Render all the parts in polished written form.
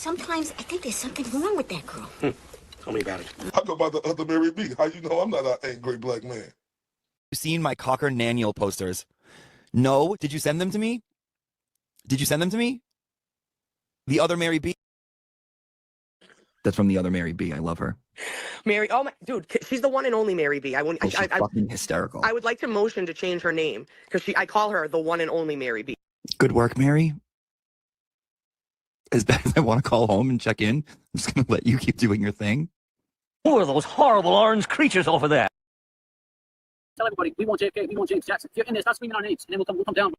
Sometimes I think there's something wrong with that girl. Tell me about it. I go by the other Mary B. How you know I'm not an angry black man? You seen my Cocker Naniel posters? No? Did you send them to me? Did you send them to me? The other Mary B. That's from the other Mary B. I love her. Mary, oh my, dude, she's the one and only Mary B. She's fucking hysterical. I would like to motion to change her name because I call her the one and only Mary B. Good work, Mary. As bad as I want to call home and check in, I'm just going to let you keep doing your thing. Who are those horrible orange creatures over there? Tell everybody, we want JFK, we want James Jackson. If you're in there, start screaming our names, and then we'll come down.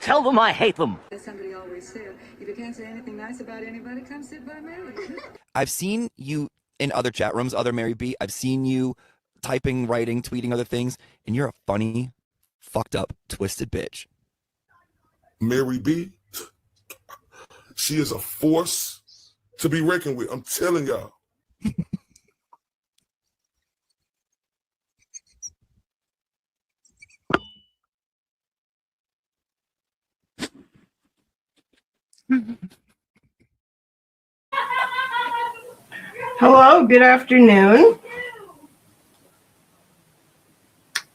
Tell them I hate them. As somebody always said, if you can't say anything nice about anybody, come sit by me. I've seen you in other chat rooms, other Mary B. I've seen you typing, writing, tweeting other things, and you're a funny, fucked up, twisted bitch. Mary B, she is a force to be reckoned with. I'm telling y'all. Hello, good afternoon.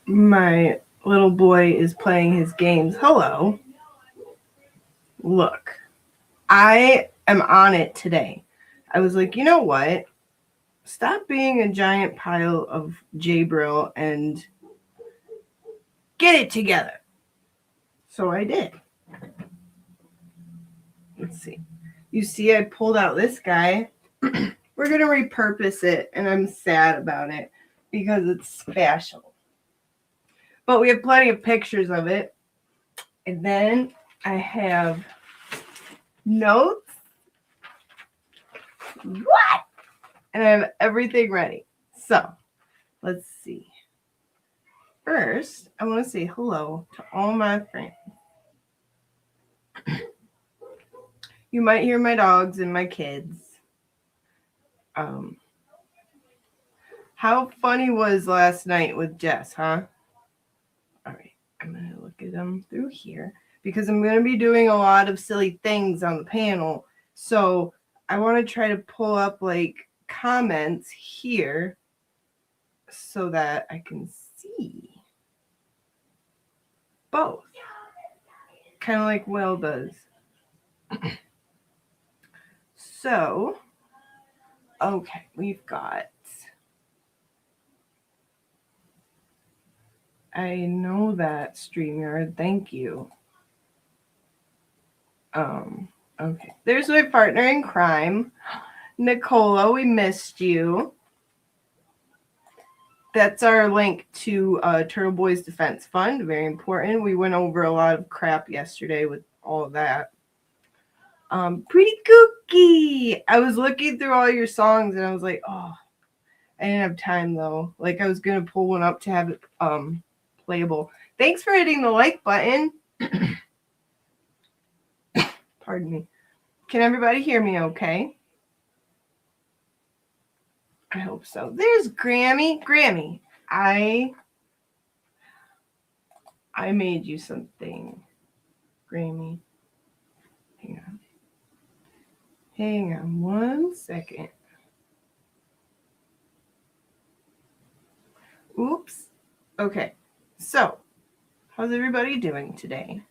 My little boy is playing his games. Hello. Look, I am on it today. I was like, you know what? Stop being a giant pile of Jabril and get it together. So I did. Let's see. You see, I pulled out this guy. We're going to repurpose it, and I'm sad about it because it's special. But we have plenty of pictures of it. And then I have notes. What? And I have everything ready. So, let's see. First, I want to say hello to all my friends. You might hear my dogs and my kids. How funny was last night with Jess, huh? All right, I'm going to look at them through here because I'm going to be doing a lot of silly things on the panel. So I want to try to pull up like comments here so that I can see both. Kind of like Will does. So, okay, we've got, I know that StreamYard, thank you. Okay, there's my partner in crime, Nicola, we missed you. That's our link to Turtle Boys Defense Fund, very important. We went over a lot of crap yesterday with all of that. Pretty kooky. I was looking through all your songs and I was like, oh, I didn't have time though. Like I was gonna pull one up to have it playable. Thanks for hitting the like button. Pardon me. Can everybody hear me okay? I hope so. There's Grammy. Grammy, I made you something. Grammy. Hang on 1 second. Oops. Okay. So, how's everybody doing today?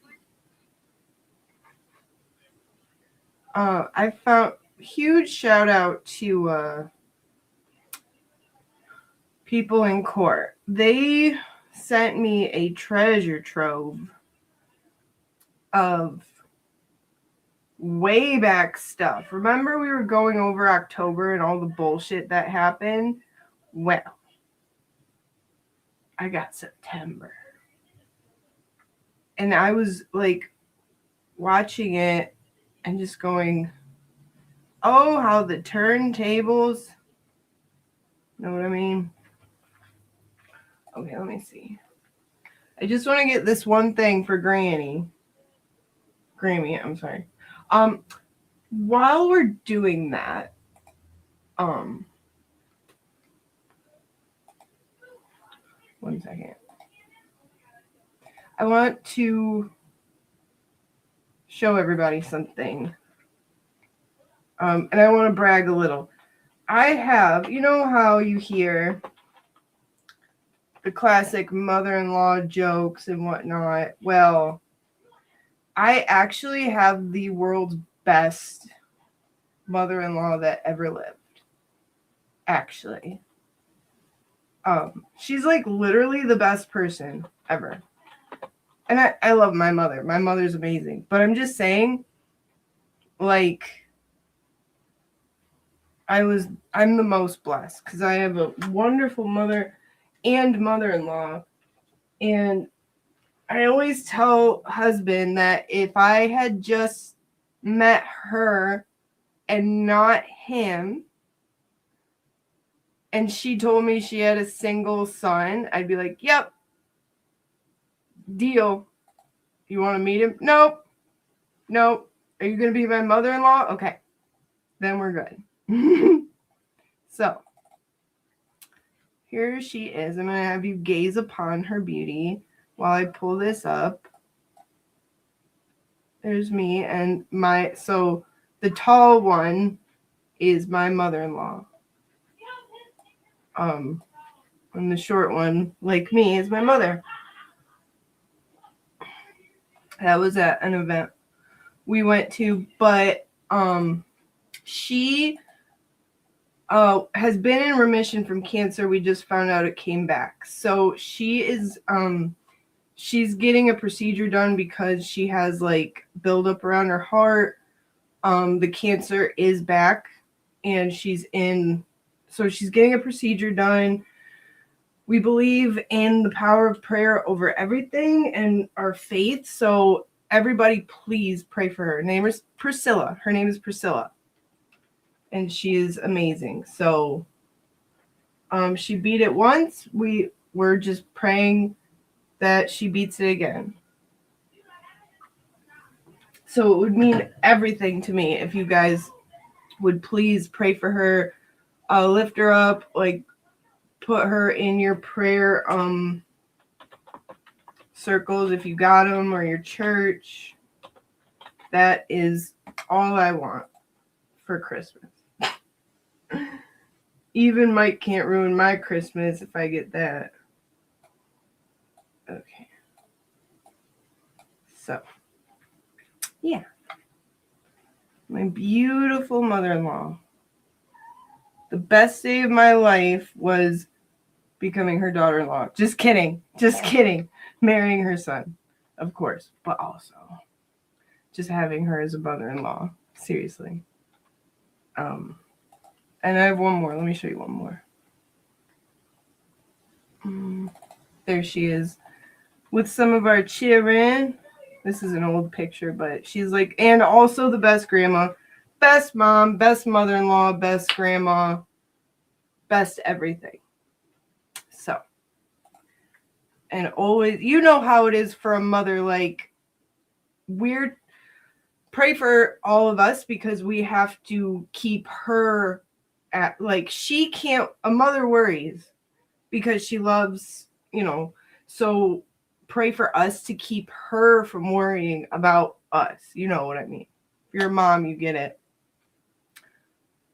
I found huge shout out to people in court. They sent me a treasure trove of way back stuff. Remember we were going over October and all the bullshit that happened? Well, I got September. And I was like watching it and just going, oh, how the turntables. Know what I mean? Okay, let me see. I just want to get this one thing for Grammy, I'm sorry. While we're doing that, 1 second. I want to show everybody something And I want to brag a little. I have, you know how you hear the classic mother-in-law jokes and whatnot? Well, I actually have the world's best mother-in-law that ever lived. Actually. She's like literally the best person ever. And I love my mother. My mother's amazing. But I'm just saying, like, I'm the most blessed because I have a wonderful mother and mother-in-law. And I always tell husband that if I had just met her and not him, and she told me she had a single son, I'd be like, yep, deal. You want to meet him? Nope. Nope. Are you going to be my mother-in-law? Okay. Then we're good. So, here she is. I'm going to have you gaze upon her beauty while I pull this up. There's me and so the tall one is my mother-in-law. And the short one, like me, is my mother. That was at an event we went to, but she has been in remission from cancer. We just found out it came back. So she is she's getting a procedure done because she has like buildup around her heart. The cancer is back and so she's getting a procedure done. We believe in the power of prayer over everything and our faith. So everybody, please pray for her. Her name is Priscilla. And she is amazing. So she beat it once. We're just praying that she beats it again. So it would mean everything to me if you guys would please pray for her, lift her up, like put her in your prayer circles if you got them, or your church. That is all I want for Christmas. Even Mike can't ruin my Christmas if I get that. Okay. So, yeah. My beautiful mother-in-law. The best day of my life was becoming her daughter-in-law. Just kidding. Marrying her son, of course. But also, just having her as a mother-in-law. Seriously. And I have one more. Let me show you one more. There she is with some of our children. This is an old picture, but she's like, and also the best grandma, best mom, best mother-in-law, best grandma, best everything. So, and always, you know how it is for a mother, like, pray for all of us because we have to keep her at, like, she can't, a mother worries because she loves, so pray for us to keep her from worrying about us. You know what I mean? If you're a mom, you get it.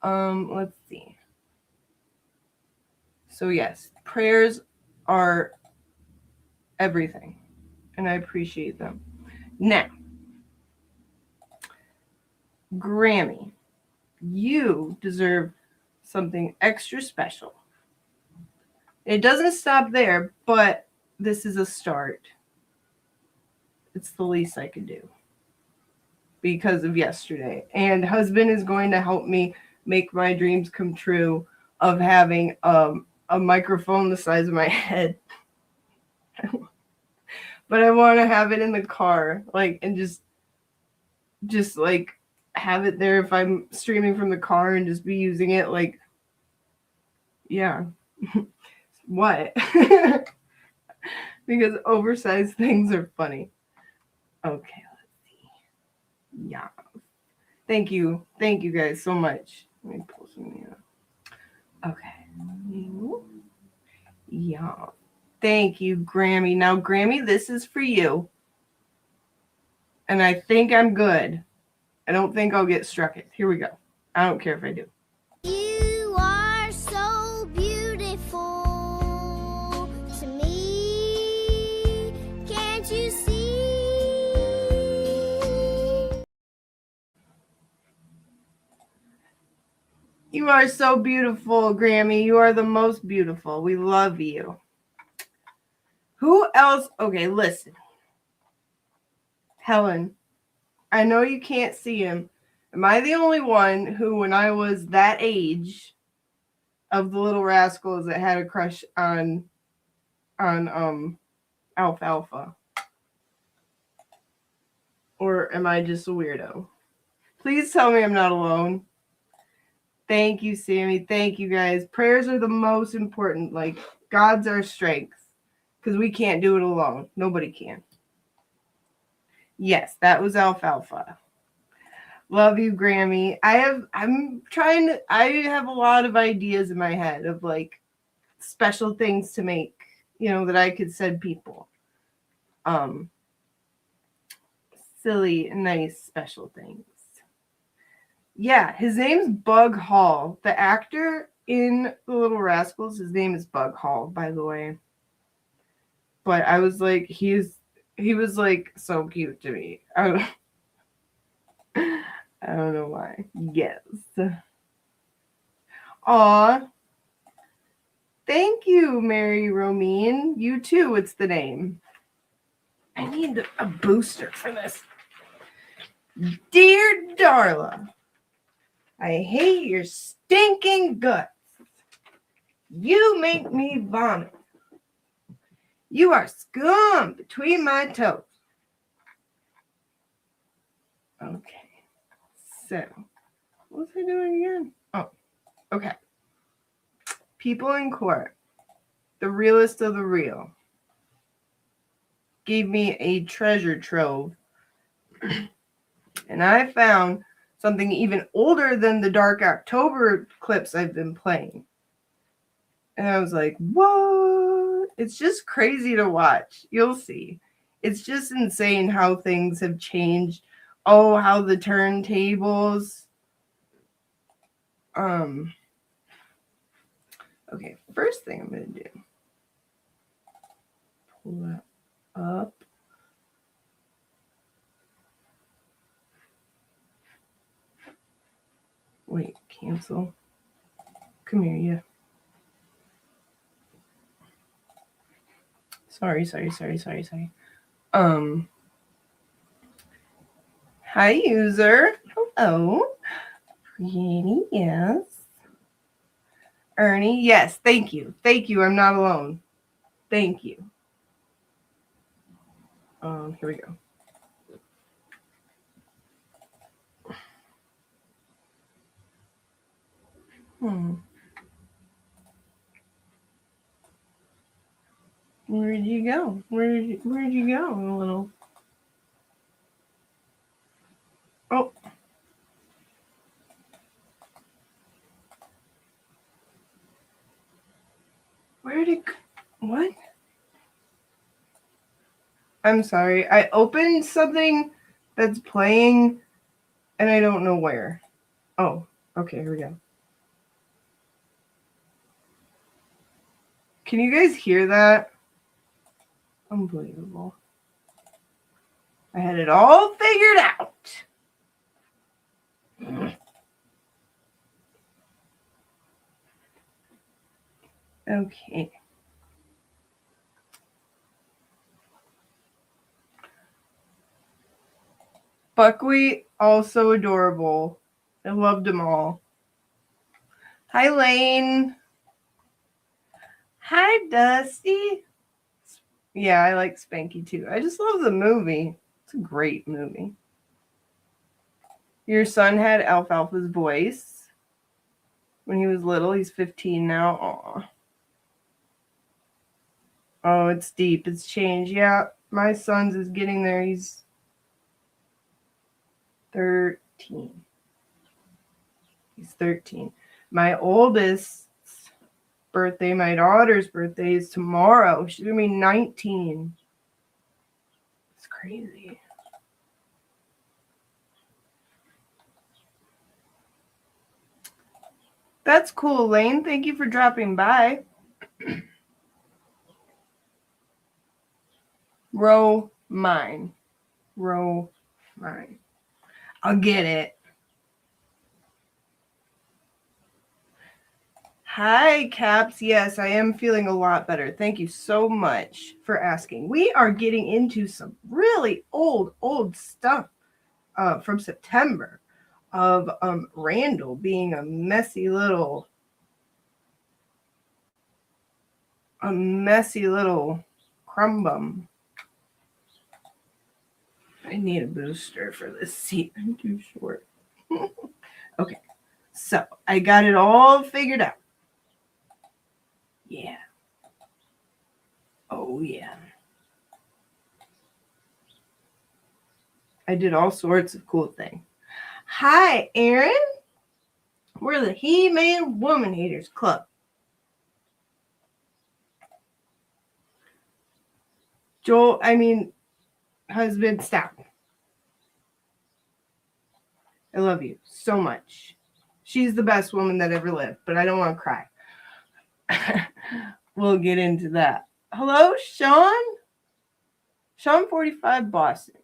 Let's see. So yes, prayers are everything, and I appreciate them. Now, Grammy, you deserve something extra special. It doesn't stop there, but this is a start. It's the least I could do because of yesterday. And husband is going to help me make my dreams come true of having a microphone the size of my head. But I want to have it in the car, like, and just like have it there if I'm streaming from the car and just be using it, like, yeah. What? Because oversized things are funny. Okay, let's see. Yeah. Thank you guys so much. Let me pull something up. Okay. Yeah. Thank you, Grammy. Now, Grammy, this is for you. And I think I'm good. I don't think I'll get struck it. Here we go. I don't care if I do. You are so beautiful to me. Can't you see? You are so beautiful, Grammy. You are the most beautiful. We love you. Who else? Okay, listen. Helen, I know you can't see him. Am I the only one who, when I was that age of the Little Rascals, that had a crush on Alfalfa? Or am I just a weirdo? Please tell me I'm not alone. Thank you, Sammy. Thank you, guys. Prayers are the most important. Like, God's our strength. Because we can't do it alone. Nobody can. Yes, that was Alfalfa. Love you, Grammy. I have a lot of ideas in my head of like special things to make, that I could send people. Silly, nice, special things. Yeah, his name's Bug Hall. The actor in The Little Rascals, his name is Bug Hall, by the way. But I was like, he was like so cute to me. I don't know why. Yes. Aw. Thank you, Mary Romine. You too, it's the name. I need a booster for this. Dear Darla, I hate your stinking guts. You make me vomit. You are scum between my toes. Okay. So, what was I doing again? Oh, okay. People in court, the realest of the real, gave me a treasure trove. And I found something even older than the Dark October clips I've been playing. And I was like, what? It's just crazy to watch. You'll see. It's just insane how things have changed. Oh, how the turntables. Okay, first thing I'm going to do. Pull that up. Wait, cancel. Come here, yeah. Sorry. Hi, user. Hello. Pretty, yes. Ernie, yes. Thank you. I'm not alone. Thank you. Here we go. Where'd you go? Where'd you go, little? Oh. What? I'm sorry. I opened something that's playing and I don't know where. Oh, okay, here we go. Can you guys hear that? Unbelievable. I had it all figured out. Okay. Buckwheat, also adorable. I loved them all. Hi, Lane. Hi, Dusty. Yeah, I like Spanky too. I just love the movie. It's a great movie. Your son had Alfalfa's voice when he was little. He's 15 now. Aw. Oh, it's deep. It's changed. Yeah, my son's is getting there. He's 13. He's 13. My oldest's birthday, my daughter's birthday, is tomorrow. She's going to be 19. It's crazy. That's cool, Lane. Thank you for dropping by. Row mine. Row mine. I'll get it. Hi, Caps. Yes, I am feeling a lot better. Thank you so much for asking. We are getting into some really old stuff from September of Randall being a messy little crumbum. I need a booster for this seat. I'm too short. Okay, so I got it all figured out. Yeah. Oh, yeah. I did all sorts of cool things. Hi, Aaron. We're the He-Man Woman Haters Club. Husband, stop. I love you so much. She's the best woman that ever lived, but I don't want to cry. We'll get into that. Hello, Sean? Sean 45 Boston.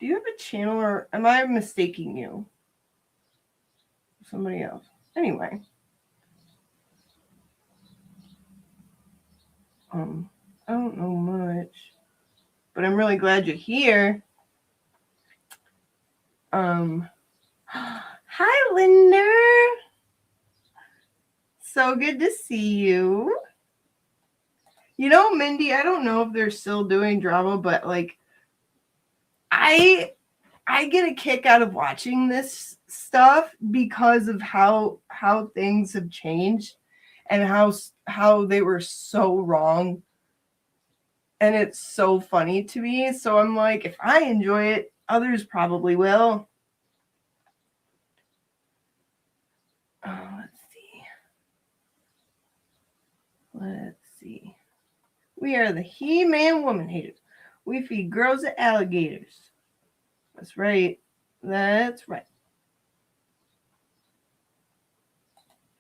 Do you have a channel or am I mistaking you? Somebody else. Anyway. I don't know much. But I'm really glad you're here. Hi, Linder. So good to see you. You know, Mindy, I don't know if they're still doing drama, but like I get a kick out of watching this stuff because of how things have changed and how they were so wrong. And it's so funny to me. So I'm like, if I enjoy it, others probably will. Let's see. We are the He-Man Woman Haters. We feed girls to alligators. That's right. That's right.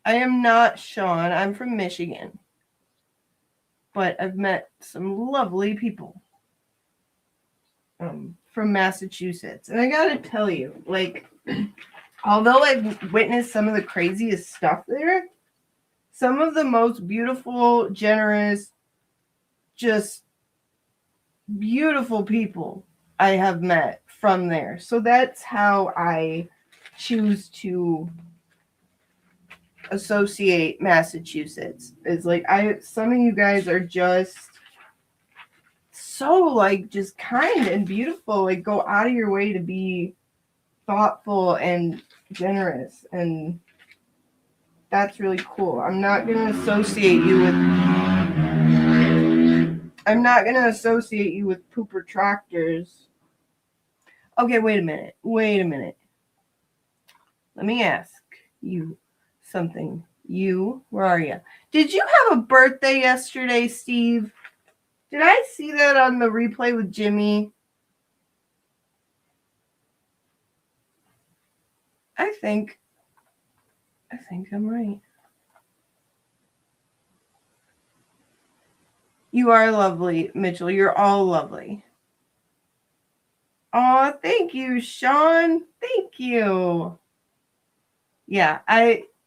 I am not Sean. I'm from Michigan. But I've met some lovely people from Massachusetts. And I got to tell you, like, although I've witnessed some of the craziest stuff there, some of the most beautiful, generous, just beautiful people I have met from there. So that's how I choose to associate Massachusetts. Is like some of you guys are just so like just kind and beautiful, like go out of your way to be thoughtful and generous, and that's really cool. I'm not gonna associate you with pooper tractors. Okay, wait a minute. Let me ask you something. Where are you? Did you have a birthday yesterday, Steve? Did I see that on the replay with Jimmy? I think I'm right. You are lovely, Mitchell. You're all lovely. Oh, thank you, Sean. Thank you. Yeah,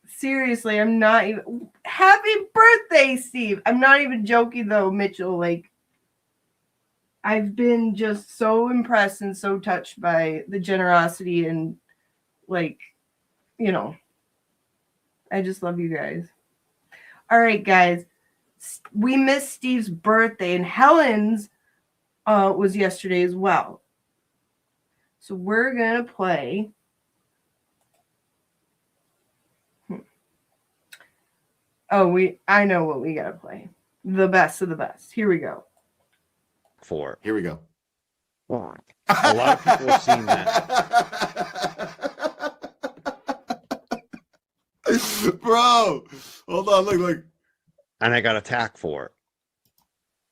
seriously, I'm not even. Happy birthday, Steve. I'm not even joking, though, Mitchell. Like, I've been just so impressed and so touched by the generosity and, like, you know, I just love you guys. All right, guys. We missed Steve's birthday, and Helen's was yesterday as well. So we're going to play. I know what we got to play. The best of the best. Here we go. Here we go. A lot of people have seen that. Bro, hold on, look. And I got attacked for it.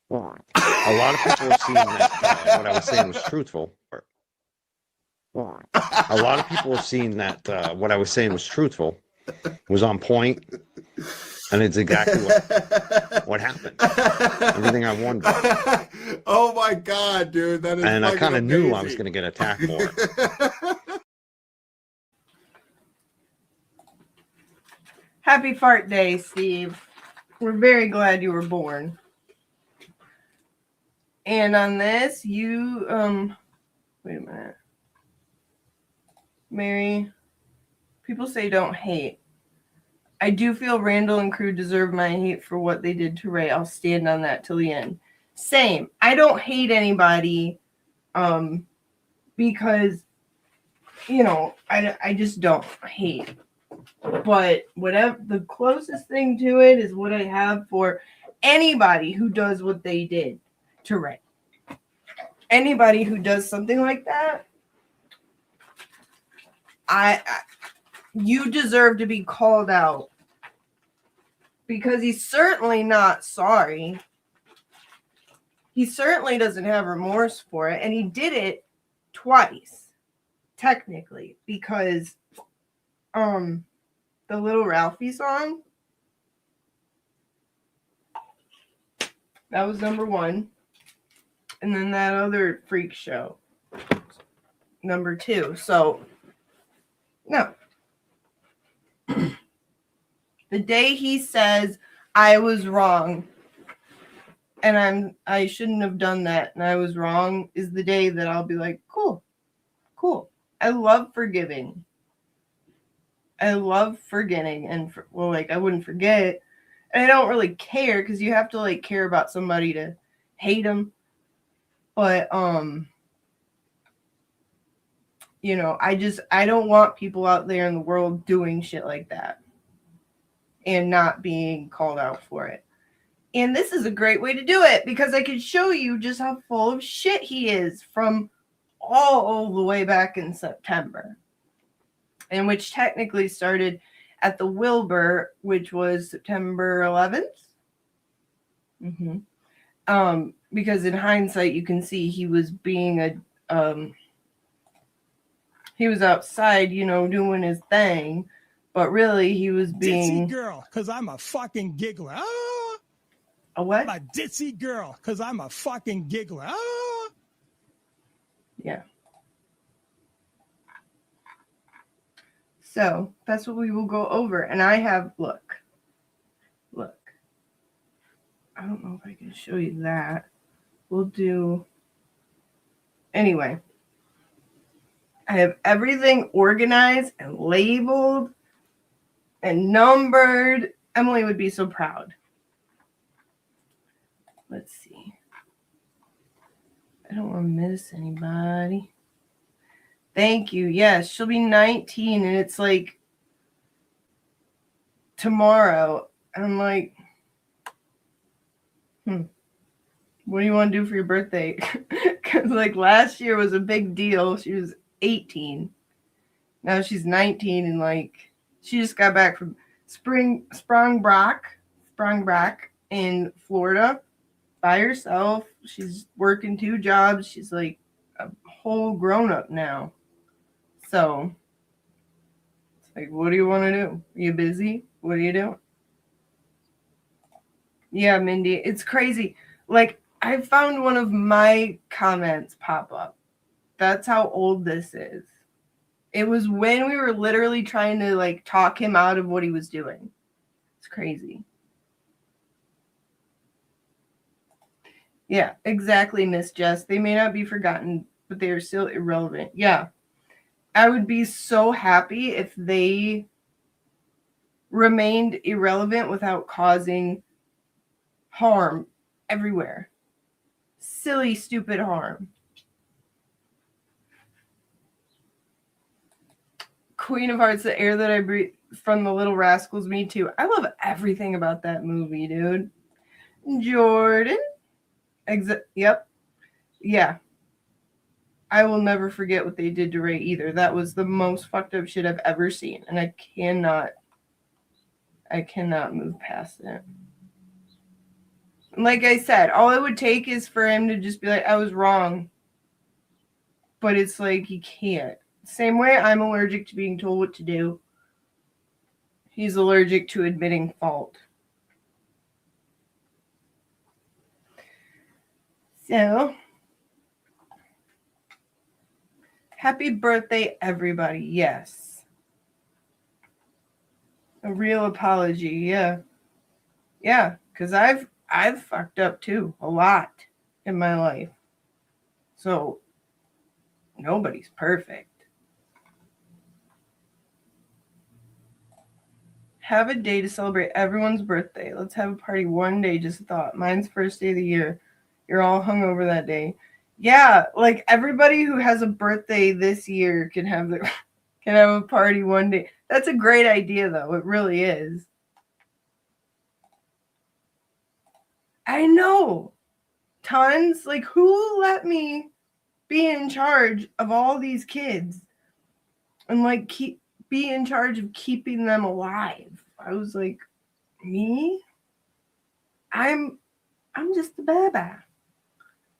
A lot of people have seen that what I was saying was truthful. A lot of people have seen that what I was saying was truthful, was on point, and it's exactly what happened. Everything I wondered. Oh my god, dude, that is. And I kind of amazing. knew I was going to get attacked for it. Happy fart day, Steve. We're very glad you were born. And on this, you wait a minute. Mary, people say don't hate. I do feel Randall and crew deserve my hate for what they did to Ray. I'll stand on that till the end. Same. I don't hate anybody because, you know, I just don't hate. But whatever, the closest thing to it is what I have for anybody who does what they did to Ray. Anybody who does something like that, you deserve to be called out, because he's certainly not sorry. He certainly doesn't have remorse for it, and he did it twice, technically, because the Little Ralphie song, that was number 1, and then that other freak show, number 2. So no. The day he says I was wrong and I shouldn't have done that and I was wrong is the day that I'll be like, cool. I love forgiving. I love forgetting, and I wouldn't forget. And I don't really care, because you have to like care about somebody to hate them. But you know, I don't want people out there in the world doing shit like that and not being called out for it. And this is a great way to do it, because I can show you just how full of shit he is from all the way back in September, and which technically started at the Wilbur, which was September 11th. Because in hindsight, you can see he was being he was outside, you know, doing his thing, but really he was being ditzy girl, because I'm a fucking giggler. Ah! A what? I'm a ditzy girl, because I'm a fucking giggler. Ah! Yeah. So that's what we will go over. And I have, look. I don't know if I can show you that. We'll do, anyway. I have everything organized and labeled and numbered. Emily would be so proud. Let's see. I don't want to miss anybody. Thank you. Yes, she'll be 19, and it's like tomorrow. I'm like, what do you want to do for your birthday? Because like last year was a big deal. She was 18. Now she's 19, and like she just got back from Sprung Break in Florida by herself. She's working 2 jobs. She's like a whole grown up now. So it's like, what do you want to do? Are you busy? What are you doing? Yeah, Mindy, it's crazy. Like, I found one of my comments pop up. That's how old this is. It was when we were literally trying to like talk him out of what he was doing. It's crazy. Yeah, exactly, Miss Jess. They may not be forgotten, but they are still irrelevant. Yeah. I would be so happy if they remained irrelevant without causing harm everywhere. Silly, stupid harm. Queen of Hearts, the air that I breathe from the Little Rascals, me too. I love everything about that movie, dude. Jordan. Yep. Yeah. I will never forget what they did to Ray either. That was the most fucked up shit I've ever seen. And I cannot move past it. Like I said, all it would take is for him to just be like, I was wrong. But it's like, he can't. Same way I'm allergic to being told what to do. He's allergic to admitting fault. So, happy birthday, everybody. Yes. A real apology. Yeah. Yeah, because I've fucked up too a lot in my life. So nobody's perfect. Have a day to celebrate everyone's birthday. Let's have a party one day, just a thought. Mine's first day of the year. You're all hungover that day. Yeah, like everybody who has a birthday this year can have a party one day. That's a great idea though. It really is. I know. Tons. Like, who let me be in charge of all these kids and like be in charge of keeping them alive? I was like, me? I'm just a baba.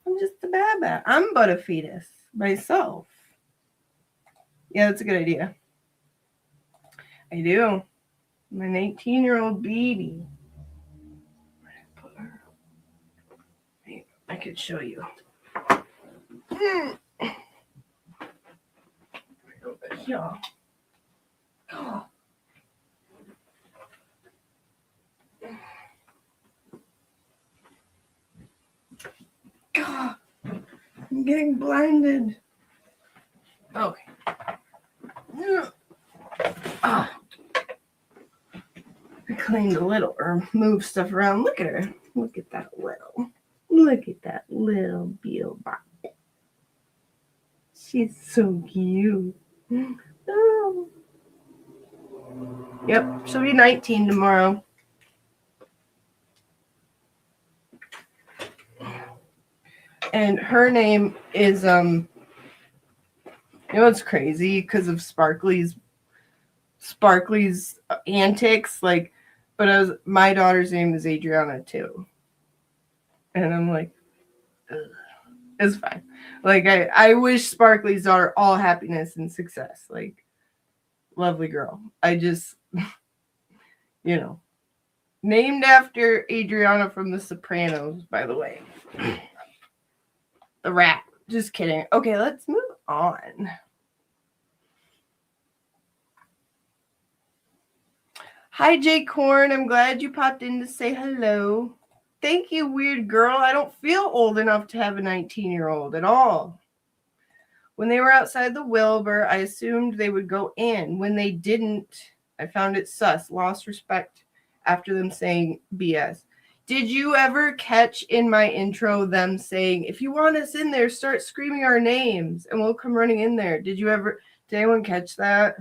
I'm just a baba. I'm but a fetus myself. Yeah, that's a good idea. I do. I'm an 18-year-old baby. I could show you. Yeah. Oh. God, I'm getting blinded. Okay. I cleaned a little or moved stuff around. Look at her. Look at that little. Look at that little Beelbot. She's so cute. Oh. Yep, she'll be 19 tomorrow. And her name is you know, it's crazy because of Sparkly's antics, like, but my daughter's name is Adriana too. And I'm like, ugh, it's fine. Like, I wish Sparkly's daughter all happiness and success. Like, lovely girl. I just, you know, named after Adriana from The Sopranos, by the way. The rat. Just kidding. Okay, let's move on. Hi, Jay Korn. I'm glad you popped in to say hello. Thank you, weird girl. I don't feel old enough to have a 19-year-old at all. When they were outside the Wilbur, I assumed they would go in. When they didn't, I found it sus. Lost respect after them saying BS. Did you ever catch in my intro them saying, if you want us in there, start screaming our names and we'll come running in there? Did anyone catch that?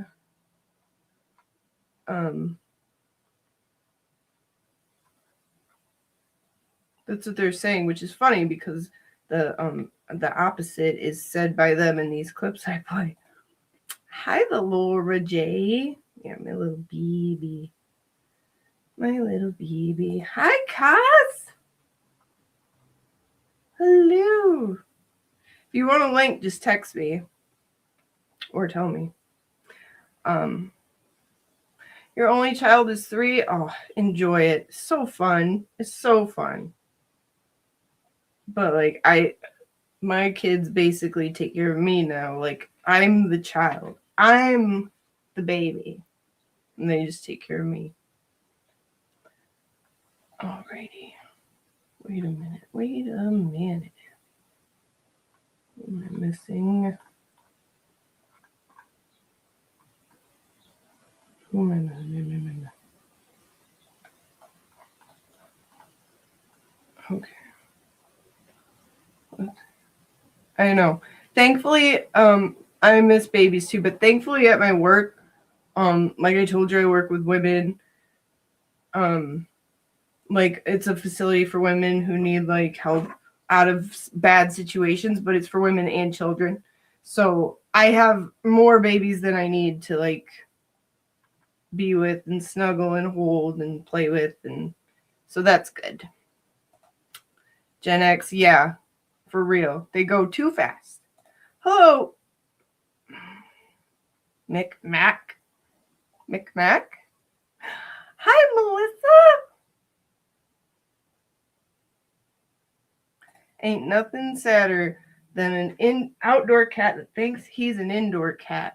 That's what they're saying, which is funny because the opposite is said by them in these clips I play. Hi, the Laura J. Yeah, my little baby. My little baby. Hi, Cass. Hello. If you want a link, just text me or tell me. Your only child is 3. Oh, enjoy it. So fun. It's so fun. But like my kids basically take care of me now. Like, I'm the child. I'm the baby. And they just take care of me. Alrighty. Wait a minute. What am I missing? Okay. I know. Thankfully, I miss babies too, but thankfully at my work, like I told you, I work with women. Like, it's a facility for women who need like help out of bad situations, but it's for women and children. So I have more babies than I need to like be with and snuggle and hold and play with, and so that's good. Gen X, yeah, for real. They go too fast. Hello. Micmac. Hi, Melissa. Ain't nothing sadder than an outdoor cat that thinks he's an indoor cat.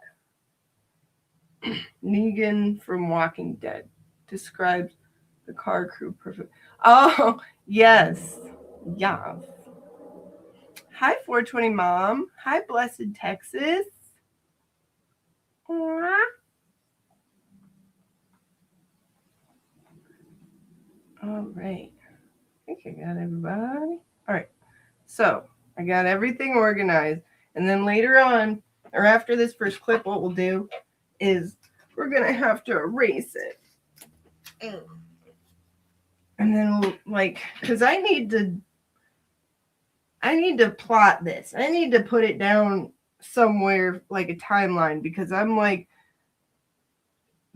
Negan from Walking Dead describes the car crew perfect. Oh, yes. Yeah. Hi, 420 Mom. Hi, Blessed Texas. Mwah. All right. I think I got everybody. All right. So I got everything organized. And then later on, or after this first clip, what we'll do is we're going to have to erase it. And then we'll, like, because I need to plot this. I need to put it down somewhere, like a timeline, because I'm like,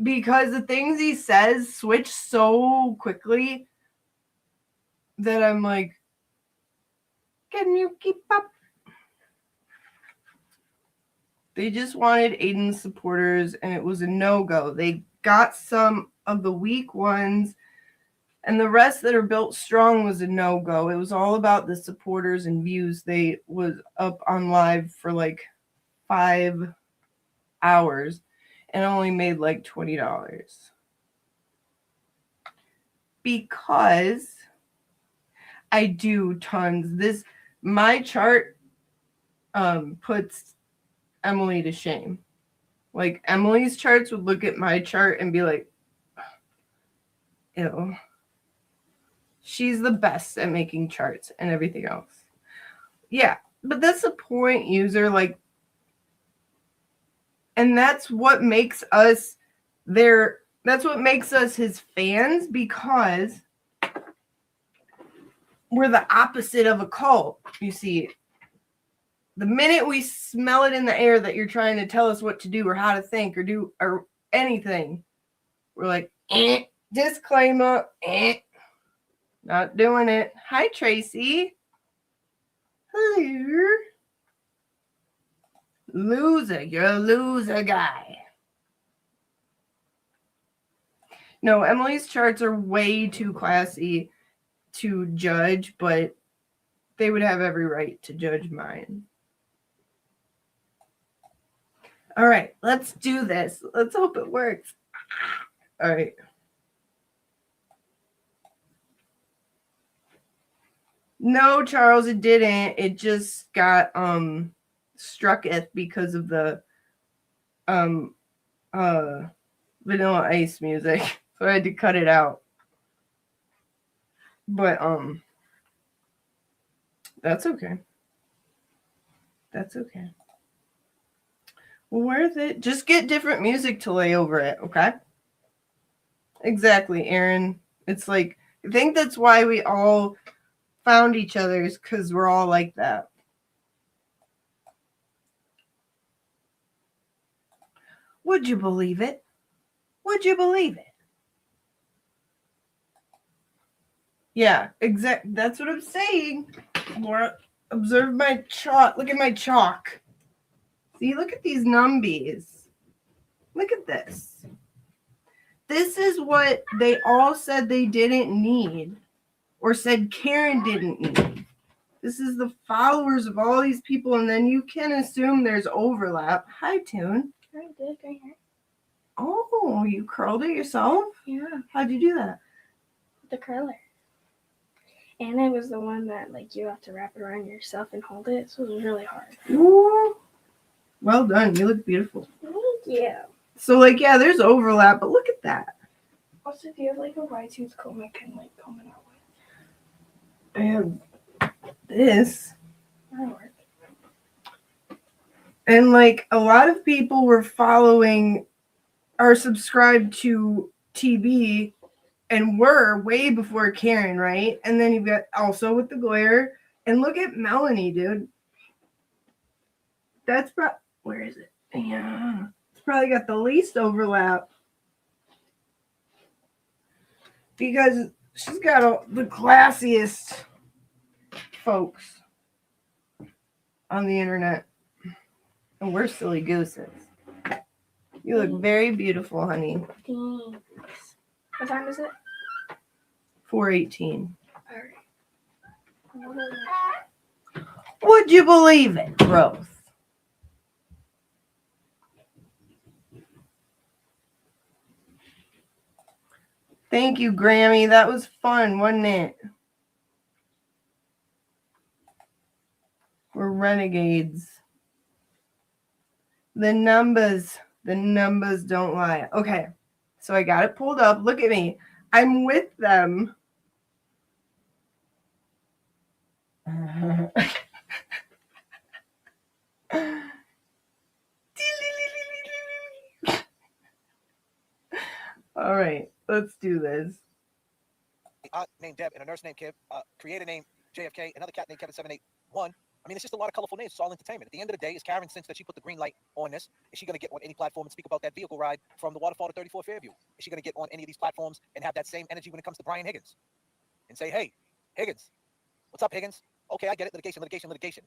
because the things he says switch so quickly that I'm like, can you keep up? They just wanted Aiden's supporters, and it was a no-go. They got some of the weak ones, and the rest that are built strong was a no-go. It was all about the supporters and views. They was up on live for like 5 hours and only made like $20. Because I do tons. My chart puts Emily to shame. Like, Emily's charts would look at my chart and be like, ew. She's the best at making charts and everything else. Yeah, but that's the point, user. Like, and that's what makes us that's what makes us his fans, because we're the opposite of a cult. You see, the minute we smell it in the air that you're trying to tell us what to do or how to think or do or anything, we're like, disclaimer, not doing it. Hi, Tracy. Hello. Loser. You're a loser guy. No, Emily's charts are way too classy to judge, but they would have every right to judge mine. All right, let's do this. Let's hope it works. All right. No, Charles, it didn't. It just got strucketh because of the Vanilla Ice music. So I had to cut it out. But that's okay. That's okay. Worth it. Just get different music to lay over it, okay? Exactly, Aaron. It's like, I think that's why we all found each other, is because we're all like that. Would you believe it? Would you believe it? Yeah, exactly. That's what I'm saying. Laura, observe my chalk. Look at my chalk. See, look at these numbies. Look at this. This is what they all said they didn't need, or said Karen didn't need. This is the followers of all these people, and then you can assume there's overlap. Hi, Toon. I did right here. Oh, you curled it yourself? Yeah. How'd you do that? The curler. And it was the one that, like, you have to wrap it around yourself and hold it, so it was really hard. Ooh. Well done. You look beautiful. Thank you. So, like, yeah, there's overlap, but look at that. Also, if you have, like, a wide tooth comb, I can, like, comb it out with. I have this. That'll work. And, like, a lot of people were are subscribed to TV and were way before Karen, right? And then you've got also with the glare. And look at Melanie, dude. That's where is it? Yeah. It's probably got the least overlap. Because she's got the classiest folks on the internet. And we're silly gooses. You look very beautiful, honey. Thanks. What time is it? 4:18. All right. Would you believe it, Growth? Thank you, Grammy. That was fun, wasn't it? We're renegades. The numbers don't lie. Okay, so I got it pulled up. Look at me. I'm with them. All right, let's do this. Named Deb and a nurse named Kib, creator named JFK, another cat named Kevin781. I mean, it's just a lot of colorful names. It's all entertainment. At the end of the day, is Karen, since that she put the green light on this, is she going to get on any platform and speak about that vehicle ride from the waterfall to 34 Fairview? Is she going to get on any of these platforms and have that same energy when it comes to Brian Higgins? And say, hey, Higgins, what's up, Higgins? Okay, I get it. Litigation. I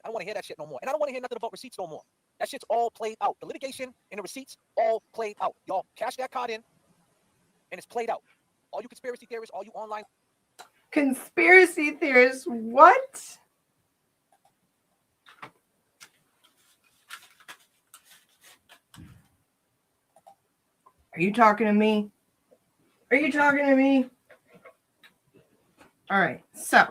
don't want to hear that shit no more. And I don't want to hear nothing about receipts no more. That shit's all played out. The litigation and the receipts all played out. Y'all cash that card in, and it's played out. All you conspiracy theorists, all you online. Conspiracy theorists, what? Are you talking to me? Are you talking to me? All right, so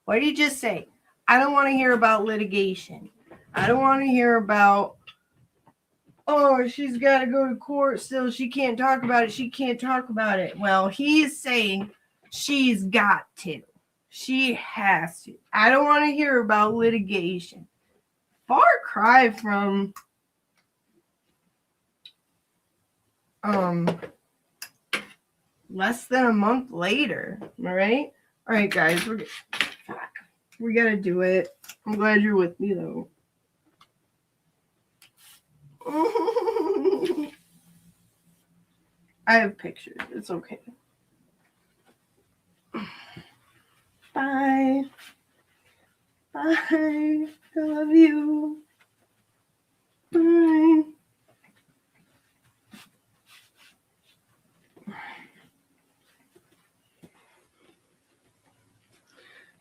what did you just say? I don't want to hear about litigation. I don't want to hear about, oh, she's got to go to court still. She can't talk about it. She can't talk about it. Well, he's saying she's got to. She has to. I don't want to hear about litigation. Far cry from less than a month later. All right? All right, guys. We got to do it. I'm glad you're with me, though. I have pictures. It's okay. Bye. Bye. I love you. Bye.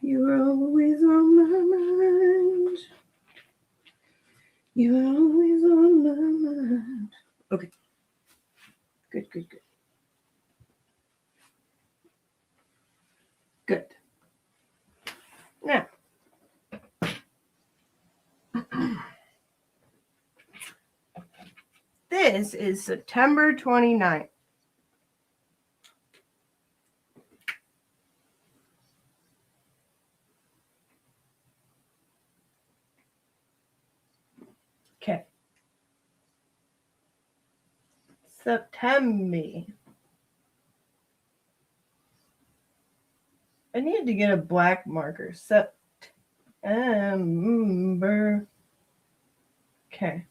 You were always on my mind. You were always on my mind. Okay. Good. Good. Now, this is September 29th. Okay. September. I need to get a black marker. September. Okay.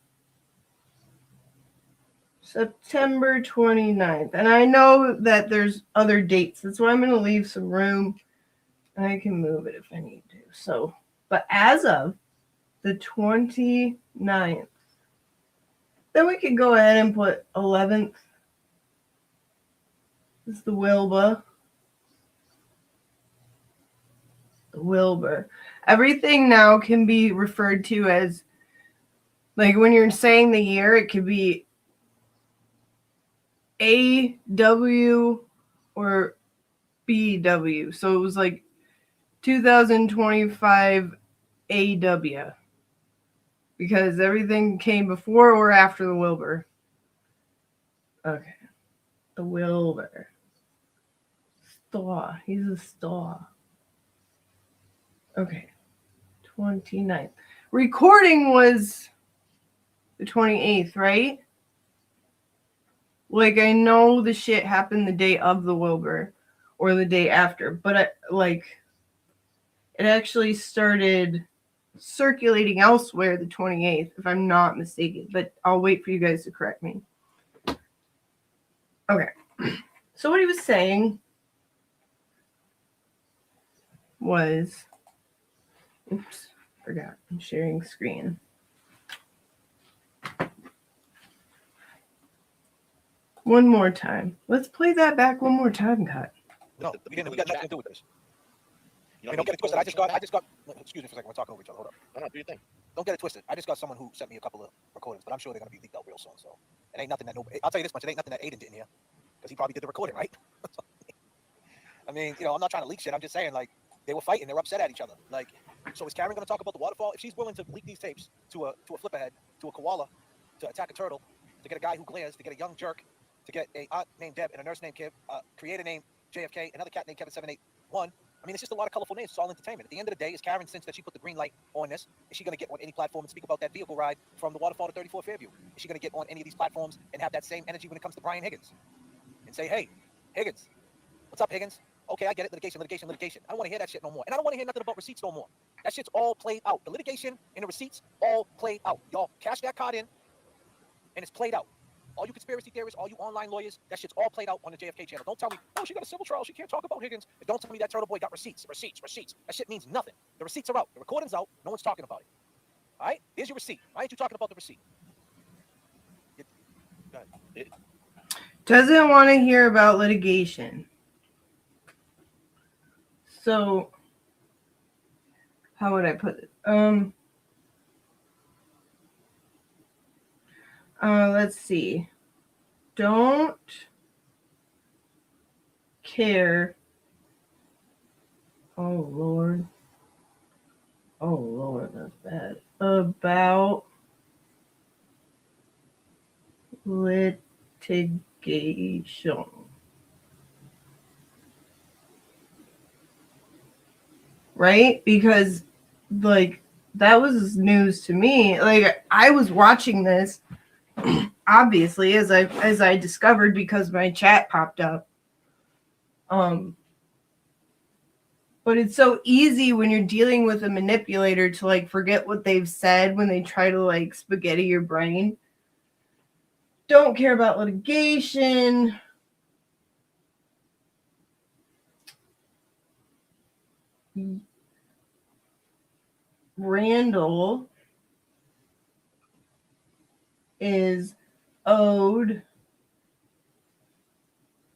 September 29th. And I know that there's other dates. That's why I'm going to leave some room. And I can move it if I need to. So, but as of the 29th, then we could go ahead and put 11th. This is the Wilbur. The Wilbur. Everything now can be referred to as, like when you're saying the year, it could be AW or BW. So it was like 2025 AW. Because everything came before or after the Wilbur. Okay. The Wilbur. Star. He's a star. Okay. 29th. Recording was the 28th, right? Like, I know the shit happened the day of the Wilbur or the day after, but it actually started circulating elsewhere the 28th, if I'm not mistaken, but I'll wait for you guys to correct me. Okay. So what he was saying was, oops, forgot, I'm sharing screen. One more time. Let's play that back one more time, Cut. No, we didn't. We got nothing to do with this. I mean, don't get it twisted. I just got. Excuse me for a second. We're talking over each other. Hold up. No, do your thing. Don't get it twisted. I just got someone who sent me a couple of recordings, but I'm sure they're gonna be leaked out real soon. So it ain't nothing that nobody. I'll tell you this much: it ain't nothing that Aiden didn't hear, because he probably did the recording, right? I mean, I'm not trying to leak shit. I'm just saying, like, they were fighting. They were upset at each other. Like, so is Karen gonna talk about the waterfall? If she's willing to leak these tapes to a flipperhead, to a koala, to attack a turtle, to get a guy who glares, to get a young jerk, to get a aunt named Deb and a nurse named Kib, creator named JFK, another cat named Kevin781. I mean, it's just a lot of colorful names. It's all entertainment. At the end of the day, is Karen, since that she put the green light on this, is she going to get on any platform and speak about that vehicle ride from the waterfall to 34 Fairview? Is she going to get on any of these platforms and have that same energy when it comes to Brian Higgins? And say, hey, Higgins, what's up, Higgins? Okay, I get it. Litigation. I don't want to hear that shit no more. And I don't want to hear nothing about receipts no more. That shit's all played out. The litigation and the receipts all played out. Y'all cash that card in, and it's played out. All you conspiracy theorists, all you online lawyers, that shit's all played out on the JFK channel. Don't tell me, oh, she got a civil trial. She can't talk about Higgins. And don't tell me that Turtle Boy got receipts. That shit means nothing. The receipts are out. The recording's out. No one's talking about it. All right? Here's your receipt. Why aren't you talking about the receipt? Doesn't want to hear about litigation. So, how would I put it? Let's see. Don't care. Oh Lord, that's bad. About litigation. Right? Because, like, that was news to me. Like, I was watching this, obviously, as I discovered, because my chat popped up. But it's so easy when you're dealing with a manipulator to, like, forget what they've said when they try to, like, spaghetti your brain. Don't care about litigation. Randall is owed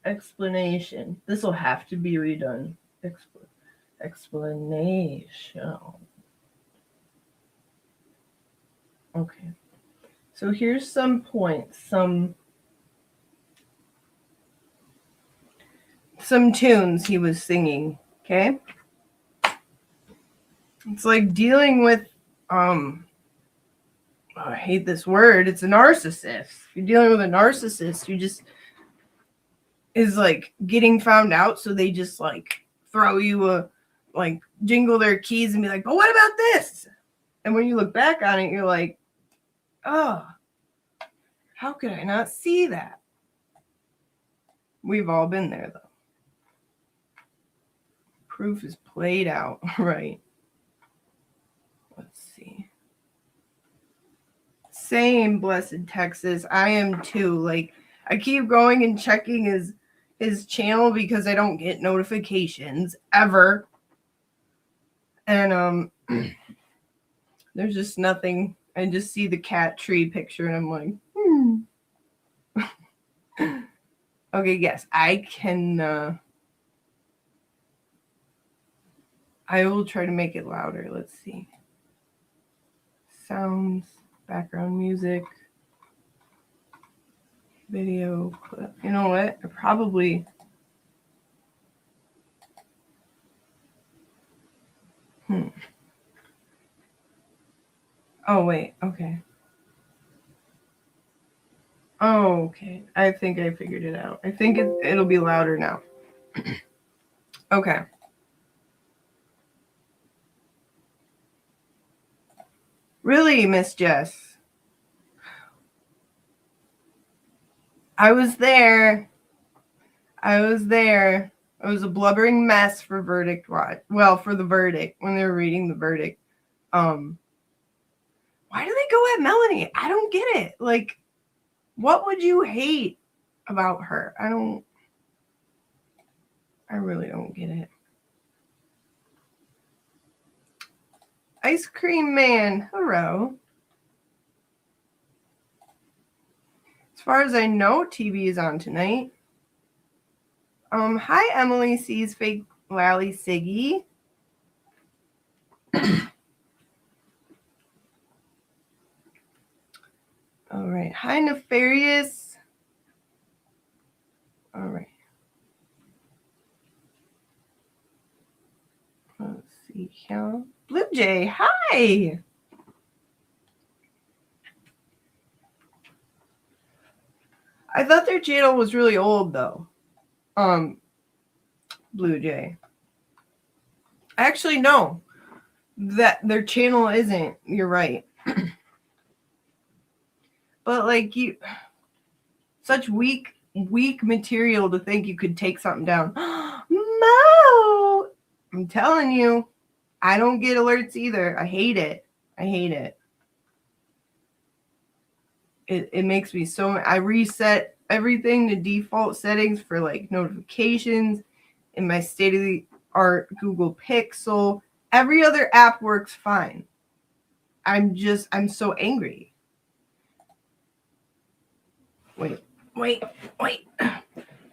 explanation. This will have to be redone. Explanation. Okay. So here's some points, some tunes he was singing, okay? It's like dealing with I hate this word. It's a narcissist. If you're dealing with a narcissist, you just is like getting found out, so they just like throw you a like jingle their keys and be like, but what about this? And when you look back on it, you're like, oh, how could I not see that? We've all been there, though. Proof is played out, right? Let's see. Same, blessed Texas. I am too. Like, I keep going and checking his channel because I don't get notifications ever. And there's just nothing. I just see the cat tree picture and I'm like, Okay, yes, I can. I will try to make it louder. Let's see. Sounds, background music, video clip. You know what? I probably. Oh, wait. Okay. Oh, okay. I think I figured it out. I think it'll be louder now. Okay. Really, Miss Jess? I was there. It was a blubbering mess for verdict watch. Well, for the verdict, when they were reading the verdict. Why do they go at Melanie? I don't get it. Like, what would you hate about her? I really don't get it. Ice Cream Man, hello. As far as I know, TV is on tonight. Hi, Emily sees fake Lally Siggy. All right. Hi, Nefarious. All right. Let's see here. Blue Jay, hi. I thought their channel was really old though. Blue Jay. Actually, no. That their channel isn't. You're right. But like such weak material to think you could take something down. Mo! I'm telling you, I don't get alerts either. I hate it. It makes me so. I reset everything to default settings for like notifications in my state-of-the-art Google Pixel. Every other app works fine. I'm so angry. Wait.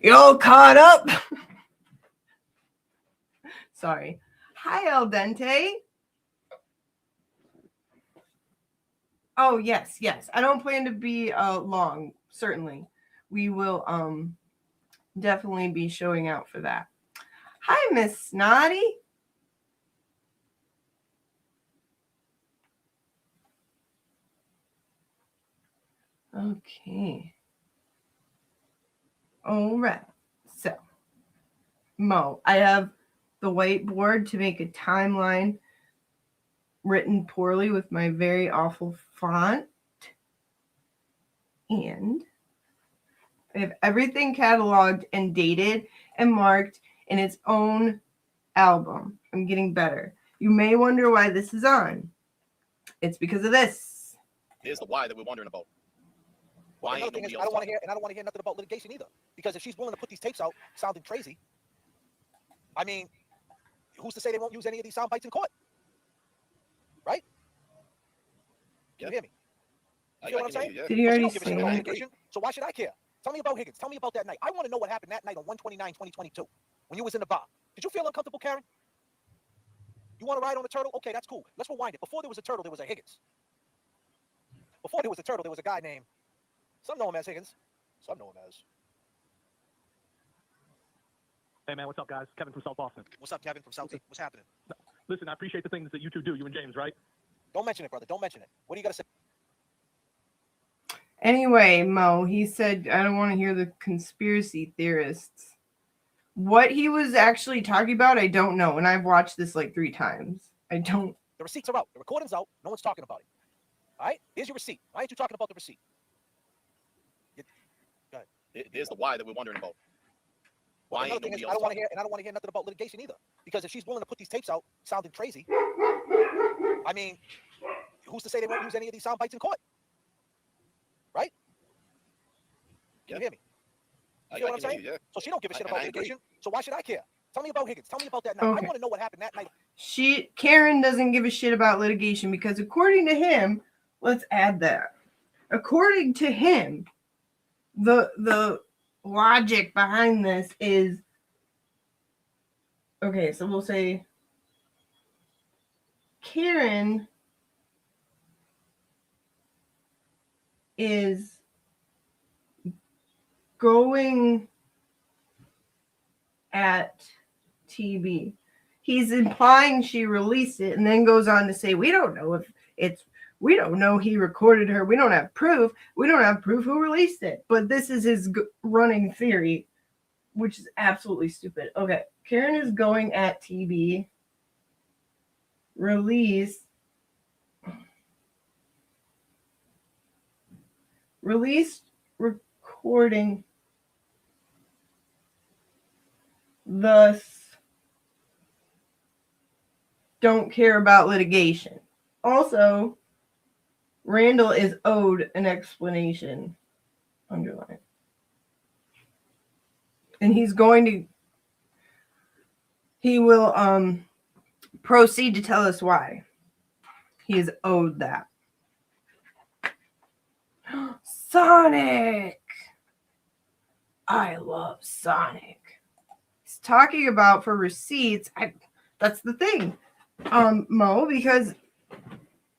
You all caught up? Sorry. Hi, El Dente. Oh, yes. I don't plan to be long, certainly. We will definitely be showing out for that. Hi, Miss Snotty. Okay. All right. So, Mo, I have the whiteboard to make a timeline written poorly with my very awful font. And I have everything cataloged and dated and marked in its own album. I'm getting better. You may wonder why this is on. It's because of this. Here's the why that we're wondering about. Why another thing is, I don't want to hear nothing about litigation either. Because if she's willing to put these tapes out sounding crazy, I mean, who's to say they won't use any of these sound bites in court? Right? Can you hear me? You know what I'm saying? Did you already say that? So why should I care? Tell me about Higgins. Tell me about that night. I want to know what happened that night on 1/29/2022 when you was in the bar. Did you feel uncomfortable, Karen? You want to ride on a turtle? Okay, that's cool. Let's rewind it. Before there was a turtle, there was a Higgins. Before there was a turtle, there was a guy named, some know him as Higgins, some know him as. Hey, man, what's up, guys? Kevin from South Boston. What's up, Kevin from South? What's happening? Listen, I appreciate the things that you two do, you and James, right? Don't mention it, brother. Don't mention it. What do you got to say? Anyway, Mo, he said, I don't want to hear the conspiracy theorists. What he was actually talking about, I don't know. And I've watched this like 3 times. I don't. The receipts are out. The recording's out. No one's talking about it. All right? Here's your receipt. Why aren't you talking about the receipt? Go ahead. Here's the why that we're wondering about. Why another thing is, I don't want to hear nothing about litigation either. Because if she's willing to put these tapes out sounding crazy, I mean, who's to say they won't use any of these sound bites in court? Right? Can you hear me? You know what I'm saying? Yeah. So she don't give a shit about litigation. So why should I care? Tell me about Higgins. Tell me about that night. Okay. I want to know what happened that night. Karen doesn't give a shit about litigation because according to him, let's add that. According to him, the logic behind this is, okay, so we'll say Karen is going at TB. He's implying she released it and then goes on to say, we don't know he recorded her. We don't have proof. We don't have proof who released it. But this is his running theory, which is absolutely stupid. Okay, Karen is going at TB. Released recording, thus don't care about litigation. Also, Randall is owed an explanation. Underline. And he will proceed to tell us why he is owed that. Sonic. I love Sonic. He's talking about for receipts. That's the thing, Mo, because,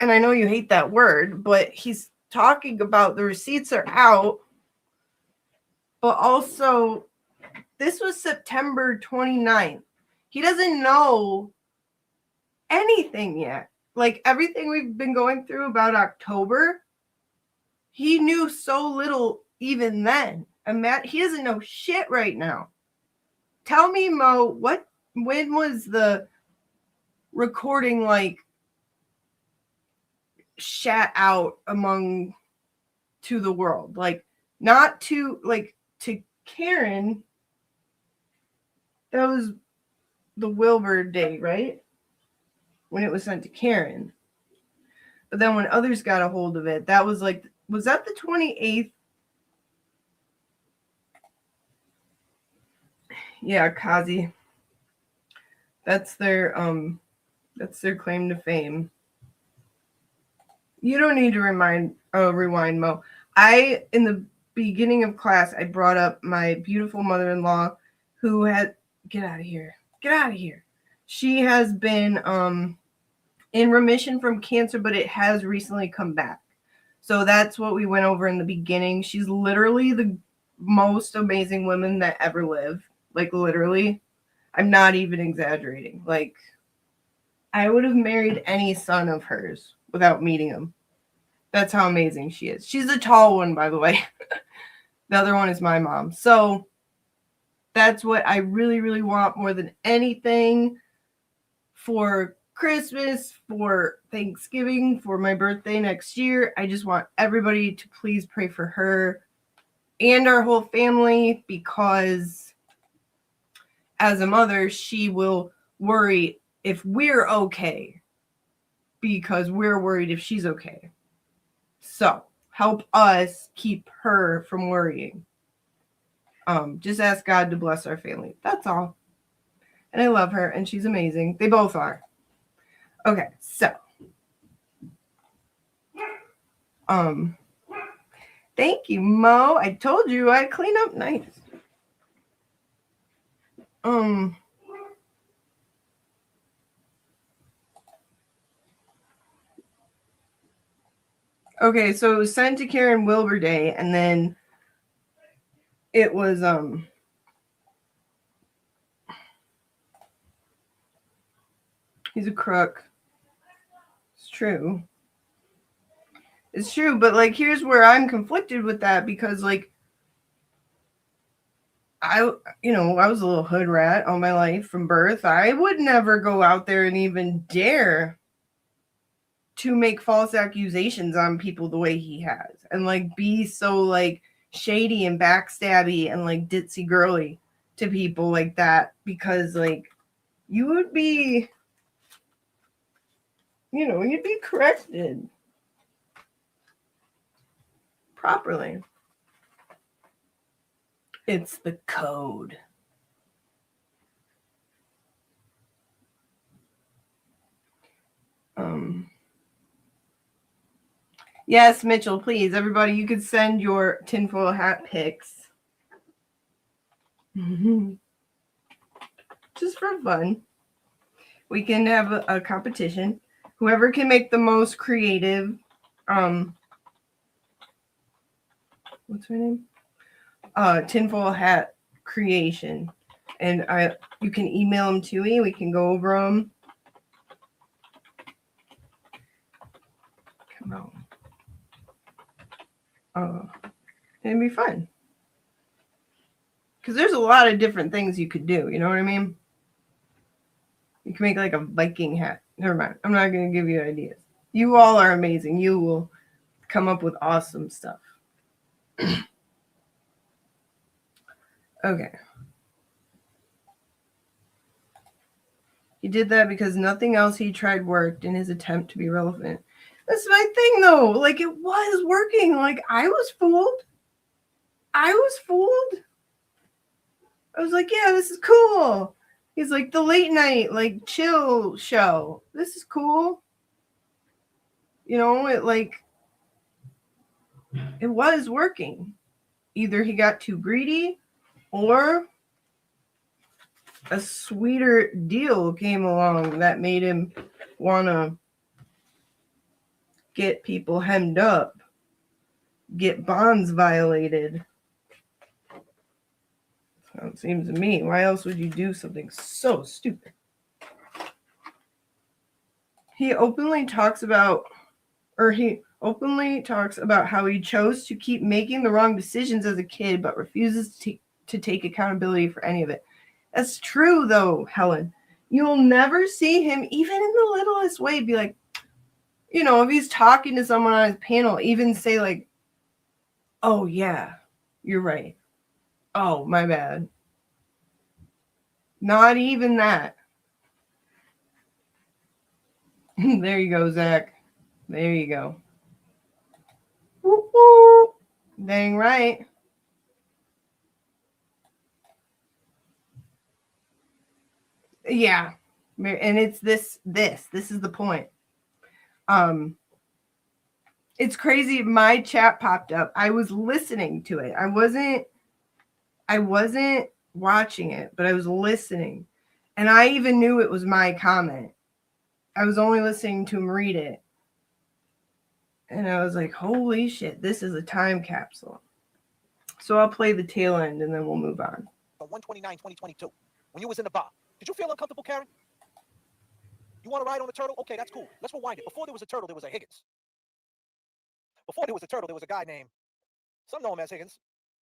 and I know you hate that word, but he's talking about the receipts are out, but also this was September 29th. He doesn't know anything yet. Like everything we've been going through about October, he knew so little even then. And Matt, he doesn't know shit right now. Tell me, Mo, when was the recording like shat out among to the world? Like not to like to Karen. That was the Wilbur day, right? When it was sent to Karen. But then when others got a hold of it, that was like, was that the 28th? Yeah, Kazi. That's their claim to fame. You don't need to rewind, Mo. In the beginning of class, I brought up my beautiful mother-in-law who had, get out of here. She has been in remission from cancer, but it has recently come back. So that's what we went over in the beginning. She's literally the most amazing woman that ever lived. Like literally, I'm not even exaggerating. Like I would have married any son of hers without meeting him. That's how amazing she is. She's a tall one, by the way. The other one is my mom. So that's what I really, really want more than anything for Christmas, for Thanksgiving, for my birthday next year. I just want everybody to please pray for her and our whole family, because as a mother, she will worry if we're okay, because we're worried if she's okay. So help us keep her from worrying. Just ask God to bless our family. That's all. And I love her, and she's amazing. They both are. Okay, so thank you, Mo. I told you I'd clean up nice. Okay, so it was sent to Karen Wilbur Day, and then it was he's a crook. It's true. It's true, but like here's where I'm conflicted with that, because like I was a little hood rat all my life from birth. I would never go out there and even dare to make false accusations on people the way he has, and like be so like shady and backstabby and like ditzy girly to people like that, because like you would be, you'd be corrected properly. It's the code. Yes, Mitchell, please. Everybody, you could send your tinfoil hat pics. Just for fun. We can have a competition. Whoever can make the most creative, what's her name? Tinfoil hat creation. And you can email them to me. We can go over them. Come on. It'd be fun. Because there's a lot of different things you could do. You know what I mean? You can make like a Viking hat. Never mind. I'm not going to give you ideas. You all are amazing. You will come up with awesome stuff. Okay. He did that because nothing else he tried worked in his attempt to be relevant. That's my thing, though. Like, it was working. Like, I was fooled. I was like, yeah, this is cool. He's like, the late night, like, chill show. This is cool. It like, it was working. Either he got too greedy or a sweeter deal came along that made him want to get people hemmed up, get bonds violated. So it seems to me. Why else would you do something so stupid? He openly talks about how he chose to keep making the wrong decisions as a kid, but refuses to take accountability for any of it. That's true, though, Helen. You'll never see him, even in the littlest way, be like, you know, if he's talking to someone on his panel, even say like, oh, yeah, you're right. Oh, my bad. Not even that. There you go, Zach. There you go. Woo-hoo. Dang right. Yeah. And it's this is the point. It's crazy. My chat popped up. I was listening to it. I wasn't watching it, but I was listening. And I even knew it was my comment. I was only listening to him read it. And I was like, holy shit, this is a time capsule. So I'll play the tail end and then we'll move on. 1/29/2022, when you was in the bar, did you feel uncomfortable, Karen? You want to ride on a turtle? Okay, that's cool. Let's rewind it. Before there was a turtle, there was a Higgins. Before there was a turtle, there was a guy named, some know him as Higgins,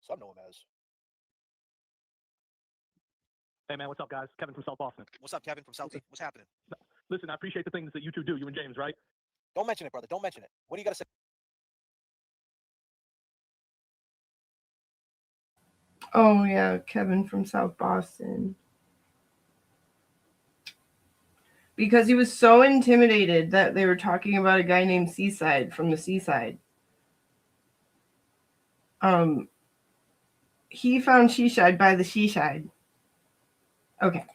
some know him as. Hey, man, what's up, guys? Kevin from South Boston. What's up, Kevin from South? What's happening? Listen, I appreciate the things that you two do, you and James, right? Don't mention it, brother. Don't mention it. What do you got to say? Oh, yeah, Kevin from South Boston. Because he was so intimidated that they were talking about a guy named Seaside from the Seaside. He found Seaside by the Seaside. Okay,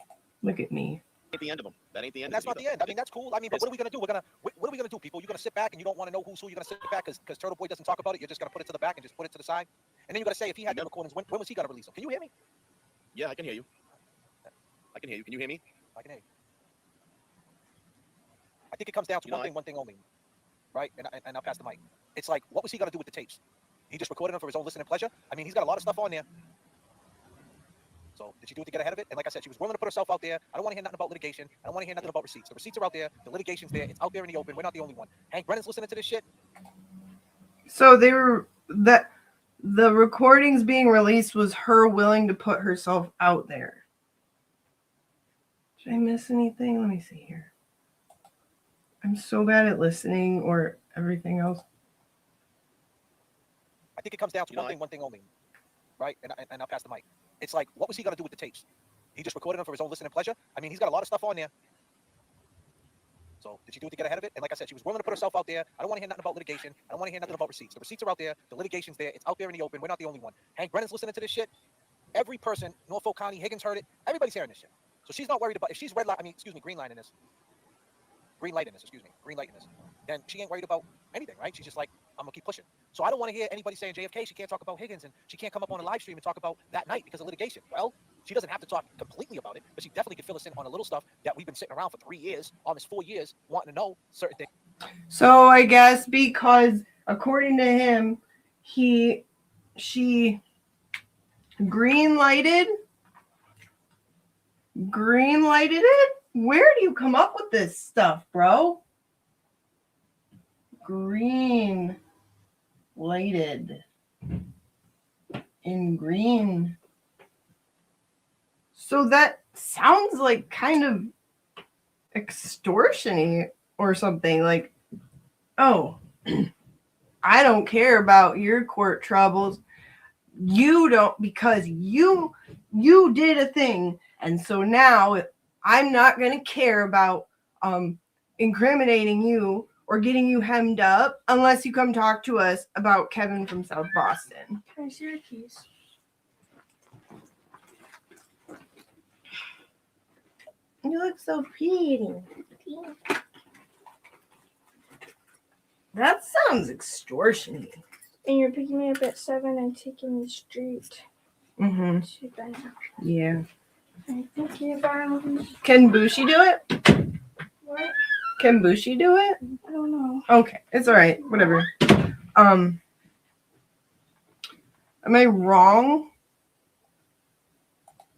look at me. Ain't the end of them. That ain't the end. That's not the end. I mean, that's cool. I mean, but what are we gonna do? What are we gonna do, people? You're gonna sit back and you don't want to know who's who. You're gonna sit back because Turtle Boy doesn't talk about it. You're just gonna put it to the back and just put it to the side. And then you gotta say if he had the recordings, when was he gonna release them? Can you hear me? Yeah, I can hear you. I can hear you. Can you hear me? I can hear you. I think it comes down to one thing only, right? And I'll pass the mic. It's like, what was he gonna do with the tapes? He just recorded them for his own listening pleasure. I mean, he's got a lot of stuff on there. So did she do it to get ahead of it? And like I said, she was willing to put herself out there. I don't want to hear nothing about litigation. I don't want to hear nothing about receipts. The receipts are out there. The litigation's there. It's out there in the open. We're not the only one. Hank Brennan's listening to this shit. So the recordings being released was her willing to put herself out there. Did I miss anything? Let me see here. I'm so bad at listening or everything else. I think it comes down to one thing only, right? And I'll pass the mic. It's like, what was he gonna do with the tapes? He just recorded them for his own listening pleasure. I mean, he's got a lot of stuff on there. So did she do it to get ahead of it? And like I said, she was willing to put herself out there. I don't want to hear nothing about litigation. I don't want to hear nothing about receipts. The receipts are out there. The litigation's there. It's out there in the open. We're not the only one. Hank Brennan's listening to this shit. Every person, Norfolk County, Higgins heard it. Everybody's hearing this shit. So she's not worried about, if she's green lighting this, then she ain't worried about anything, right? She's just like, I'm gonna keep pushing. So I don't want to hear anybody saying JFK, she can't talk about Higgins, and she can't come up on a live stream and talk about that night because of litigation. Well, she doesn't have to talk completely about it, but she definitely can fill us in on a little stuff that we've been sitting around for 3 years, almost 4 years, wanting to know certain things. So I guess because according to him, she green lighted it. Where do you come up with this stuff, bro? Green lighted in green. So that sounds like kind of extortion-y or something. Like, oh, I don't care about your court troubles. You don't, because you did a thing, and so now I'm not going to care about incriminating you or getting you hemmed up unless you come talk to us about Kevin from South Boston. Can I see your keys? You look so pretty. That sounds extortion-y. And you're picking me up at 7 and taking me straight Mm-hmm. to Venmo. Yeah. Thank you, Barnaby. Can Bushi do it? What? Can Bushi do it? I don't know. Okay, it's all right. Whatever. Am I wrong?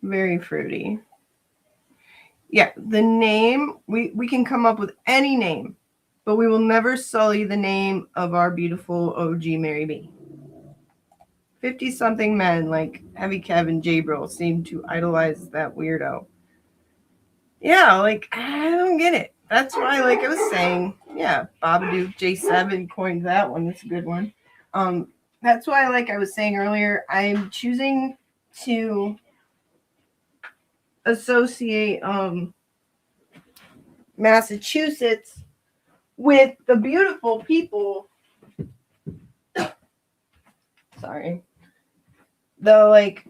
Very fruity. Yeah, the name, we can come up with any name, but we will never sully the name of our beautiful OG Mary B. 50-something men like Heavy Kev and J-Bro seem to idolize that weirdo. Yeah, like, I don't get it. That's why, like I was saying, yeah, Babadook J7 coined that one. That's a good one. That's why, like I was saying earlier, I'm choosing to associate Massachusetts with the beautiful people. Sorry. The, like,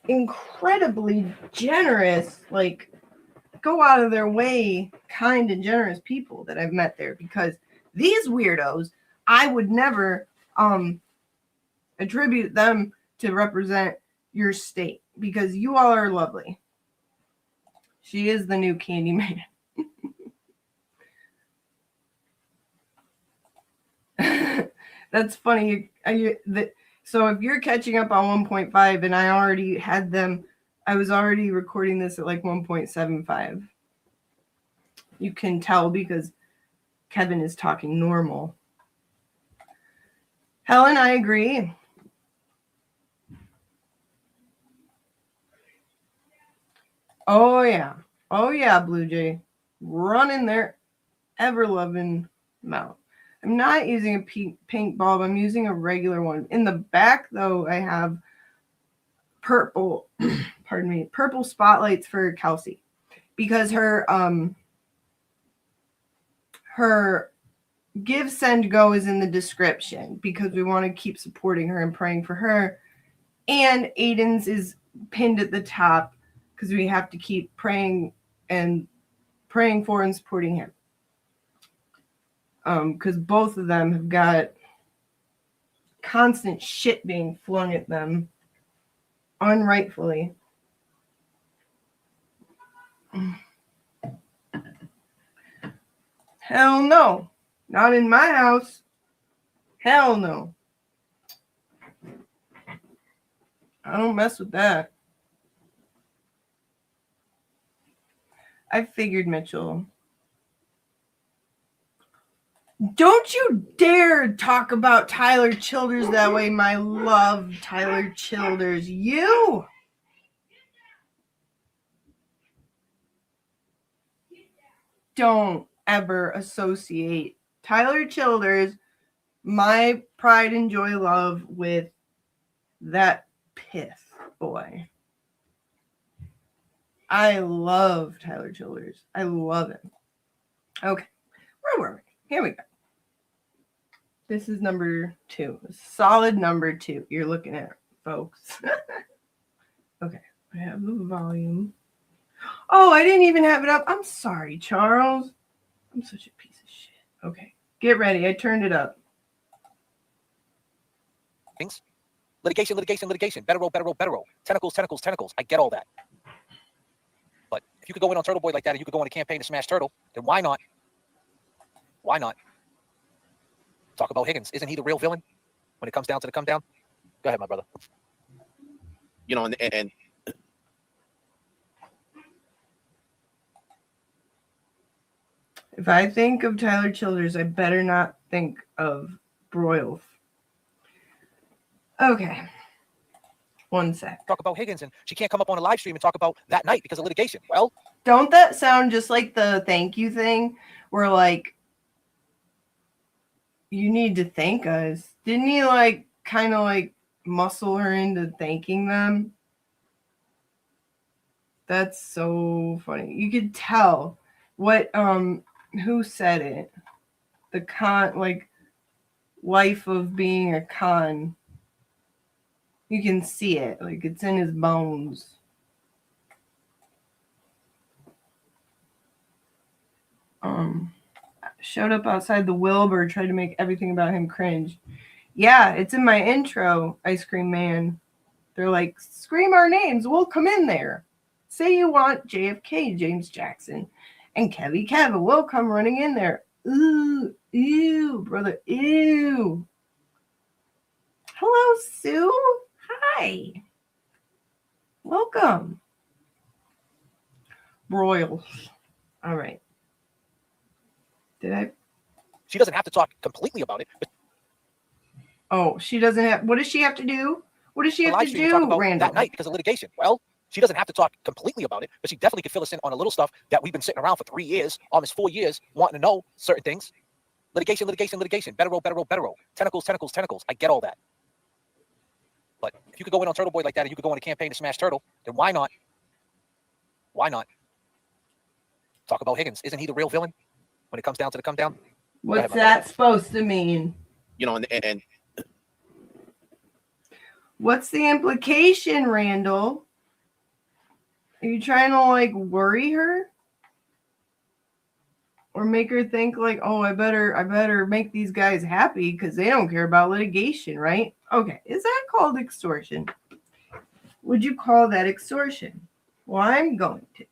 incredibly generous, like, go out of their way, kind and generous people that I've met there, because these weirdos, I would never attribute them to represent your state, because you all are lovely. She is the new Candyman. That's funny. So if you're catching up on 1.5 and I already had them, I was already recording this at like 1.75. You can tell because Kevin is talking normal. Helen, I agree. Oh yeah. Oh yeah, Blue Jay. Running their ever-loving mouth. I'm not using a pink bulb. I'm using a regular one. In the back, though, I have purple, pardon me, purple spotlights for Kelsey, because her give, send, go is in the description, because we want to keep supporting her and praying for her. And Aiden's is pinned at the top because we have to keep praying for and supporting him. Because both of them have got constant shit being flung at them unrightfully. Hell no. Not in my house. Hell no. I don't mess with that. I figured, Mitchell. Don't you dare talk about Tyler Childers that way, my love, Tyler Childers. You! Don't ever associate Tyler Childers, my pride and joy love, with that pith boy. I love Tyler Childers. I love him. Okay. Where were we? Here we go. This is number 2. Solid number 2 you're looking at, folks. Okay. I have the volume. Oh, I didn't even have it up. I'm sorry, Charles. I'm such a piece of shit. Okay. Get ready. I turned it up. Things. Litigation. Better roll. Tentacles. I get all that. But if you could go in on Turtle Boy like that and you could go on a campaign to smash Turtle, then why not? Why not? Talk about Higgins. Isn't he the real villain when it comes down to the come down? Go ahead, my brother. You know, and if I think of Tyler Childers, I better not think of Broilf. Okay. One sec. Talk about Higgins, and she can't come up on a live stream and talk about that night because of litigation. Well, don't that sound just like the thank you thing where, like, you need to thank us? Didn't he, like, kind of, like, muscle her into thanking them? That's so funny. You could tell what, who said it? The con, like, life of being a con. You can see it. Like, it's in his bones. Showed up outside the Wilbur, tried to make everything about him cringe. Yeah, it's in my intro, Ice Cream Man. They're like, scream our names, we'll come in there. Say you want JFK, James Jackson, and Kevy Kev, we'll come running in there. Ooh, ew, brother, ew. Hello, Sue. Hi. Welcome. Broils. All right. Did I? She doesn't have to talk completely about it. But Oh, she doesn't have. What does she have to do? What does she have to do, Randall? that night because of litigation. Well, she doesn't have to talk completely about it, but she definitely can fill us in on a little stuff that we've been sitting around for 3 years, almost 4 years, wanting to know certain things. Litigation, litigation, litigation. Better roll, better roll, better roll. Tentacles, tentacles, tentacles. I get all that. But if you could go in on Turtle Boy like that and you could go on a campaign to smash Turtle, then why not? Why not? Talk about Higgins. Isn't he the real villain when it comes down to the come down? What's that supposed to mean? You know, and What's the implication, Randall? Are you trying to like worry her? Or make her think like, oh, I better make these guys happy because they don't care about litigation, right? Okay, is that called extortion? Would you call that extortion? Well, I'm going to.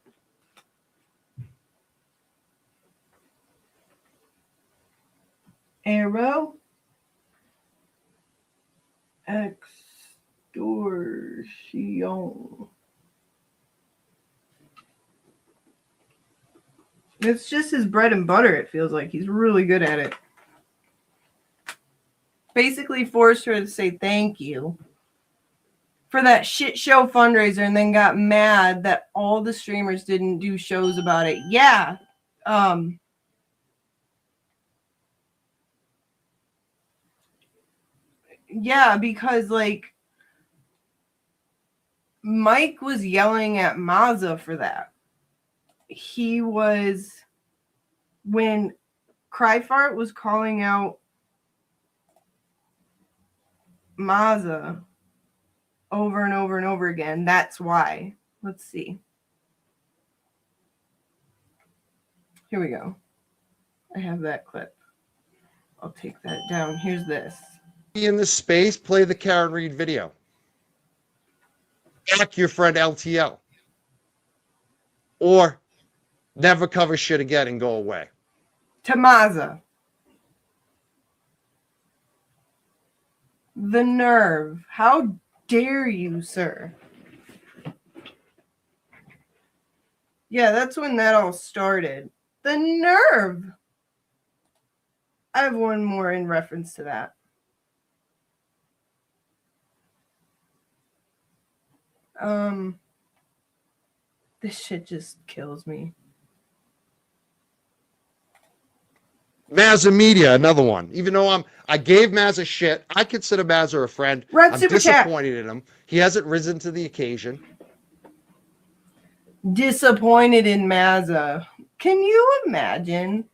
Arrow. Extortion. It's just his bread and butter, it feels like. He's really good at it. Basically forced her to say thank you for that shit show fundraiser and then got mad that all the streamers didn't do shows about it. Yeah. Yeah, because like Mike was yelling at Mazza for that. He was, when Cryfart was calling out Mazza over and over and over again. That's why. Let's see. Here we go. I have that clip. I'll take that down. Here's this. In this space, play the Karen Reed video. Back your friend LTL. Or never cover shit again and go away. Tamaza. The nerve. How dare you, sir? Yeah, that's when that all started. The nerve. I have one more in reference to that. This shit just kills me. Mazza Media, another one. Even though I gave Mazza shit, I consider Mazza a friend. Red I'm Super Chat. disappointed in him. He hasn't risen to the occasion. Disappointed in Mazza. Can you imagine?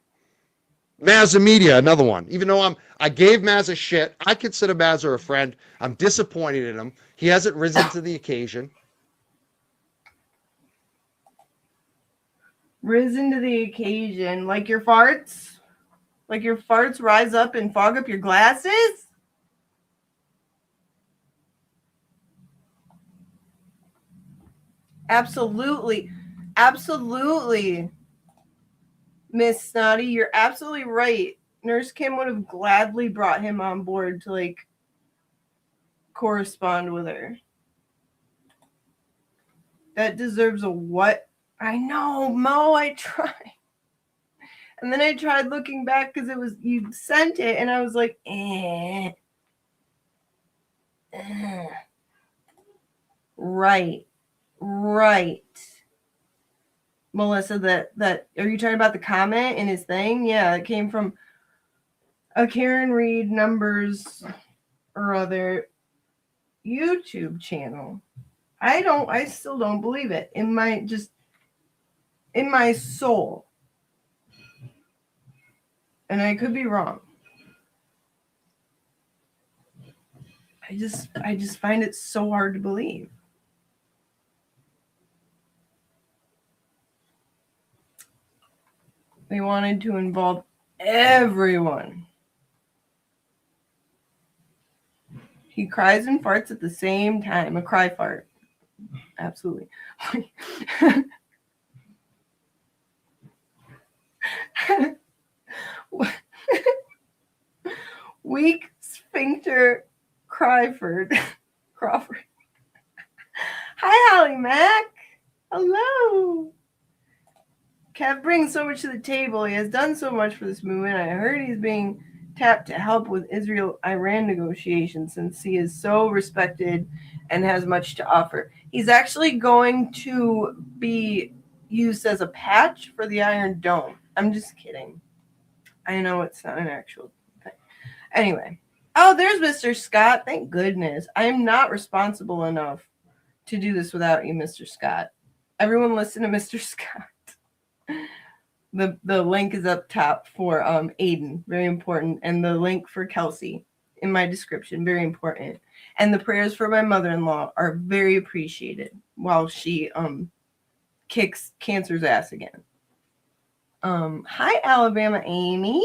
Mazza Media, another one. Even though I gave Mazza shit, I consider Mazza a friend. I'm disappointed in him. He hasn't risen to the occasion. Risen to the occasion. Like your farts? Like your farts rise up and fog up your glasses? Absolutely. Absolutely. Miss Snotty, you're absolutely right. Nurse Kim would have gladly brought him on board to like correspond with her. That deserves a what? I know, Mo, I tried. And then I tried looking back because it was, you sent it, and I was like, Right. Melissa, that are you talking about the comment in his thing? Yeah, it came from a Karen Reed numbers or other YouTube channel. I still don't believe it in my soul. And I could be wrong. I just find it so hard to believe. They wanted to involve everyone. He cries and farts at the same time. A cry fart. Absolutely. Weak sphincter Crawford. Crawford. Hi, Holly Mac. Hello. Kev brings so much to the table. He has done so much for this movement. I heard he's being tapped to help with Israel-Iran negotiations since he is so respected and has much to offer. He's actually going to be used as a patch for the Iron Dome. I'm just kidding. I know it's not an actual thing. Anyway. Oh, there's Mr. Scott. Thank goodness. I am not responsible enough to do this without you, Mr. Scott. Everyone listen to Mr. Scott. The link is up top for Aiden. Very important. And the link for Kelsey in my description. Very important. And the prayers for my mother-in-law are very appreciated while she kicks cancer's ass again. Hi, Alabama Amy.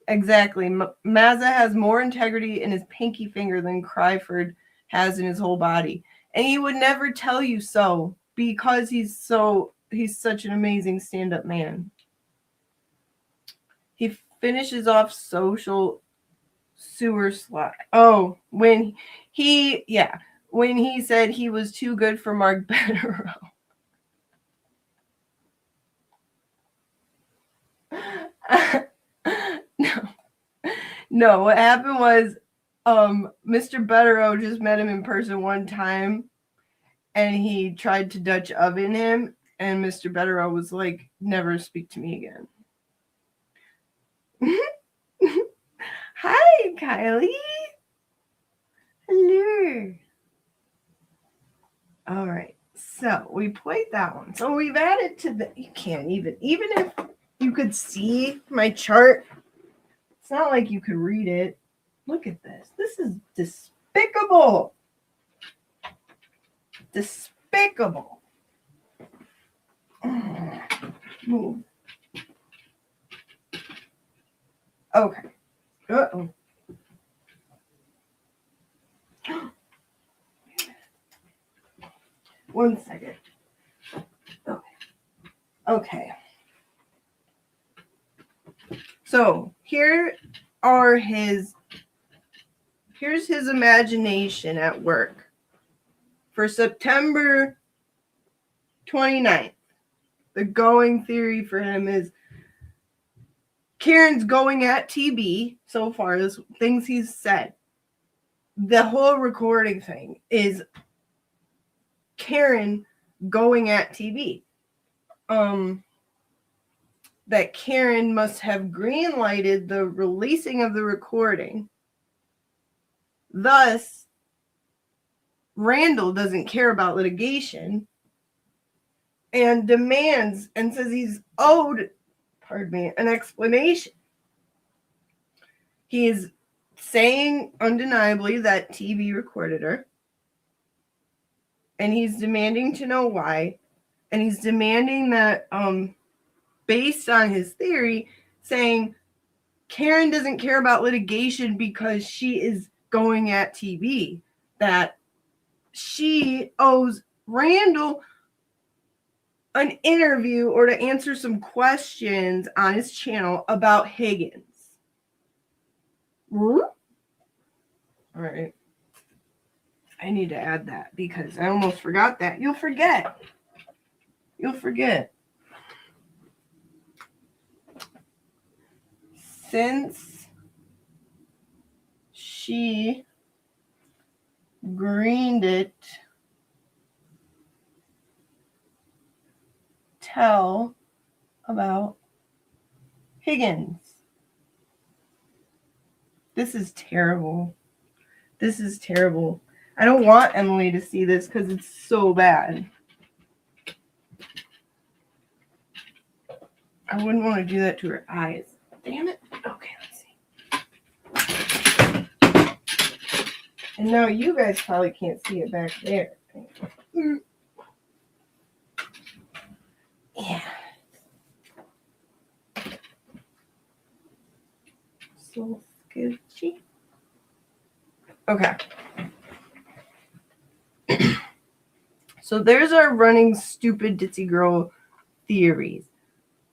Exactly. Mazza has more integrity in his pinky finger than Cryford has in his whole body. And he would never tell you so because he's such an amazing stand-up man. He finishes off social sewer slide. Oh, when he said he was too good for Mark Bettero. No, what happened was Mr. Bettero just met him in person one time and he tried to Dutch oven him and Mr. Bettero was like, never speak to me again. Hi, Kylie. Hello. All right. So we played that one. So we've added to the, you can't even if you could see my chart, it's not like you could read it. Look at this. This is despicable. Despicable. Move. Okay. Uh-oh. One second. Okay. So here's his imagination at work for September 29th. The going theory for him is Karen's going at TB so far, as things he's said. The whole recording thing is Karen going at TB. That Karen must have green-lighted the releasing of the recording. Thus, Randall doesn't care about litigation and demands and says he's owed, an explanation. He is saying undeniably that TV recorded her. And he's demanding to know why. And he's demanding that, based on his theory, saying Karen doesn't care about litigation because she is going at TV. That she owes Randall an interview or to answer some questions on his channel about Higgins. All right. I need to add that because I almost forgot that. You'll forget. Since she greened it, tell about Higgins. This is terrible. I don't want Emily to see this because it's so bad. I wouldn't want to do that to her eyes. Damn it. Okay, let's see. And now you guys probably can't see it back there. Yeah. So sketchy. Okay. So there's our running stupid ditzy girl theories.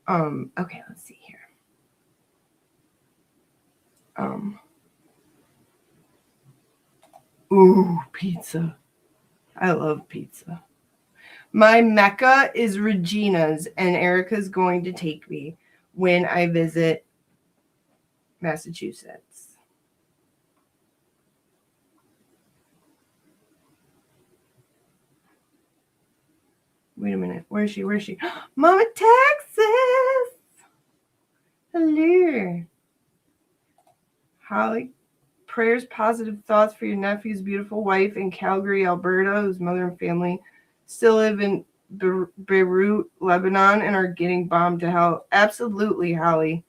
Okay, let's see here. Ooh, pizza. I love pizza. My Mecca is Regina's, and Erica's going to take me when I visit Massachusetts. Wait a minute. Where is she? Where is she? Mama Texas! Hello. Holly, prayers, positive thoughts for your nephew's beautiful wife in Calgary, Alberta, whose mother and family still live in Beirut, Lebanon, and are getting bombed to hell. Absolutely, Holly.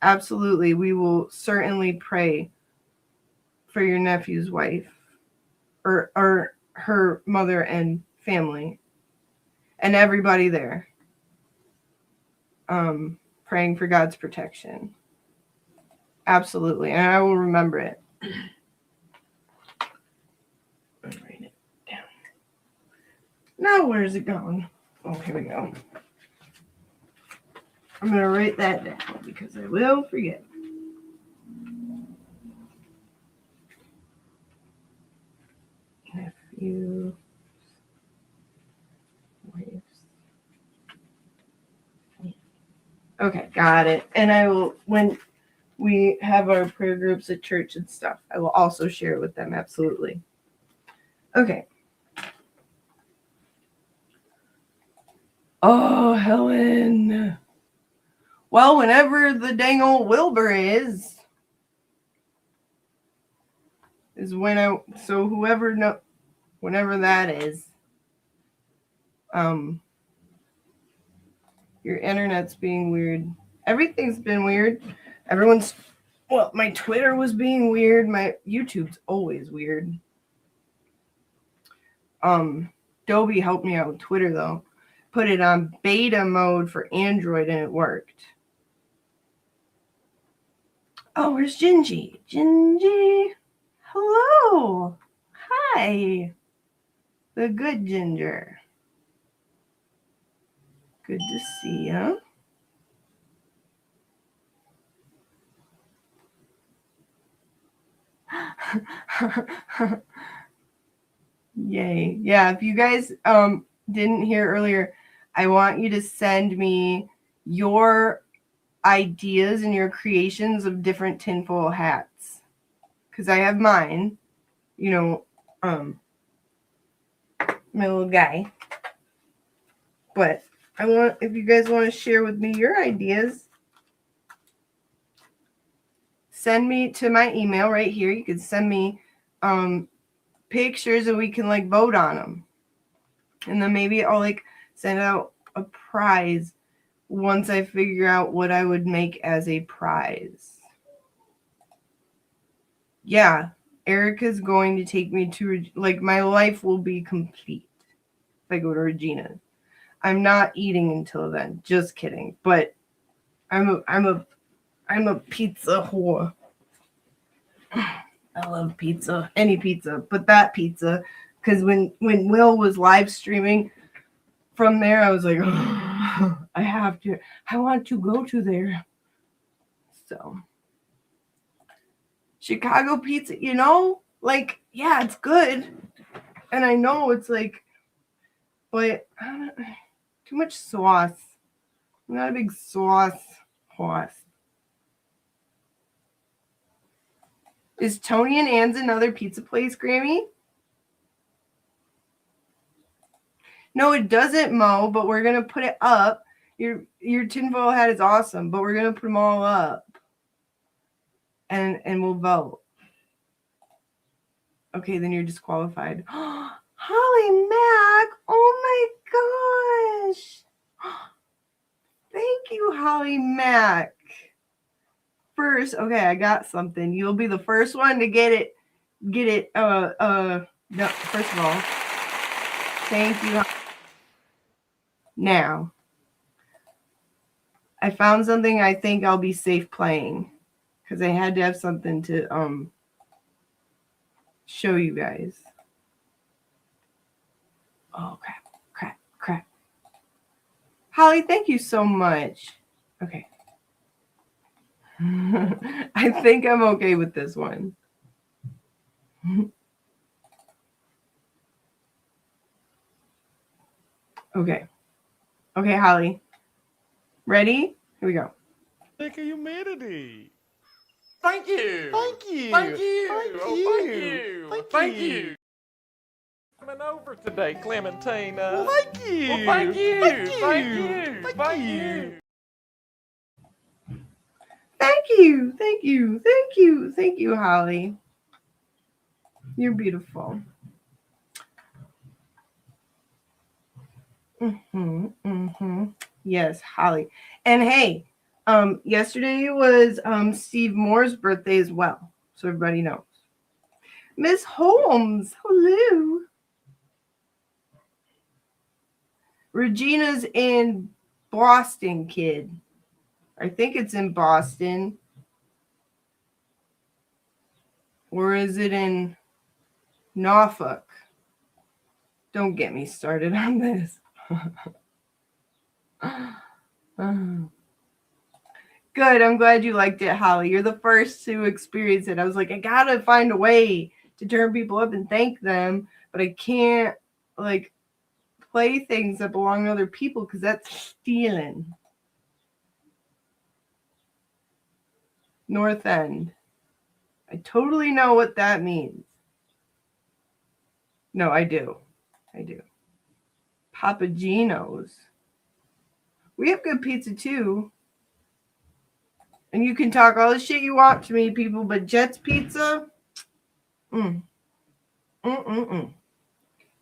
Absolutely. We will certainly pray for your nephew's wife or her mother and family and everybody there. Praying for God's protection. Absolutely. And I will remember it. I'll write it down. Now, where's it going? Oh, here we go. I'm going to write that down because I will forget. Nephew. Okay, got it. And I will, when we have our prayer groups at church and stuff, I will also share it with them. Absolutely. Okay. Oh, Helen. Well, whenever the dang old Wilbur is when so whoever know, whenever that is, your internet's being weird. Everything's been weird. My Twitter was being weird. My YouTube's always weird. Adobe helped me out with Twitter though. Put it on beta mode for Android and it worked. Oh, where's Gingy? Gingy. Hello. Hi. The good ginger. Good to see you. Yay. Yeah, if you guys didn't hear earlier, I want you to send me your ideas and your creations of different tinfoil hats. Because I have mine, my little guy. But if you guys want to share with me your ideas, send me to my email right here. You can send me pictures and we can vote on them. And then maybe I'll send out a prize once I figure out what I would make as a prize. Yeah, Erica's going to take me to my life will be complete if I go to Regina. I'm not eating until then. Just kidding. But I'm a pizza whore. I love pizza. Any pizza, but that pizza. Because when Will was live streaming from there, I was like, oh, I want to go to there. So Chicago pizza, yeah, it's good. And I know it's but too much sauce. I'm not a big sauce horse. Is Tony and Ann's another pizza place, Grammy? No, it doesn't, Mo, but we're going to put it up. Your tinfoil hat is awesome, but we're going to put them all up. And we'll vote. Okay, then you're disqualified. Holly Mack! Oh my gosh! Thank you, Holly Mack. First, okay, I got something. You'll be the first one to get it. No, first of all, thank you. Now, I found something I think I'll be safe playing because I had to have something to show you guys. Oh Oh, crap. Holly, thank you so much. Okay. I think I'm okay with this one. Okay, Holly. Ready? Here we go. Take a humidity. Thank you. Thank you. Thank you. Thank Oh, you. thank you. Thank you. you. Coming over today, Clementina. Well, thank you. Well, thank you. Thank you. Thank you. Thank Thank you. you. Thank you, Holly. You're beautiful. Yes, Holly. And hey, yesterday was Steve Moore's birthday as well, so everybody knows. Miss Holmes, hello. Regina's in Boston, kid. I think it's in Boston. Or is it in Norfolk? Don't get me started on this. Good. I'm glad you liked it, Holly. You're the first to experience it. I was like, I gotta find a way to turn people up and thank them, but I can't like play things that belong to other people because that's stealing. North End. I totally know what that means. No, I do. Papa Gino's. We have good pizza too. And you can talk all the shit you want to me, people, but Jet's Pizza,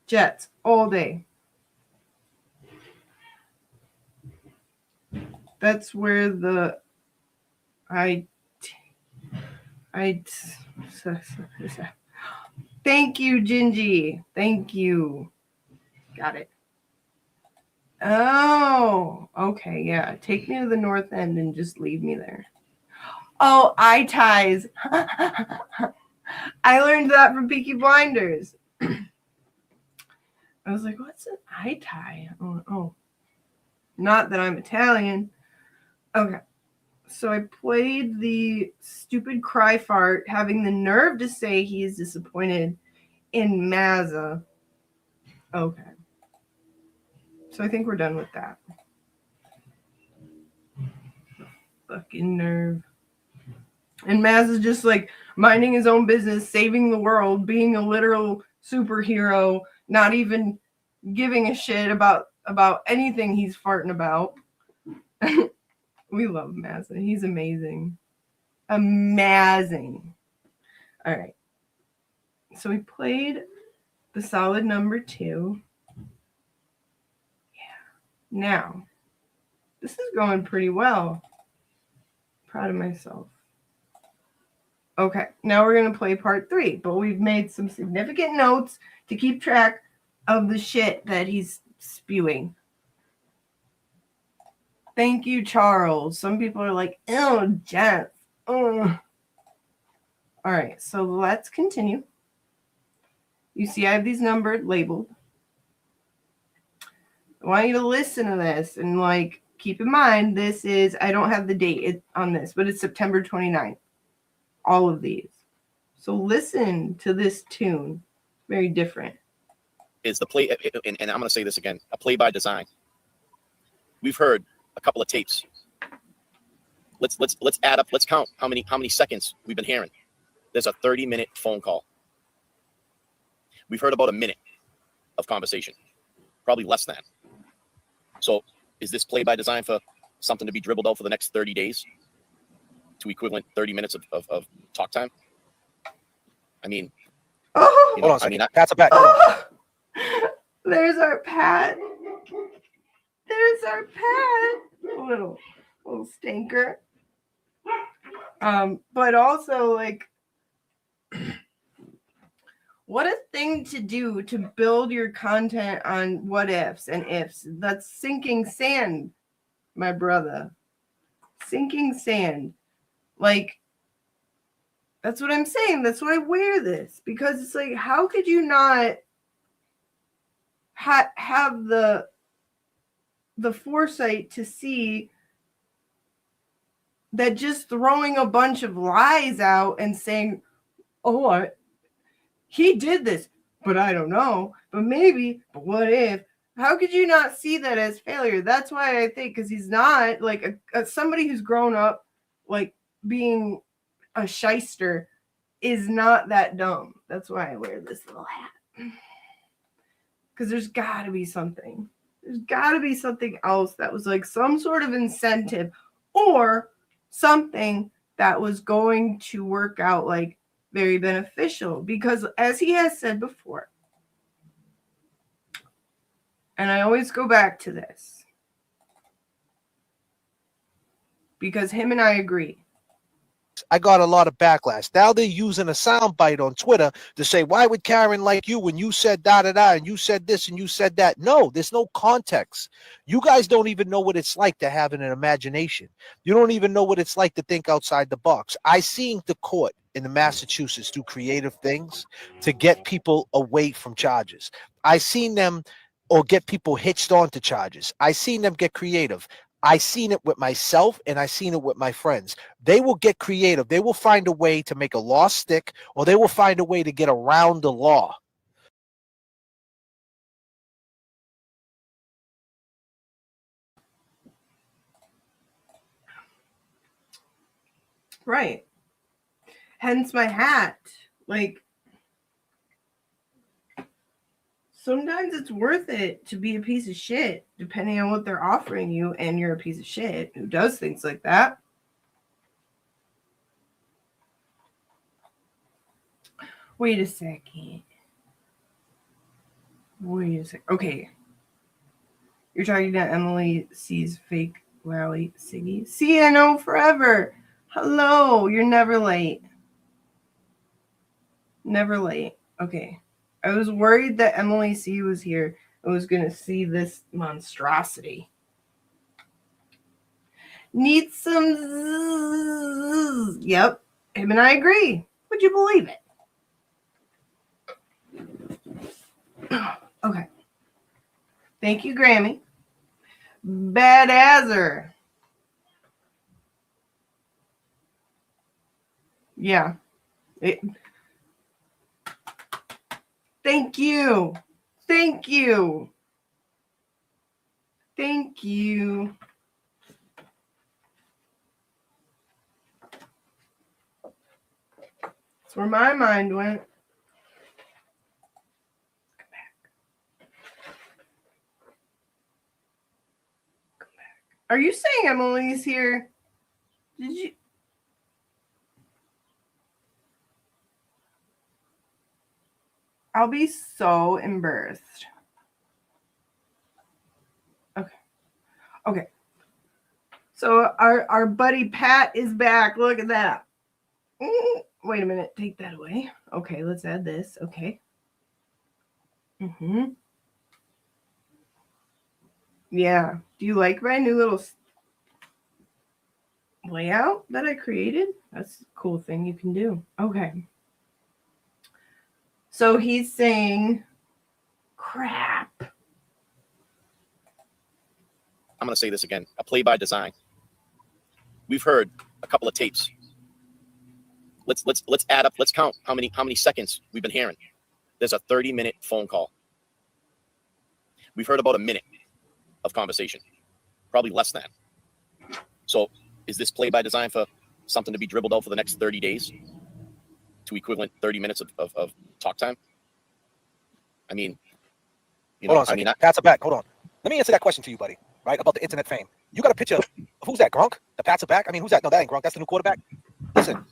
Jet's all day. That's where the Thank you, Gingy. Thank you. Got it. Oh, okay, yeah. Take me to the North End and just leave me there. Oh, eye ties. I learned that from Peaky Blinders. I was like, what's an eye tie? Oh, not that I'm Italian. Okay. So I played the stupid cry fart, having the nerve to say he is disappointed in Mazza. Okay. So I think we're done with that. Fucking nerve. And Maz is just like minding his own business, saving the world, being a literal superhero, not even giving a shit about anything he's farting about. We love Maz. He's amazing. Amazing. All right. So we played the solid number 2. Yeah. Now, this is going pretty well. Proud of myself. Okay, now we're going to play part 3, but we've made some significant notes to keep track of the shit that he's spewing. Thank you, Charles. Some people are like, ew, Jeff. All right, so let's continue. You see, I have these numbered, labeled. I want you to listen to this and, like, keep in mind, this is, I don't have the date on this, but it's September 29th. All of these. So listen to this tune. Very different. Is the play, and I'm going to say this again, a play by design. We've heard a couple of tapes. Let's add up. Let's count how many seconds we've been hearing. There's a 30-minute phone call. We've heard about a minute of conversation, probably less than. So is this play by design for something to be dribbled out for the next 30 days? To equivalent 30 minutes of talk time? I mean, Hold on a second. Pat's a bet. There's our Pat. There's our Pat. Little stinker. But also, like, what a thing to do to build your content on what ifs and ifs. That's sinking sand, my brother. Sinking sand. Like, that's what I'm saying. That's why I wear this. Because it's like, how could you not have the foresight to see that just throwing a bunch of lies out and saying, oh, he did this, but I don't know, but maybe, but what if? How could you not see that as failure? That's why I think, because he's not like somebody who's grown up like being a shyster is not that dumb. That's why I wear this little hat. Because there's got to be something. There's got to be something else that was like some sort of incentive or something that was going to work out like very beneficial. Because as he has said before, and I always go back to this, because him and I agree. I got a lot of backlash. Now they're using a soundbite on Twitter to say, why would Karen like you when you said da-da-da and you said this and you said that? No, there's no context. You guys don't even know what it's like to have an imagination. You don't even know what it's like to think outside the box. I seen the court in the Massachusetts do creative things to get people away from charges. I seen them or get people hitched onto charges. I seen them get creative. I seen it with myself and I seen it with my friends. They will get creative. They will find a way to make a law stick, or they will find a way to get around the law. Right. Hence my hat. Like, sometimes it's worth it to be a piece of shit, depending on what they're offering you, and you're a piece of shit who does things like that. Wait a second. Okay. You're talking to Emily C's fake Lally Siggy. See, I know forever. Hello, you're never late. Never late. Okay. I was worried that Emily C was here and was going to see this monstrosity. Need some zzz. Yep. Him and I agree. Would you believe it? Okay. Thank you, Grammy. Badasser. Yeah. Thank you. Thank you. Thank you. That's where my mind went. Come back. Are you saying Emily's here? Did you? I'll be so embarrassed. Okay. So our buddy Pat is back. Look at that. Wait a minute. Take that away. Okay, let's add this. Okay. Yeah. Do you like my new little layout that I created? That's a cool thing you can do. Okay. So he's saying, crap. I'm going to say this again. A play by design. We've heard a couple of tapes. Let's add up. Let's count how many seconds we've been hearing. There's a 30-minute phone call. We've heard about a minute of conversation, probably less than. So is this play by design for something to be dribbled out for the next 30 days to equivalent 30 minutes of talk time? I mean, Hold on a second. Pats are back. Hold on. Let me answer that question to you, buddy. Right, about the internet fame. You got a picture of who's that, Gronk? The Pats are back? I mean, who's that? No, that ain't Gronk. That's the new quarterback. Listen,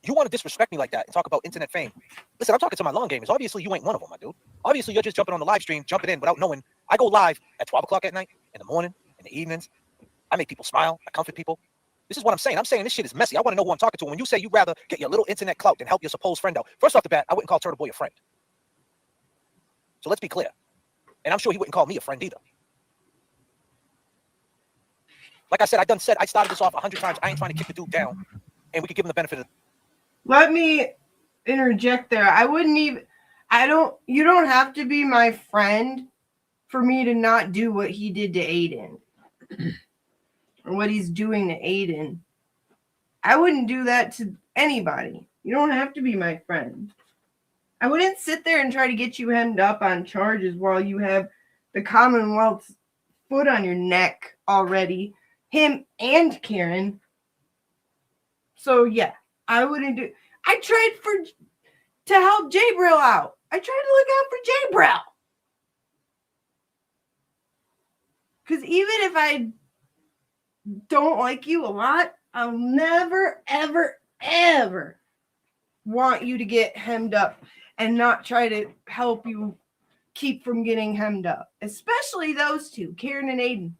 you want to disrespect me like that and talk about internet fame. Listen, I'm talking to my long gamers. Obviously, you ain't one of them, my dude. Obviously, you're just jumping on the live stream, jumping in without knowing. I go live at 12 o'clock at night, in the morning, in the evenings. I make people smile. I comfort people. This is what I'm saying. I'm saying this shit is messy. I want to know who I'm talking to. When you say you'd rather get your little internet clout than help your supposed friend out, first off the bat, I wouldn't call Turtle Boy a friend. So let's be clear. And I'm sure he wouldn't call me a friend either. Like I said, I started this off 100 times. I ain't trying to kick the dude down, and we could give him the benefit of. Let me interject there. You don't have to be my friend for me to not do what he did to Aiden or what he's doing to Aiden. I wouldn't do that to anybody. You don't have to be my friend. I wouldn't sit there and try to get you hemmed up on charges while you have the Commonwealth's foot on your neck already. Him and Karen. So yeah, I wouldn't do. I tried to help Jabril out. I tried to look out for Jabril. Because even if I don't like you a lot, I'll never, ever, ever want you to get hemmed up and not try to help you keep from getting hemmed up. Especially those two, Karen and Aiden.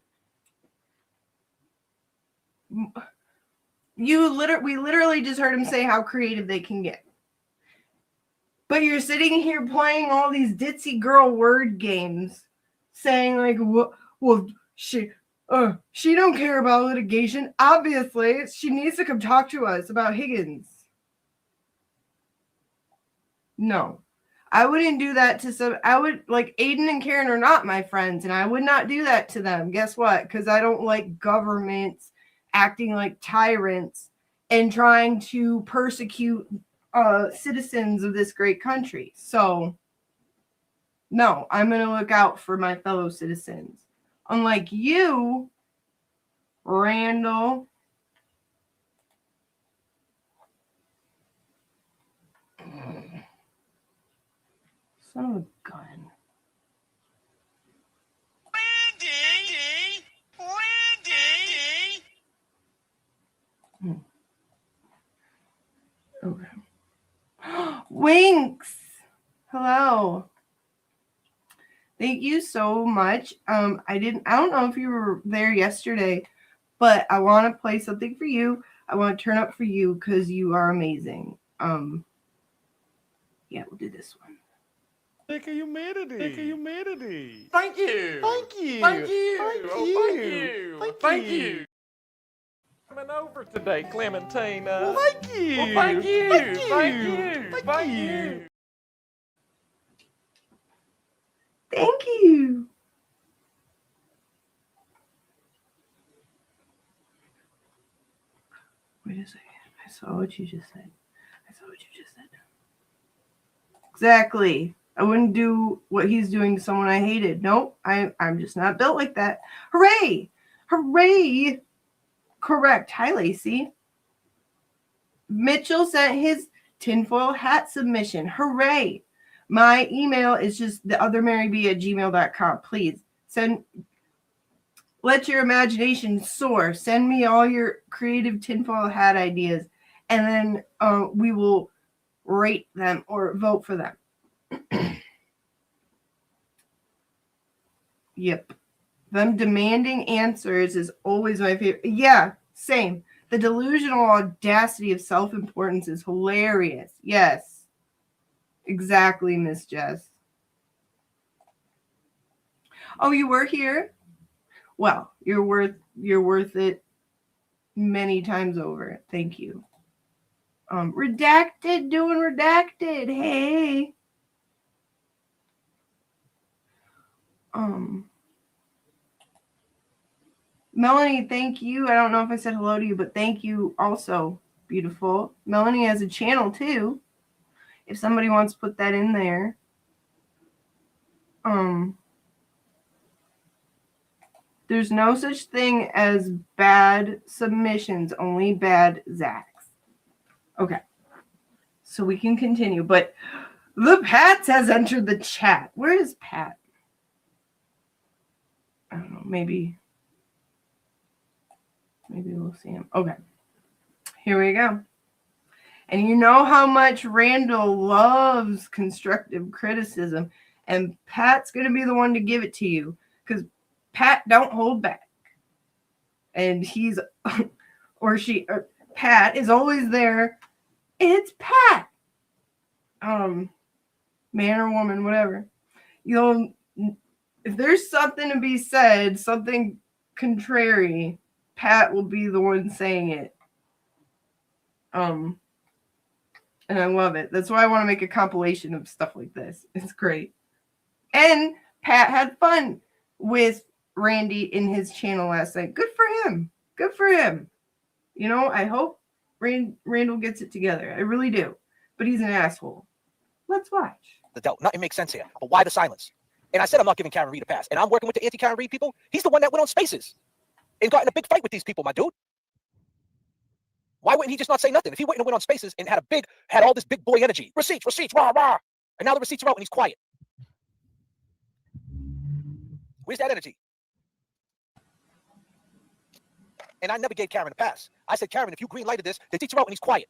We literally just heard him say how creative they can get. But you're sitting here playing all these ditzy girl word games, saying like, well, she don't care about litigation. Obviously, she needs to come talk to us about Higgins. No, I wouldn't do that to some. I would like Aiden and Karen are not my friends, and I would not do that to them. Guess what? Because I don't like governments acting like tyrants and trying to persecute citizens of this great country. So, no, I'm going to look out for my fellow citizens. Unlike you, Randall. Son of a gun. Okay. Winks. Hello. Thank you so much. I don't know if you were there yesterday, but I want to play something for you. I want to turn up for you because you are amazing. Yeah, we'll do this one. Thicker humidity. Thicker humidity. Thank you. Thank you. Thank you. Thank Oh, you. thank you. Thank Thank you. you. Coming over today, Clementine. Well, thank you. Well, thank you. Thank you. Thank you. Thank Thank you. you. Thank you. Wait a second. I saw what you just said. Exactly. I wouldn't do what he's doing to someone I hated. Nope. I'm just not built like that. Hooray. Hooray. Correct. Hi, Lacey. Mitchell sent his tinfoil hat submission. Hooray. My email is just theothermaryb@gmail.com. Please let your imagination soar. Send me all your creative tinfoil hat ideas, and then we will rate them or vote for them. Yep. Them demanding answers is always my favorite. Yeah, same. The delusional audacity of self-importance is hilarious. Yes. Exactly, Miss Jess. Oh, you were here? Well, you're worth it many times over. Thank you. Redacted doing redacted. Hey. Melanie, thank you. I don't know if I said hello to you, but thank you also. Beautiful. Melanie has a channel too. If somebody wants to put that in there. There's no such thing as bad submissions, only bad Zacks. Okay. So we can continue, but the Pats has entered the chat. Where is Pat? I don't know, maybe we'll see him. Okay. Here we go. And you know how much Randall loves constructive criticism, and Pat's going to be the one to give it to you because Pat don't hold back. And he's Pat is always there. It's Pat. Man or woman, whatever. If there's something to be said, something contrary, Pat will be the one saying it. And I love it. That's why I want to make a compilation of stuff like this. It's great. And Pat had fun with Randy in his channel last night. Good for him. Good for him. You know, I hope Randall gets it together. I really do. But he's an asshole. Let's watch. The doubt. Nothing makes sense here. But why the silence? And I said I'm not giving Karen Reed a pass. And I'm working with the anti-Karen Reed people. He's the one that went on Spaces and got in a big fight with these people, my dude. Why wouldn't he just not say nothing? If he went and went on Spaces and had all this big boy energy. Receipts, rah, rah. And now the receipts are out and he's quiet. Where's that energy? And I never gave Karen a pass. I said, Karen, if you green lighted this, the receipts are out and he's quiet.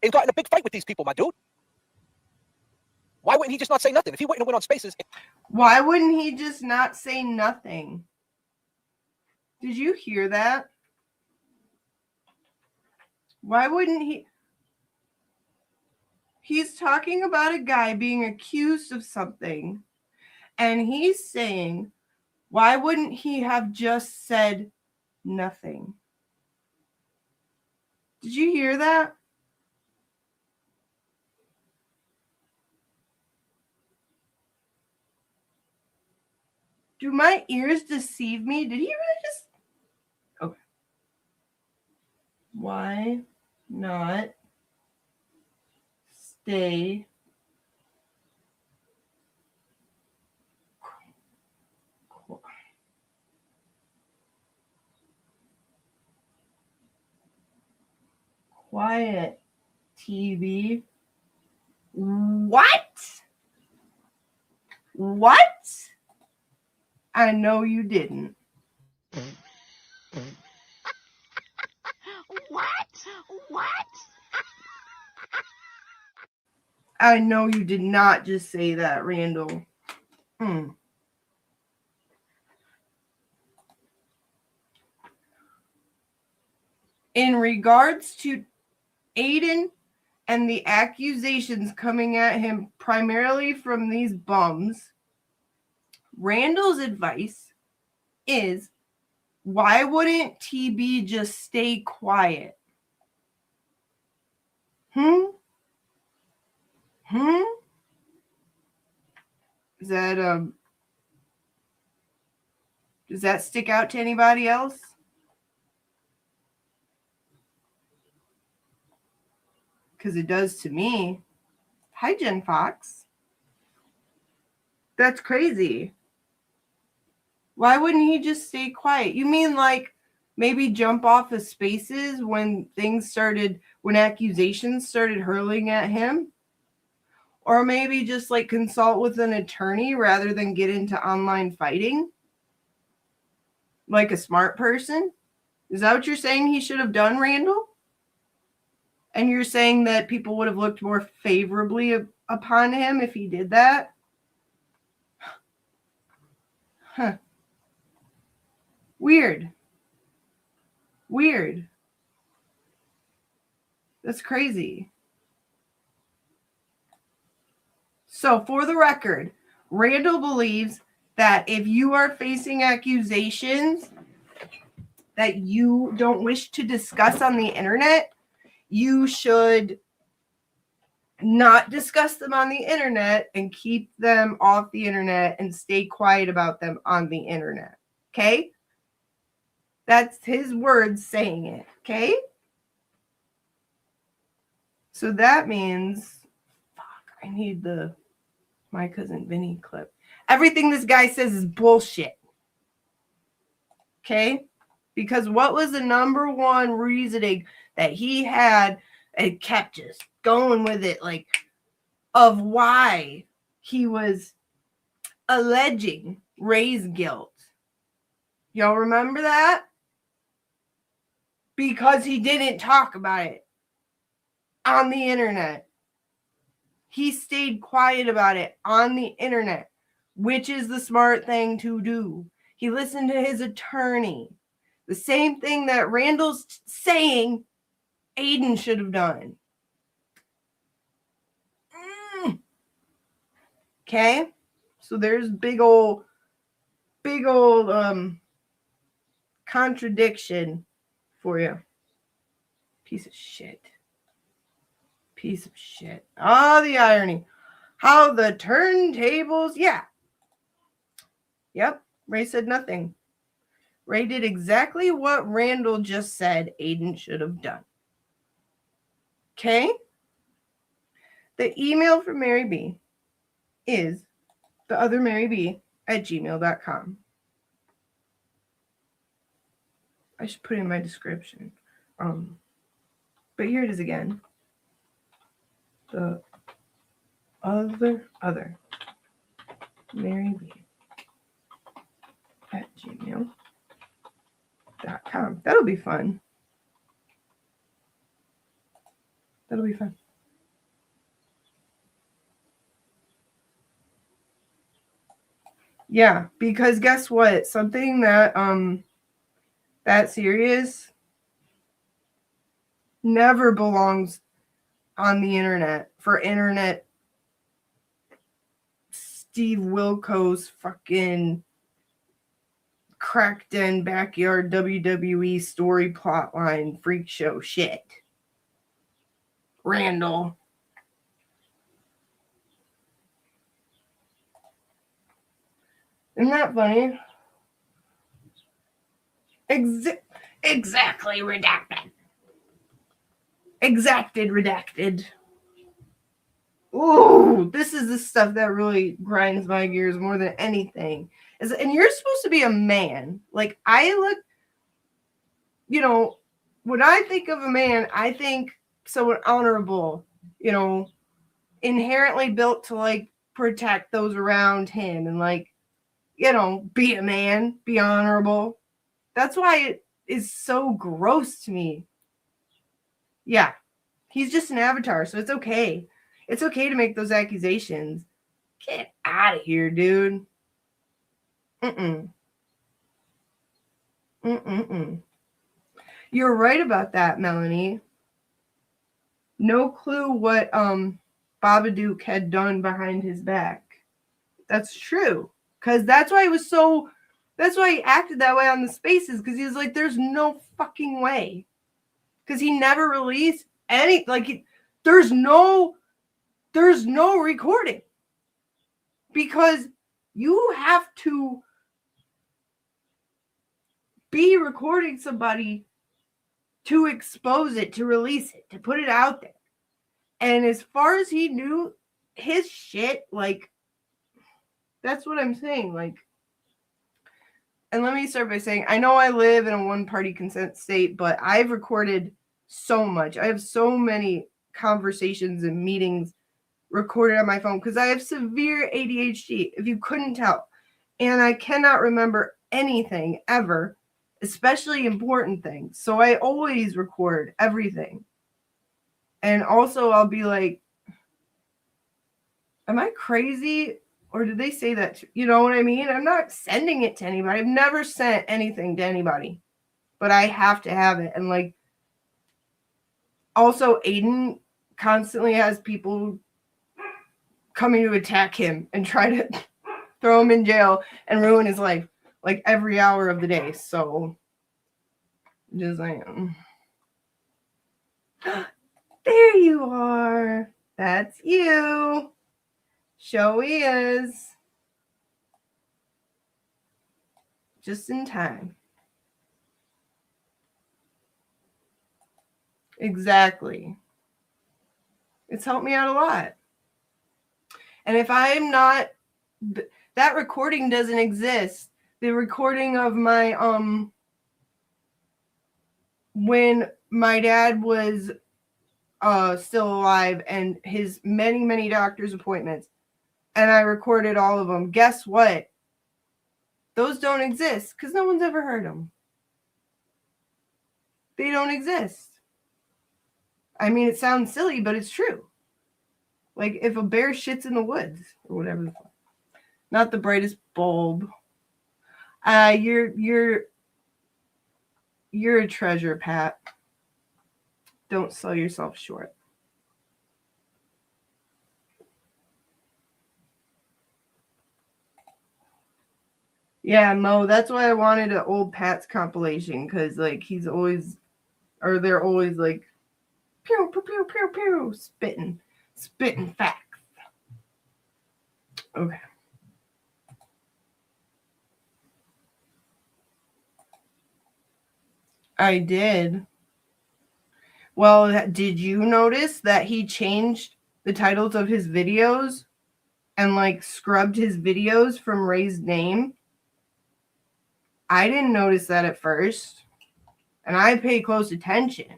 And got in a big fight with these people, my dude. Why wouldn't he just not say nothing? If he went and went on Spaces. Why wouldn't he just not say nothing? Did you hear that? Why wouldn't he? He's talking about a guy being accused of something. And he's saying, why wouldn't he have just said nothing? Did you hear that? Do my ears deceive me? Did he really just... Okay. Why not stay quiet, TV? What? What? I know you didn't. What? I know you did not just say that, Randall. In regards to Aiden and the accusations coming at him primarily from these bums, Randall's advice is, why wouldn't TB just stay quiet? Is that does that stick out to anybody else? Because it does to me. Hi, Jen Fox. That's crazy. Why wouldn't he just stay quiet? You mean like maybe jump off of Spaces when when accusations started hurling at him? Or maybe just like consult with an attorney rather than get into online fighting? Like a smart person? Is that what you're saying he should have done, Randall? And you're saying that people would have looked more favorably upon him if he did that? Huh. Weird. That's crazy. So, for the record, Randall believes that if you are facing accusations that you don't wish to discuss on the internet, you should not discuss them on the internet and keep them off the internet and stay quiet about them on the internet. Okay? That's his words saying it. Okay? So that means, I need the My Cousin Vinny clip. Everything this guy says is bullshit. Okay? Because what was the number one reasoning that he had and kept just going with it, like, of why he was alleging Ray's guilt? Y'all remember that? Because he didn't talk about it on the internet. He stayed quiet about it on the internet, which is the smart thing to do. He listened to his attorney. The same thing that Randall's saying Aiden should have done. Okay? So there's big old contradiction for you. Piece of shit. Piece of shit. Oh, the irony. How the turntables, yeah. Yep, Ray said nothing. Ray did exactly what Randall just said Aiden should have done. Okay? The email from Mary B is theothermaryb@gmail.com. I should put it in my description. But here it is again. The other Mary B @gmail.com. That'll be fun. That'll be fun. Yeah, because guess what? Something that that serious never belongs on the internet for internet Steve Wilkos fucking cracked in backyard WWE story plotline freak show shit. Randall. Isn't that funny? Exactly redacted. Exacted redacted. Ooh, this is the stuff that really grinds my gears more than anything. And you're supposed to be a man. Like, I look, you know, when I think of a man, I think someone honorable, you know, inherently built to, like, protect those around him and, like, you know, be a man, be honorable. That's why it is so gross to me. Yeah, he's just an avatar, so it's okay. It's okay to make those accusations. Get out of here, dude. You're right about that, Melanie. No clue what Babadook had done behind his back. That's true. Because that's why he acted that way on the spaces, because he was like, there's no fucking way. Because he never released any, like, there's no recording. Because you have to be recording somebody to expose it, to release it, to put it out there. And as far as he knew, his shit, like, that's what I'm saying, like. And let me start by saying, I know I live in a one-party consent state, but I've recorded so much. I have so many conversations and meetings recorded on my phone because I have severe ADHD, if you couldn't tell. And I cannot remember anything ever, especially important things. So I always record everything. And also I'll be like, am I crazy? Or did they say that? You know what I mean? I'm not sending it to anybody. I've never sent anything to anybody. But I have to have it. And, like, also Aiden constantly has people coming to attack him and try to throw him in jail and ruin his life, like, every hour of the day. So, just like, there you are. That's you. Show he is. Just in time. Exactly. It's helped me out a lot. And if I'm not, that recording doesn't exist. The recording of my, when my dad was still alive and his many, many doctor's appointments, and I recorded all of them. Guess what? Those don't exist because no one's ever heard them. They don't exist. I mean, it sounds silly, but it's true. Like if a bear shits in the woods or whatever. Not the brightest bulb. You're a treasure, Pat. Don't sell yourself short. Yeah, Mo, that's why I wanted an old Pat's compilation, because, like, he's always, or they're always, like, pew, pew, pew, pew, pew, spitting facts. Okay. I did. Well, did you notice that he changed the titles of his videos and like scrubbed his videos from Ray's name? I didn't notice that at first, and I pay close attention.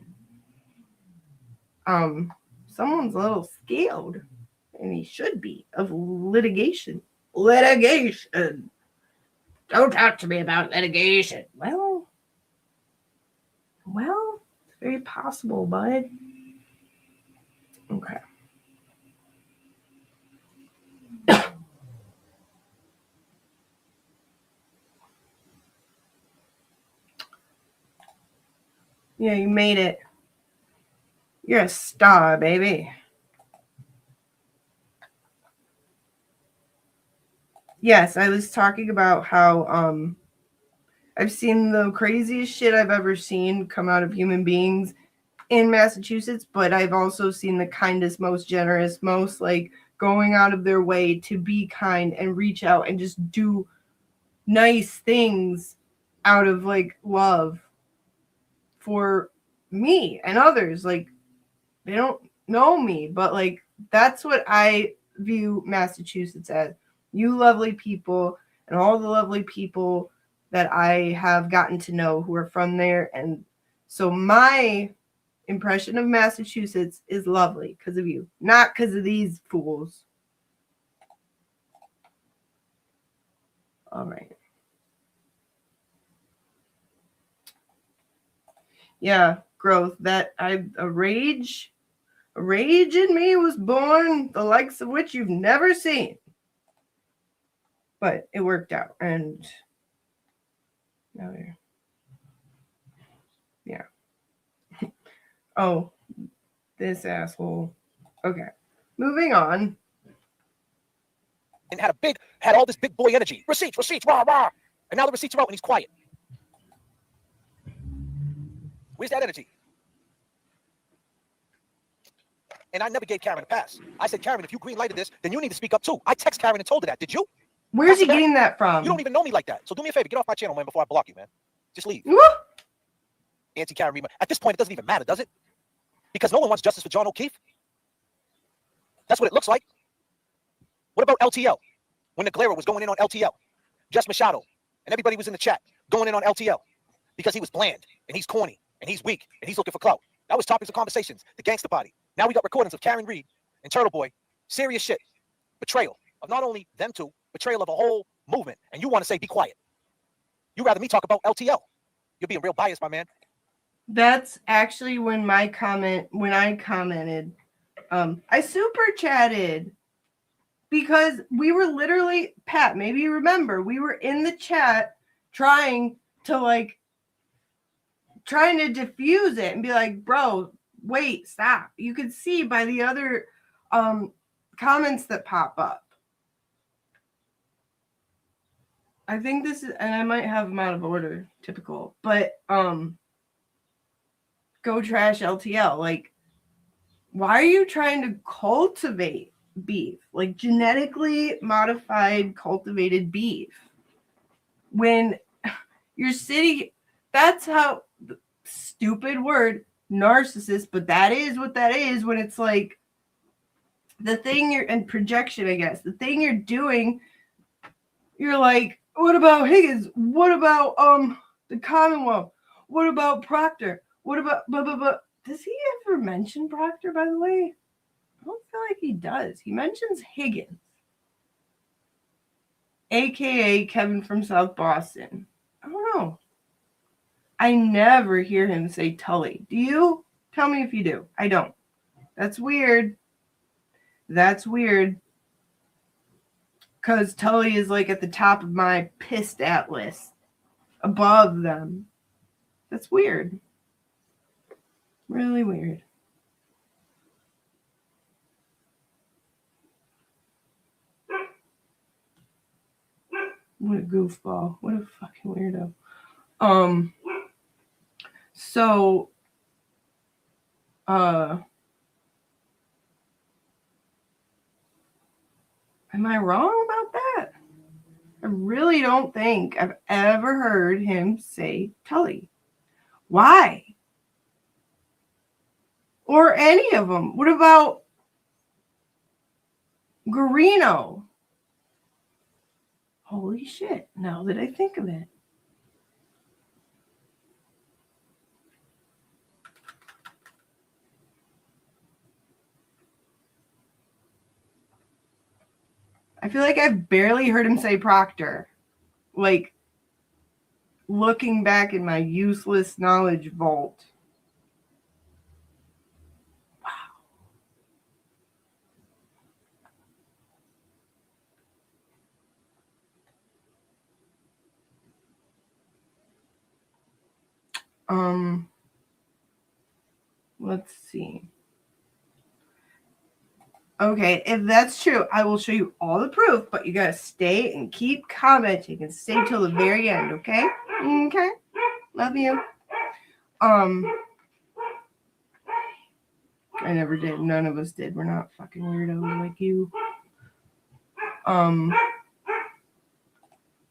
Someone's a little scared, and he should be, of litigation. Litigation. Don't talk to me about litigation. Well, it's very possible, bud. Okay. Yeah, you made it. You're a star, baby. Yes, I was talking about how I've seen the craziest shit I've ever seen come out of human beings in Massachusetts, but I've also seen the kindest, most generous, most like going out of their way to be kind and reach out and just do nice things out of like love for me and others. Like, they don't know me, but like that's what I view Massachusetts as. You lovely people and all the lovely people that I have gotten to know who are from there. And so my impression of Massachusetts is lovely because of you, not because of these fools. All right. Yeah, growth. That a rage in me was born, the likes of which you've never seen. But it worked out, and now you're, yeah. Oh, this asshole. Okay, moving on. And had all this big boy energy. Receipts, rah, rah. And now the receipts are out and he's quiet. Where's that energy? And I never gave Karen a pass. I said, Karen, if you green lighted this, then you need to speak up too. I text Karen and told her that. Did you? Where's he getting that from? You don't even know me like that. So do me a favor, get off my channel, man, before I block you, man. Just leave. Anti-Karen remark. At this point, it doesn't even matter, does it? Because no one wants justice for John O'Keefe. That's what it looks like. What about LTL? When the Glera was going in on LTL, Jess Machado, and everybody was in the chat going in on LTL because he was bland and he's corny and he's weak and he's looking for clout. That was topics of conversations. The gangster body. Now we got recordings of Karen Reed and Turtle Boy. Serious shit. Betrayal of not only them two, betrayal of a whole movement. And you want to say, be quiet. You rather me talk about LTL. You're being real biased, my man. That's actually when I commented, I super chatted because we were literally, Pat, maybe you remember, we were in the chat trying to diffuse it and be like, bro, wait, stop. You could see by the other comments that pop up. I think this is, and I might have them out of order, typical, but go trash LTL. Like, why are you trying to cultivate beef? Like genetically modified, cultivated beef. When you're sitting, that's how, stupid word, narcissist, but that is what that is when it's like the thing you're, and projection, I guess, the thing you're doing, you're like, what about Higgins? What about the Commonwealth? What about Proctor? What about blah blah blah? Does he ever mention Proctor, by the way? I don't feel like he does. He mentions Higgins, aka Kevin from South Boston. I don't know. I never hear him say Tully. Do you? Tell me if you do. I don't. That's weird. That's weird. Because Tully is like at the top of my pissed at list. Above them. That's weird. Really weird. What a goofball. What a fucking weirdo. So am I wrong about that? I really don't think I've ever heard him say Tully. Why? Or any of them. What about Garino? Holy shit, now that I think of it. I feel like I've barely heard him say Proctor. Like, looking back in my useless knowledge vault. Wow. Let's see. Okay, if that's true, I will show you all the proof, but you gotta stay and keep commenting and stay till the very end, okay? Okay. Love you. I never did. None of us did. We're not fucking weirdos like you.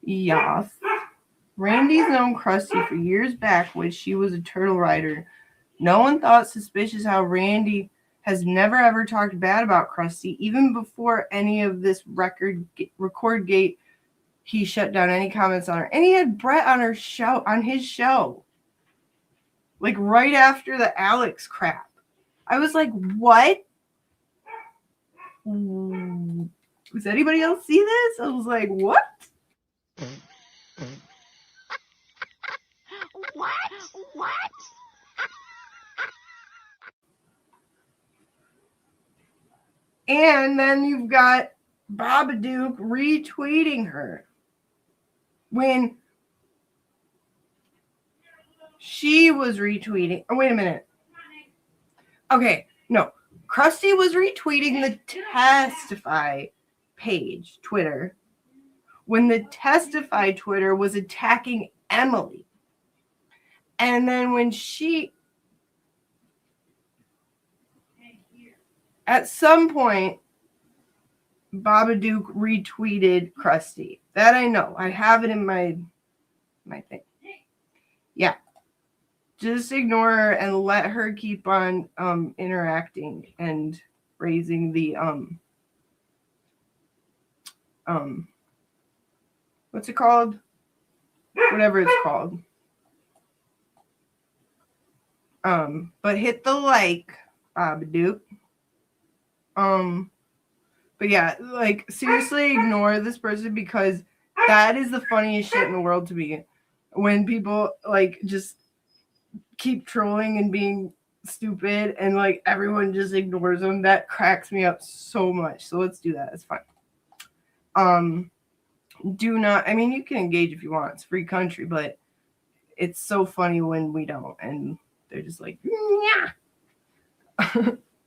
Yes. Randy's known Krusty for years back when she was a turtle rider. No one thought suspicious how Randy has never ever talked bad about Krusty. Even before any of this record gate, he shut down any comments on her. And he had Brett on his show. Like right after the Alex crap. I was like, what? Does anybody else see this? I was like, what? What? And then you've got Babadook retweeting her when she was retweeting. Oh, wait a minute. Okay, no. Krusty was retweeting the Testify page, Twitter, when the Testify Twitter was attacking Emily. And then when at some point, Babadook retweeted Krusty. That I know. I have it in my thing. Yeah. Just ignore her and let her keep on interacting and raising the what's it called? Whatever it's called. But hit the like, Babadook. But yeah, like seriously ignore this person because that is the funniest shit in the world to me. When people like just keep trolling and being stupid and like everyone just ignores them, that cracks me up so much. So let's do that. It's fine. Do not, I mean, you can engage if you want. It's free country, but it's so funny when we don't and they're just like, yeah.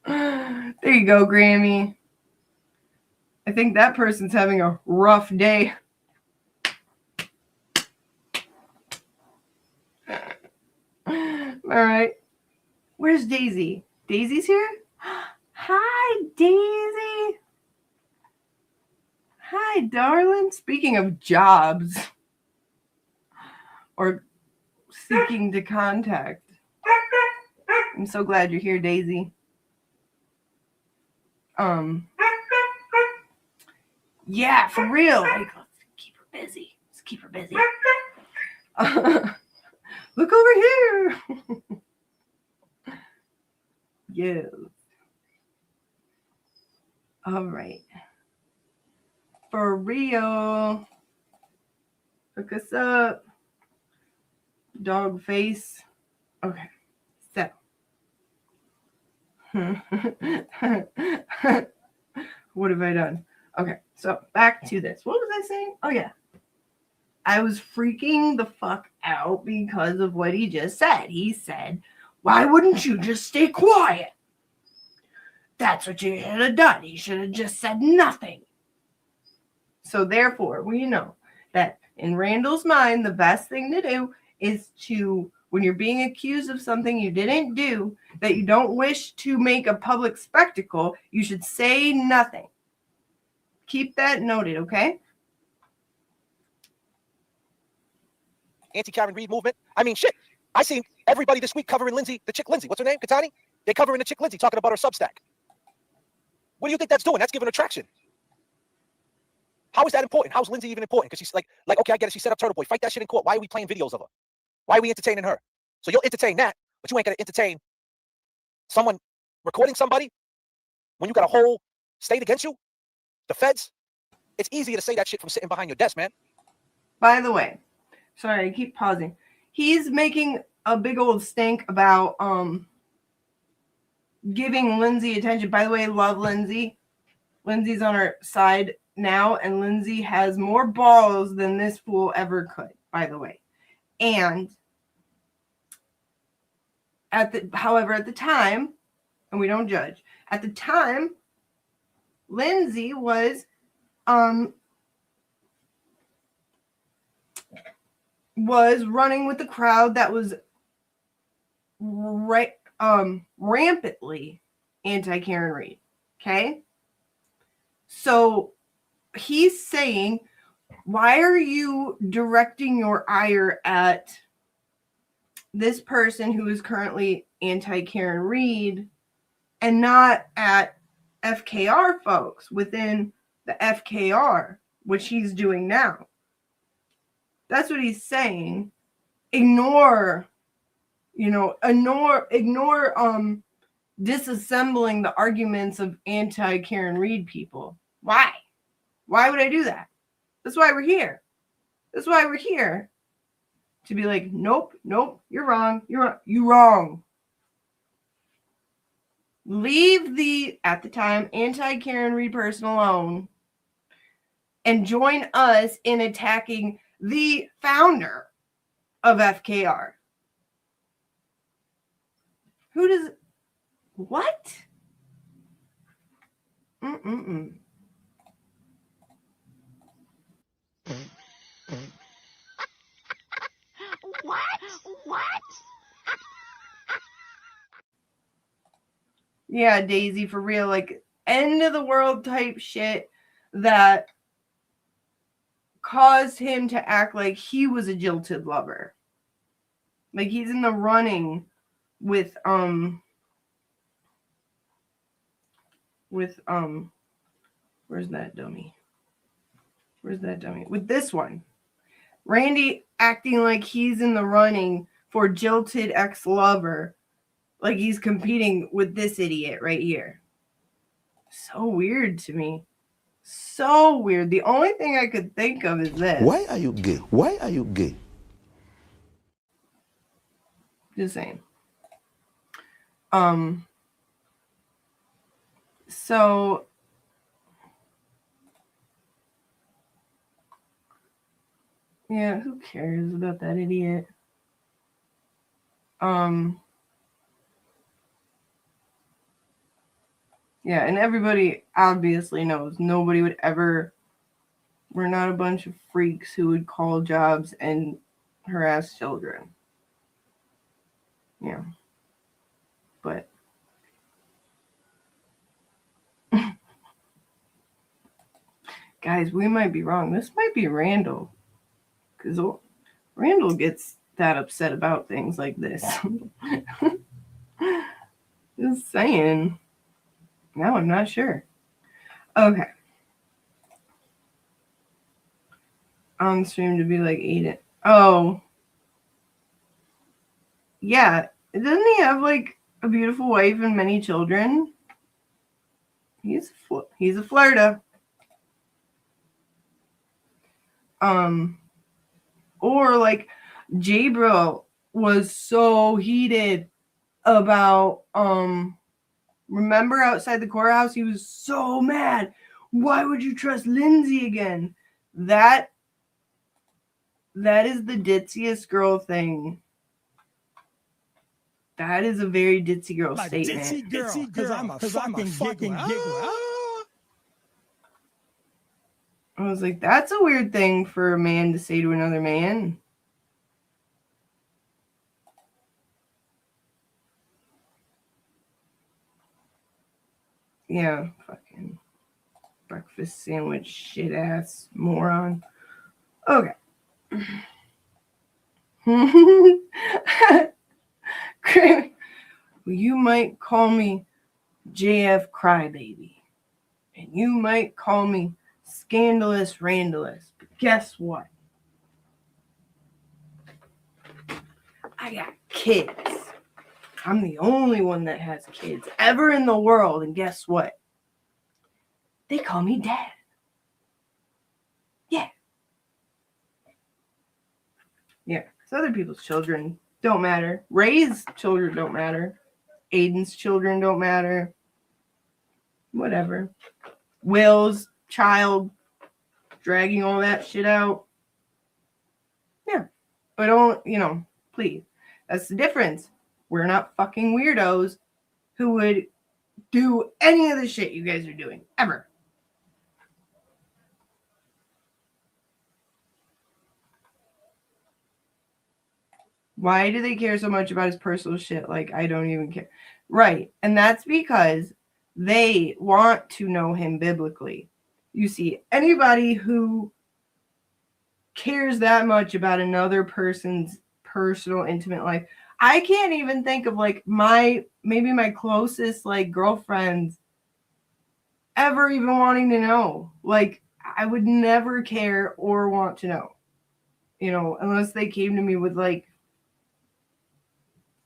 There you go, Grammy. I think that person's having a rough day. All right. Where's Daisy? Daisy's here? Hi, Daisy. Hi, darling. Speaking of jobs or seeking to contact, I'm so glad you're here, Daisy. Yeah, for real. Like, let's keep her busy. Let's keep her busy. Look over here. Yes. All right. For real. Hook us up. Dog face. Okay. So. What have I done? Okay. So back to this. What was I saying? Oh, yeah. I was freaking the fuck out because of what he just said. He said, why wouldn't you just stay quiet? That's what you should have done. You should have just said nothing. So therefore, we know that in Randall's mind, the best thing to do is to, when you're being accused of something you didn't do, that you don't wish to make a public spectacle, you should say nothing. Keep that noted, okay? Anti-Karen Reed movement. I mean, shit. I seen everybody this week covering Lindsay, the chick Lindsay. What's her name? Katani? They're covering the chick Lindsay, talking about her Substack. What do you think that's doing? That's giving her traction. How is that important? How's Lindsay even important? Because she's like, okay, I get it. She set up Turtle Boy. Fight that shit in court. Why are we playing videos of her? Why are we entertaining her? So you'll entertain that, but you ain't gonna entertain someone recording somebody when you got a whole state against you? The feds? It's easier to say that shit from sitting behind your desk, man. By the way, sorry, I keep pausing. He's making a big old stink about giving Lindsay attention. By the way, love Lindsay. Lindsay's on her side now, and Lindsay has more balls than this fool ever could, by the way. And however, at the time, and we don't judge, at the time, Lindsay was running with the crowd that was rampantly anti-Karen Reed. Okay? So he's saying, why are you directing your ire at this person who is currently anti-Karen Reed and not at FKR folks within the FKR, which he's doing now? That's what he's saying. Ignore disassembling the arguments of anti-Karen Reed people. Why? Why would I do that? That's why we're here. That's why we're here. To be like, nope, you're wrong. You're wrong. Leave the, at the time, anti-Karen Reed person alone and join us in attacking the founder of FKR. Who does... What? What? Yeah, Daisy, for real. Like, end of the world type shit that caused him to act like he was a jilted lover. Like, he's in the running with where's that dummy? With this one. Randy acting like he's in the running for jilted ex-lover. Like he's competing with this idiot right here. So weird to me. So weird. The only thing I could think of is this. Why are you gay? Why are you gay? Just saying. So yeah, who cares about that idiot? Yeah, and everybody obviously knows nobody would ever, we're not a bunch of freaks who would call jobs and harass children. Yeah. But guys, we might be wrong. This might be Randall. Because Randall gets that upset about things like this. Just saying. Now I'm not sure. Okay. On stream to be like Aiden. Oh. Yeah. Doesn't he have like a beautiful wife and many children? He's a flirter. Or like Jabril was so heated about remember outside the courthouse, he was so mad. Why would you trust Lindsay again? That is the ditziest girl thing. That is a very ditzy girl statement. Ditzy girl, because I'm a fucking giggler. I was like, that's a weird thing for a man to say to another man. Yeah, fucking breakfast sandwich shit ass moron. Okay. You might call me JF Crybaby. And you might call me Scandalous Randalous. But guess what? I got kids. I'm the only one that has kids ever in the world. And guess what? They call me Dad. Yeah. Yeah. Because other people's children don't matter. Ray's children don't matter. Aiden's children don't matter. Whatever. Will's child dragging all that shit out. Yeah. But don't, please. That's the difference. We're not fucking weirdos who would do any of the shit you guys are doing. Ever. Why do they care so much about his personal shit? Like, I don't even care. Right. And that's because they want to know him biblically. You see, anybody who cares that much about another person's personal, intimate life. I can't even think of like maybe my closest like girlfriends ever even wanting to know. Like, I would never care or want to know, unless they came to me with like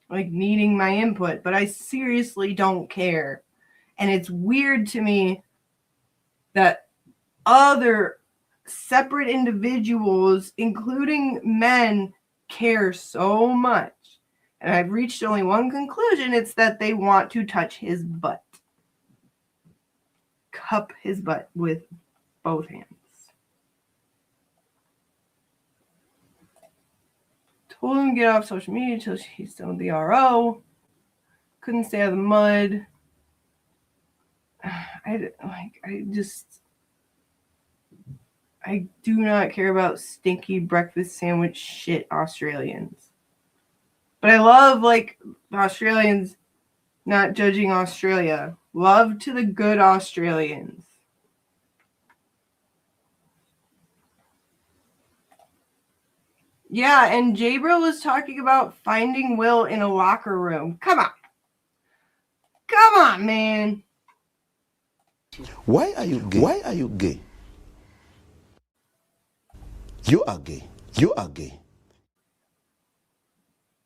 needing my input, but I seriously don't care. And it's weird to me that other separate individuals, including men, care so much. And I've reached only one conclusion. It's that they want to touch his butt. Cup his butt with both hands. Told him to get off social media until he's done with the RO. Couldn't stay out of the mud. I do not care about stinky breakfast sandwich shit Australians. But I love, Australians, not judging Australia. Love to the good Australians. Yeah, and Jabril was talking about finding Will in a locker room. Come on. Come on, man. Why are you gay? Why are you gay? You are gay. You are gay.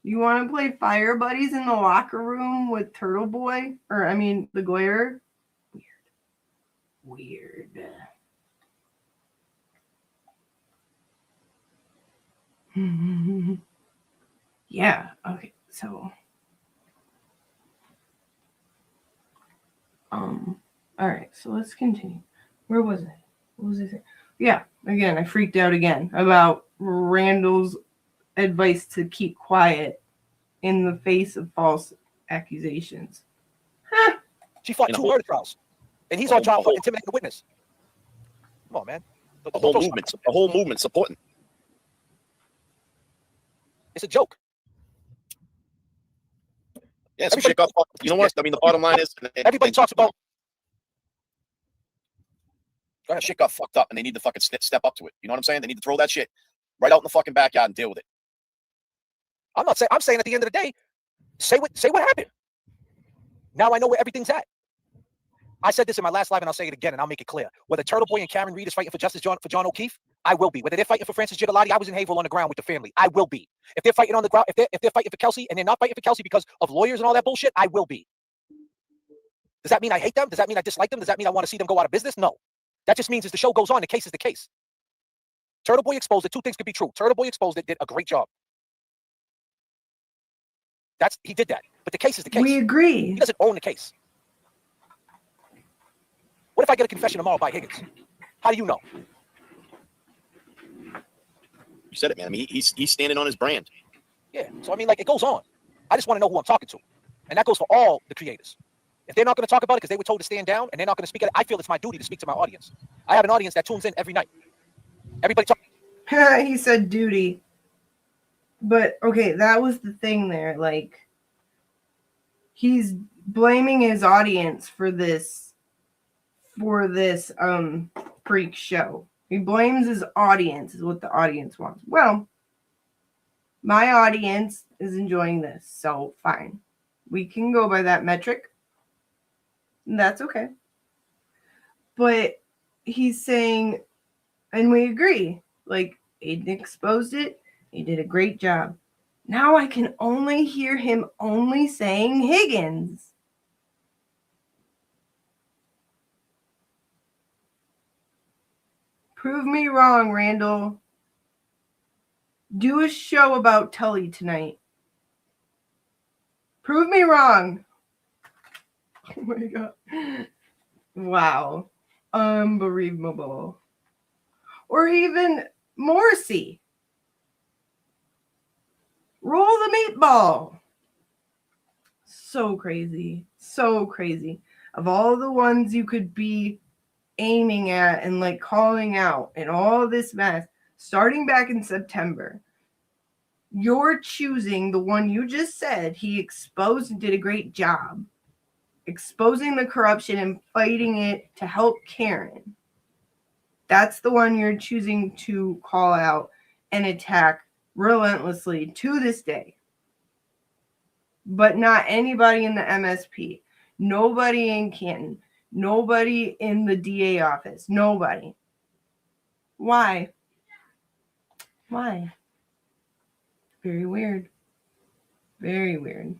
You want to play Fire Buddies in the locker room with Turtle Boy? The Glare? Weird. Yeah, okay, so. Alright, so let's continue. Where was it? What was it? Yeah, again, I freaked out again about Randall's advice to keep quiet in the face of false accusations. Huh. She fought two murder trials, and he's on trial for intimidating a witness. Come on, man. The whole movement supporting. It's a joke. Yeah, some shit got fucked. You know what? The bottom line is everybody talks about. Shit got fucked up, and they need to fucking step up to it. You know what I'm saying? They need to throw that shit right out in the fucking backyard and deal with it. I'm saying at the end of the day, say what happened. Now I know where everything's at. I said this in my last live, and I'll say it again, and I'll make it clear. Whether Turtle Boy and Karen Reed is fighting for justice for John O'Keefe, I will be. Whether they're fighting for Francis Gigliotti, I was in Haverhill on the ground with the family. I will be. If they're fighting on the ground, if they're fighting for Kelsey, and they're not fighting for Kelsey because of lawyers and all that bullshit, I will be. Does that mean I hate them? Does that mean I dislike them? Does that mean I want to see them go out of business? No. That just means as the show goes on, the case is the case. Turtle Boy exposed it. Two things could be true. Turtle Boy exposed it, did a great job. He did that. But the case is the case. We agree. He doesn't own the case. What if I get a confession tomorrow by Higgins? How do you know? You said it, man. He's standing on his brand. Yeah. So it goes on. I just want to know who I'm talking to, and that goes for all the creators. If they're not going to talk about it because they were told to stand down, and they're not going to speak at it, I feel it's my duty to speak to my audience. I have an audience that tunes in every night. Everybody talk. He said duty. But okay, that was the thing there. He's blaming his audience for this freak show. He blames his audience, is what the audience wants. Well, My audience is enjoying this, so fine. We can go by that metric. That's okay. But he's saying, and we agree, like, Aiden exposed it. He did a great job. Now I can only hear him only saying Higgins. Prove me wrong, Randall. Do a show about Tully tonight. Prove me wrong. Oh my God. Wow. Unbelievable. Or even Morrissey. Roll the meatball. So crazy. So crazy. Of all the ones you could be aiming at and like calling out and all this mess, starting back in September, you're choosing the one you just said he exposed and did a great job. Exposing the corruption and fighting it to help Karen. That's the one you're choosing to call out and attack relentlessly to this day. But not anybody in the MSP. Nobody in Canton. Nobody in the DA office. Nobody. Why? Why? Very weird. Very weird.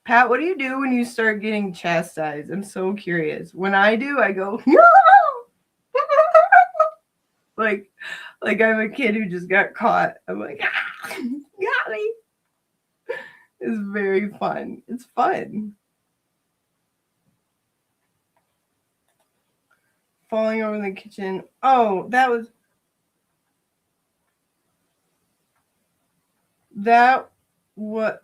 Pat, what do you do when you start getting chastised? I'm so curious. When I do, I go, like I'm a kid who just got caught. I'm like, got me. It's very fun. It's fun. Falling over in the kitchen. Oh, that what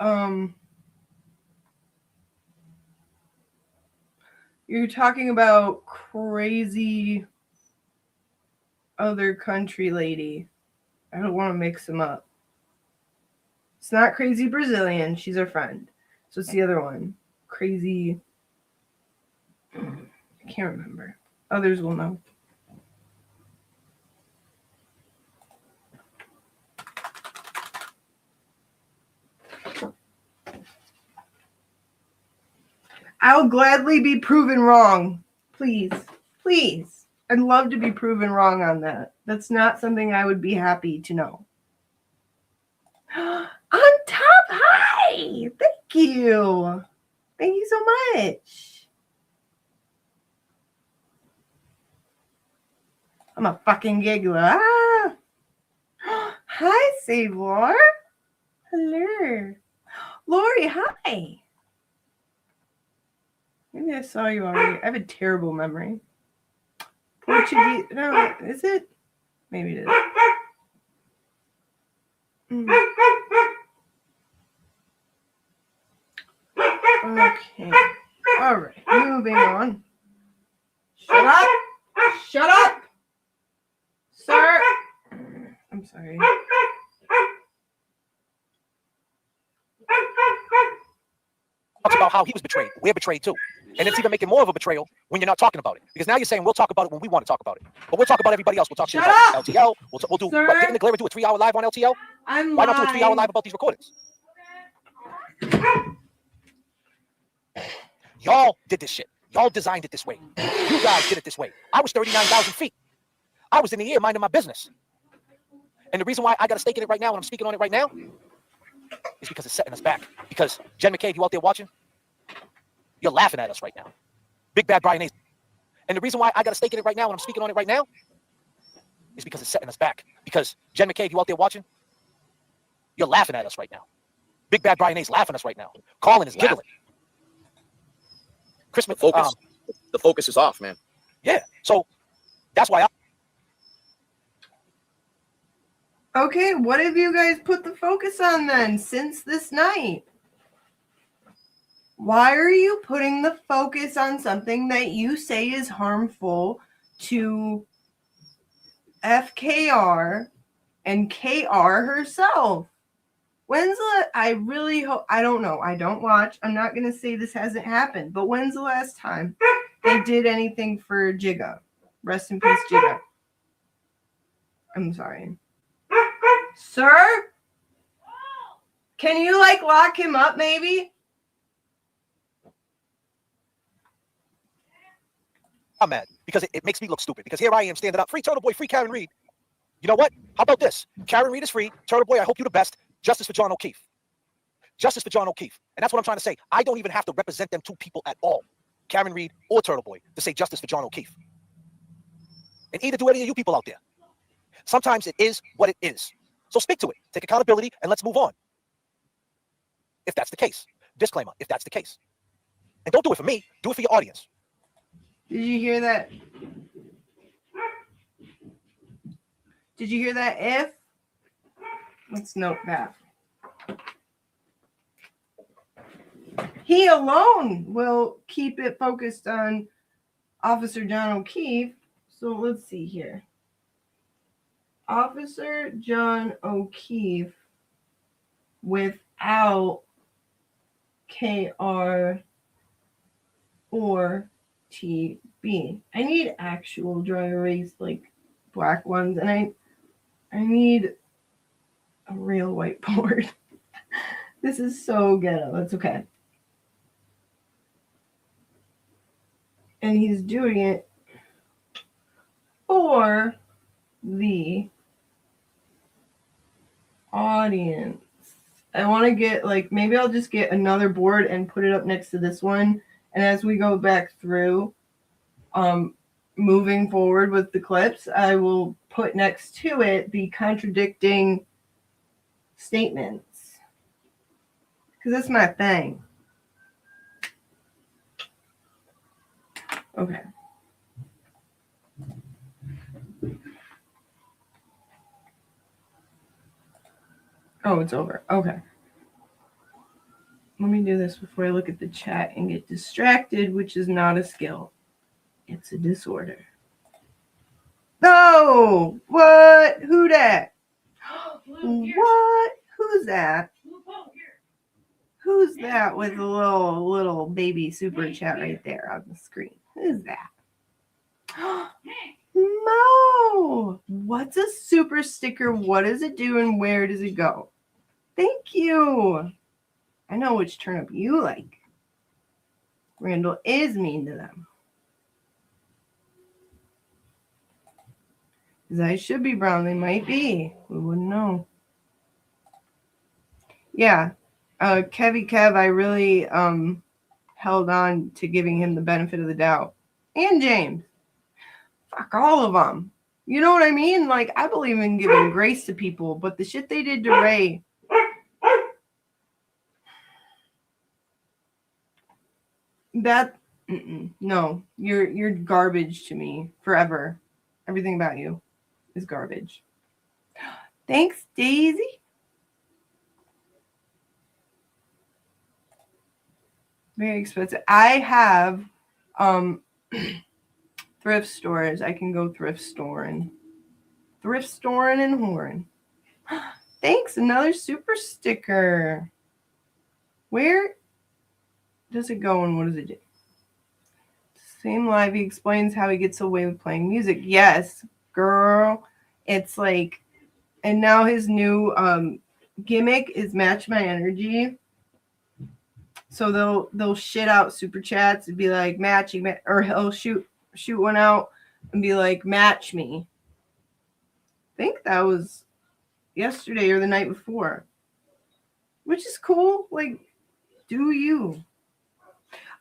you're talking about crazy other country lady. I don't want to mix them up. It's not crazy Brazilian. She's our friend. So it's the other one. Crazy. I can't remember. Others will know. I'll gladly be proven wrong. Please. Please. I'd love to be proven wrong on that. That's not something I would be happy to know. On top, hi! Thank you. Thank you so much. I'm a fucking giggler. Ah. Hi, Savor. Hello. Lori, hi. Maybe I saw you already. I have a terrible memory. Portuguese. No, is it? Maybe it is. Okay. All right. Moving on. Shut up. Shut up. Sir. I'm sorry. Talks about how he was betrayed. We're betrayed too. And it's even making more of a betrayal when you're not talking about it. Because now you're saying we'll talk about it when we want to talk about it. But we'll talk about everybody else. We'll talk shit about LTL. We'll do what, get in the glare and do a 3-hour live on LTL? Why not do a 3-hour live about these recordings? Y'all did this shit. Y'all designed it this way. You guys did it this way. I was 39,000 feet. I was in the air minding my business. And the reason why I got a stake in it right now and I'm speaking on it right now is because it's setting us back. Because Jen McCabe, you out there watching? You're laughing at us right now. Big bad Brian Ace. And the reason why I got a stake in it right now and I'm speaking on it right now is because it's setting us back. Because Jen McCabe, you out there watching? You're laughing at us right now. Big bad Brian Ace laughing at us right now. Colin is giggling. Chris focus. The focus is off, man. Yeah. So that's why Okay, what have you guys put the focus on then since this night? Why are you putting the focus on something that you say is harmful to FKR and KR herself? When's the, I really hope, I don't know, I don't watch, I'm not going to say this hasn't happened, but when's the last time they did anything for Jigga? Rest in peace, Jigga. I'm sorry. Sir? Can you like lock him up maybe? I'm mad because it makes me look stupid. Because here I am standing up, free Turtle Boy, free Karen Reed. You know what? How about this? Karen Reed is free. Turtle Boy, I hope you the best. Justice for John O'Keefe. Justice for John O'Keefe. And that's what I'm trying to say. I don't even have to represent them two people at all, Karen Reed or Turtle Boy, to say justice for John O'Keefe. And either do any of you people out there. Sometimes it is what it is. So speak to it. Take accountability and let's move on. If that's the case. Disclaimer, if that's the case. And don't do it for me. Do it for your audience. Did you hear that? Did you hear that? If? Let's note that. He alone will keep it focused on Officer John O'Keefe. So let's see here. Officer John O'Keefe without KR or TB. I need actual dry erase, like black ones, and I need a real whiteboard. This is so ghetto. That's okay. And he's doing it for the audience. I want to get, like, maybe I'll just get another board and put it up next to this one. And as we go back through, moving forward with the clips, I will put next to it the contradicting statements. Because that's my thing. Okay. Oh, it's over. Okay. Let me do this before I look at the chat and get distracted, which is not a skill. It's a disorder. Oh, what? Who that? What? Who's that? Who's that with a little baby super chat right there on the screen? Who's that? Mo! What's a super sticker? What does it do and where does it go? Thank you. I know which turnip you like. Randall is mean to them. His eyes should be brown. They might be. We wouldn't know. Yeah. Kevy Kev, I really held on to giving him the benefit of the doubt. And James. Fuck all of them. You know what I mean? Like, I believe in giving grace to people, but the shit they did to Ray. That, no, you're garbage to me forever. Everything about you is garbage. Thanks, Daisy. Very expensive. I have thrift stores. I can go thrift storing and Horn. Thanks, another super sticker. Where does it go and what does it do? Same live, he explains how he gets away with playing music. Yes, girl. It's like, and now his new gimmick is match my energy. So they'll shit out super chats and be like matching, or he'll shoot one out and be like match me. I think that was yesterday or the night before, which is cool. Like, do you?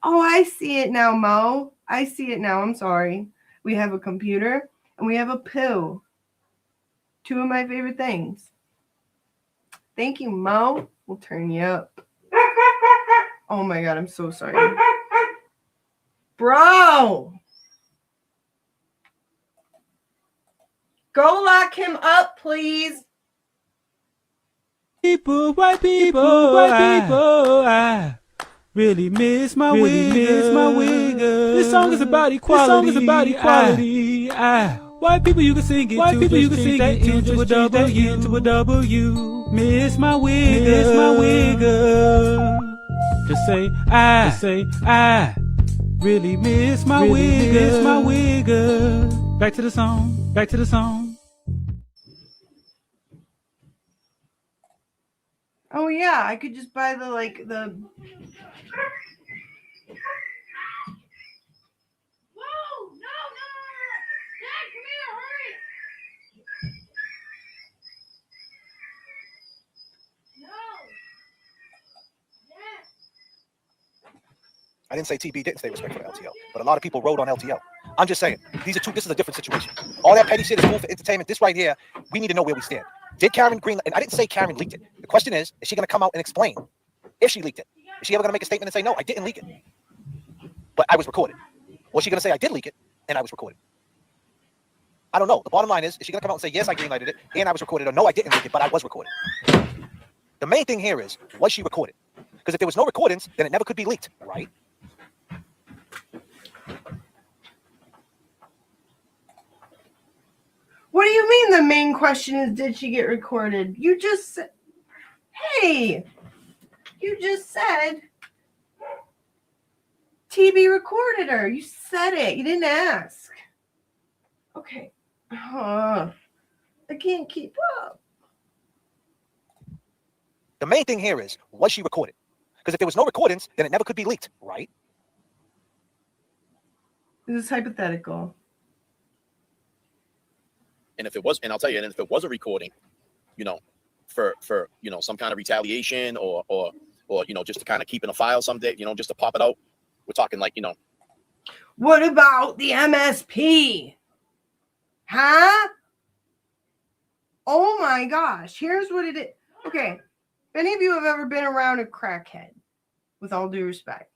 Oh, I see it now, Mo. I see it now. I'm sorry. We have a computer and we have a pill. Two of my favorite things. Thank you, Mo. We'll turn you up. Oh my God, I'm so sorry. Bro. Go lock him up, please. White people, I really miss my wig. This song is about equality. White people, you can sing it. White people, you can sing it into a W. Miss my wig. Just say I really miss my wig. Back to the song. Oh yeah, I could just buy the like the. Whoa! No! Dad, come here! Hurry! No! I didn't say TB didn't stay respectful to LTO, but a lot of people rode on LTO. I'm just saying, this is a different situation. All that petty shit is cool for entertainment. This right here, we need to know where we stand. Did Karen greenlight? And I didn't say Karen leaked it. The question is she going to come out and explain if she leaked it? Is she ever going to make a statement and say, no, I didn't leak it, but I was recorded? Or is she going to say, I did leak it and I was recorded? I don't know. The bottom line is she going to come out and say, yes, I greenlighted it and I was recorded, or no, I didn't leak it, but I was recorded? The main thing here is, was she recorded? Because if there was no recordings, then it never could be leaked, right? What do you mean the main question is, did she get recorded? You just said, hey, you just said TB recorded her. You said it. You didn't ask. Okay. I can't keep up. The main thing here is, was she recorded? Because if there was no recordings, then it never could be leaked, right? This is hypothetical. And if it was, and I'll tell you, and if it was a recording, you know, for you know, some kind of retaliation or you know, just to kind of keep in a file someday, you know, just to pop it out, we're talking like, you know. What about the MSP? Huh? Oh my gosh. Here's what it is. Okay. If any of you have ever been around a crackhead, with all due respect,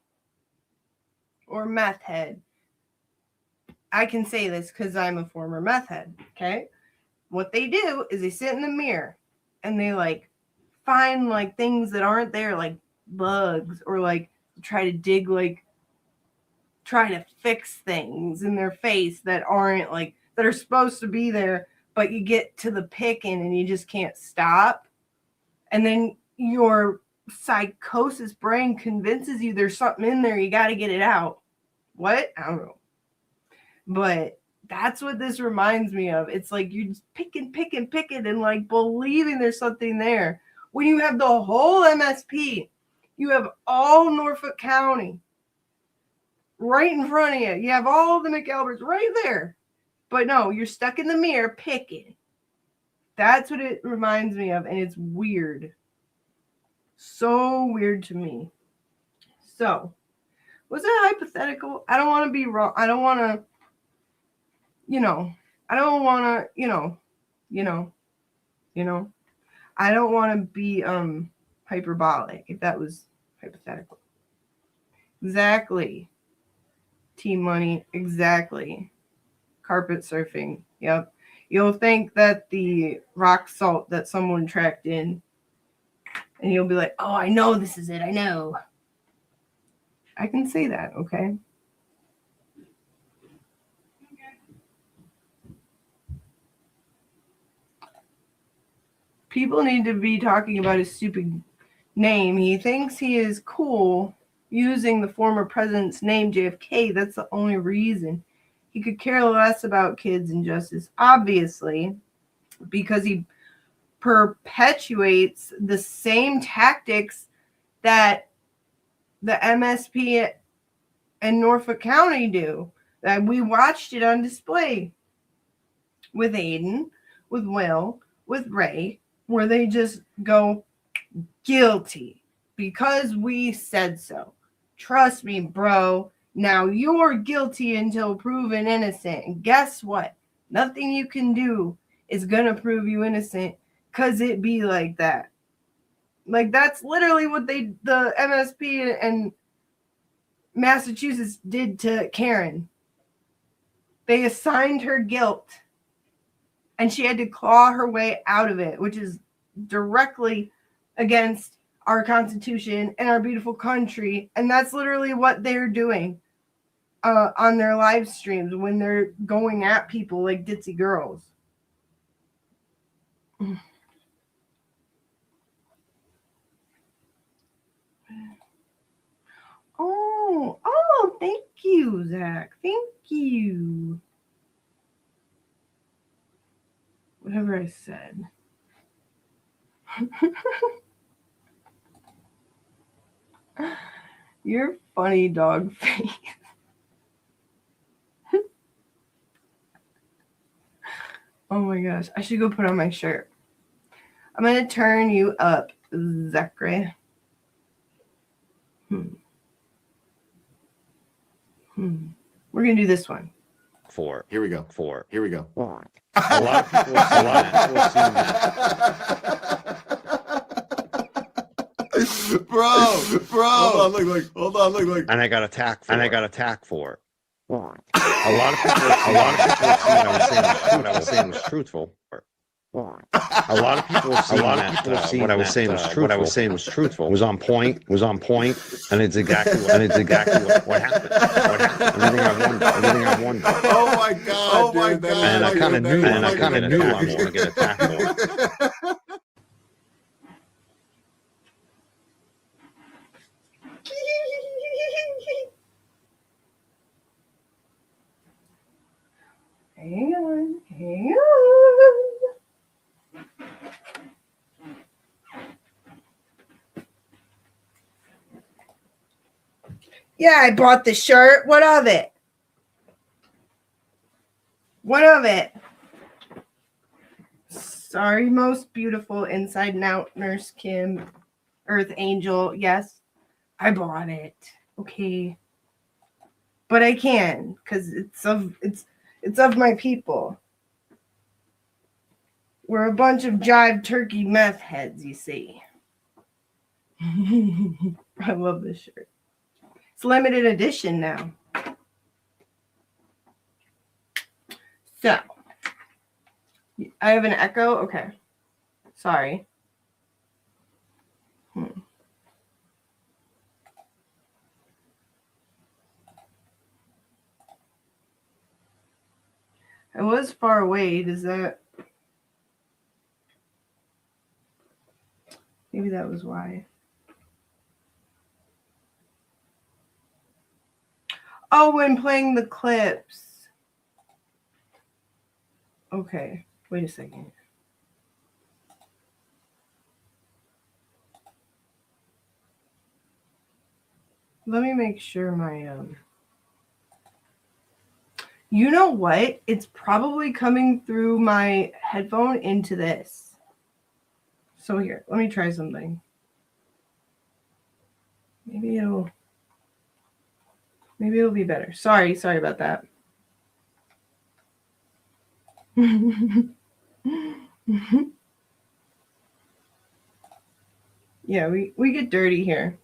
or meth head, I can say this because I'm a former meth head, okay? What they do is they sit in the mirror and they like find like things that aren't there, like bugs, or like try to dig, like try to fix things in their face that aren't like, that are supposed to be there, but you get to the picking and you just can't stop. And then your psychosis brain convinces you there's something in there, you got to get it out. What? I don't know. But that's what this reminds me of. It's like you're just picking and like believing there's something there. When you have the whole MSP, you have all Norfolk County right in front of you. You have all the McAlberts right there. But no, you're stuck in the mirror picking. That's what it reminds me of. And it's weird. So weird to me. So, was it hypothetical? I don't want to be wrong. I don't want to, you know, I don't want to, you know, I don't want to be hyperbolic if that was hypothetical. Exactly. Team money. Exactly. Carpet surfing. Yep. You'll think that the rock salt that someone tracked in, and you'll be like, oh, I know this is it. I know. I can say that, okay? People need to be talking about his stupid name. He thinks he is cool using the former president's name, JFK. That's the only reason. He could care less about kids and justice, obviously, because he perpetuates the same tactics that the MSP and Norfolk County do. That we watched it on display with Aiden, with Will, with Ray, where they just go guilty because we said so. Trust me, bro. Now you're guilty until proven innocent. And guess what? Nothing you can do is going to prove you innocent because it be like that. Like, that's literally what the MSP and Massachusetts did to Karen. They assigned her guilt and she had to claw her way out of it, which is directly against our Constitution and our beautiful country. And that's literally what they're doing on their live streams when they're going at people like ditzy girls. Oh, thank you, Zach. Thank you. Whatever I said. You're funny, dog face. Oh my gosh. I should go put on my shirt. I'm going to turn you up, Zachary. We're going to do this one. Here we go. Here we go. A lot of people have seen that. Bro. Hold on, look. And I got attacked for it. A lot of people have seen what I was saying was truthful. A lot of people have seen what I was saying was truthful. It was on point, and it's exactly what happened. Everything I wondered. Oh my god, dude. And I kind of knew I was going to get attacked for it. Hang on. Yeah, I bought the shirt. What of it? Sorry, most beautiful inside and out, Nurse Kim, Earth Angel. Yes, I bought it. Okay. But I can, because it's of my people. We're a bunch of jive turkey meth heads, you see. I love this shirt. It's limited edition now. So, I have an echo. Okay. Sorry. I was far away. Does that... Maybe that was why. Oh, when playing the clips. Okay. Wait a second. Let me make sure my... You know what? It's probably coming through my headphone into this. So here, let me try something. Maybe it'll be better. Sorry about that. Yeah, we get dirty here.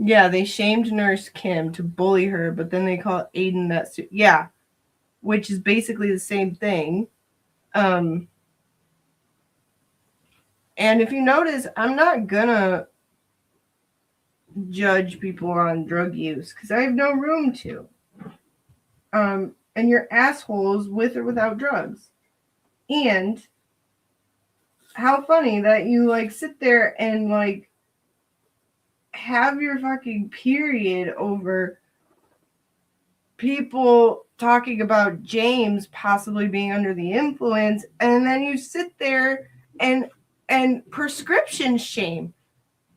Yeah, they shamed Nurse Kim to bully her, but then they call Aiden that. Yeah, which is basically the same thing. And if you notice, I'm not gonna judge people on drug use because I have no room to. And you're assholes with or without drugs. And how funny that you like sit there and like have your fucking period over people talking about James possibly being under the influence, and then you sit there and prescription shame.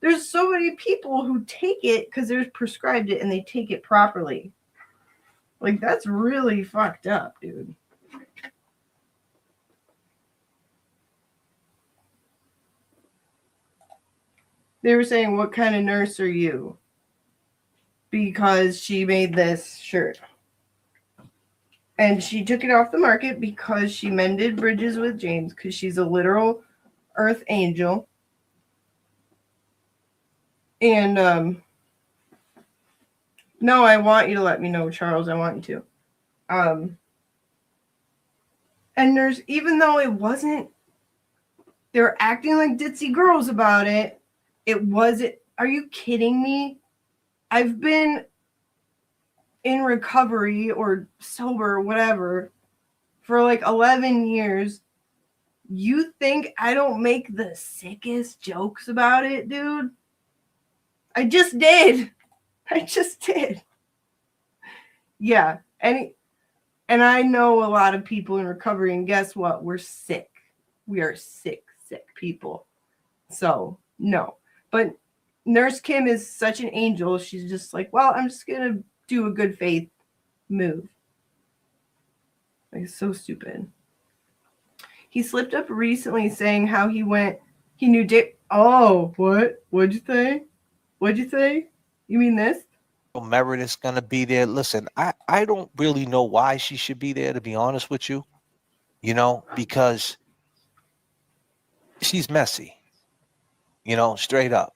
There's so many people who take it because they're prescribed it and they take it properly. Like, that's really fucked up, dude. They were saying, what kind of nurse are you? Because she made this shirt. And she took it off the market because she mended bridges with James because she's a literal earth angel. And no, I want you to let me know, Charles. I want you to. And there's, even though it wasn't, they were acting like ditzy girls about it. It wasn't. Are you kidding me? I've been in recovery or sober, whatever, for like 11 years. You think I don't make the sickest jokes about it, dude? I just did. Yeah. And I know a lot of people in recovery, and guess what? We're sick. We are sick people. So, no. But Nurse Kim is such an angel. She's just like, well, I'm just going to do a good faith move. Like, so stupid. He slipped up recently saying how he knew Dave. Oh, what? What'd you say? What'd you say? You mean this? Meredith's gonna be there. Listen, I don't really know why she should be there, to be honest with you. You know, because she's messy. You know, straight up.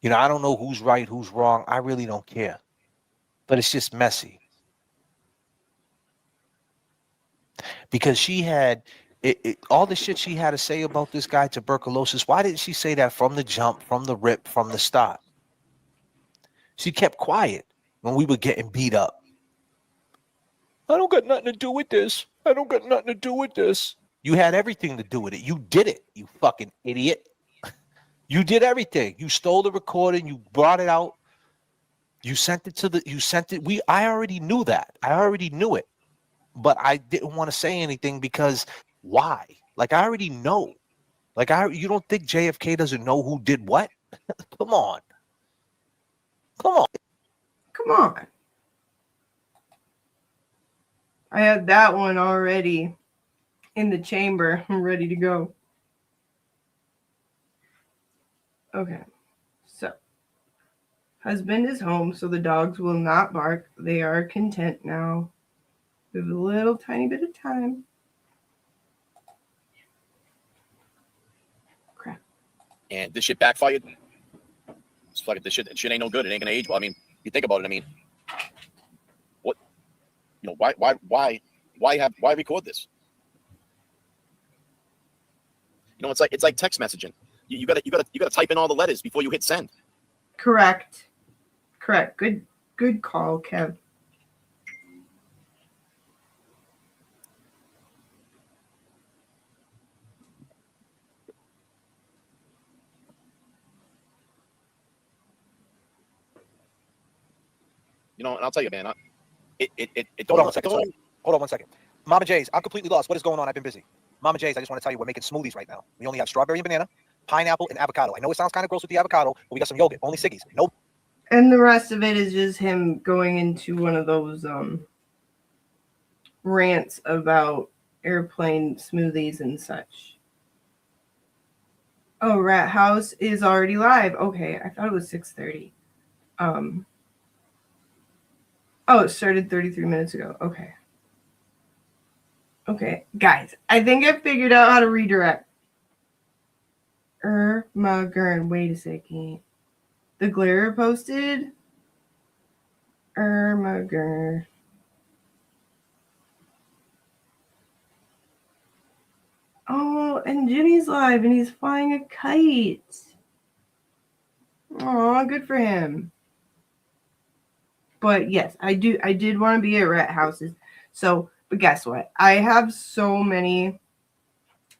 You know, I don't know who's right, who's wrong. I really don't care. But it's just messy. Because she had all the shit she had to say about this guy, tuberculosis. Why didn't she say that from the jump, from the rip, from the start? She kept quiet when we were getting beat up. I don't got nothing to do with this. I don't got nothing to do with this. You had everything to do with it. You did it, you fucking idiot. You did everything. You stole the recording. You brought it out. You sent it. I already knew that. I already knew it. But I didn't want to say anything because why? Like, I already know. Like, you don't think JFK doesn't know who did what? Come on. Come on. Come on. I had that one already in the chamber. I'm ready to go. Okay. So, husband is home, so the dogs will not bark. They are content now. We have a little tiny bit of time. Crap. And this shit backfired. It's fucking this shit ain't no good. It ain't gonna age well. I mean, you think about it. I mean, what? You know, why record this? You know, it's like text messaging. You gotta type in all the letters before you hit send. Correct. Good call, Kev. You know, and I'll tell you, man, Hold on one second. Hold on one second. Mama J's, I'm completely lost. What is going on? I've been busy. Mama J's, I just want to tell you, we're making smoothies right now. We only have strawberry and banana, pineapple, and avocado. I know it sounds kind of gross with the avocado, but we got some yogurt. Only Siggies. Nope. And the rest of it is just him going into one of those rants about airplane smoothies and such. Oh, Rat House is already live. Okay, I thought it was 6:30. Oh, it started 33 minutes ago. Okay. Okay, guys, I think I figured out how to redirect. Ermagern, wait a second. The Glare posted. Ermagern. Oh, and Jimmy's live and he's flying a kite. Aw, good for him. But yes, I did want to be at Rat Houses. So, but guess what? I have so many.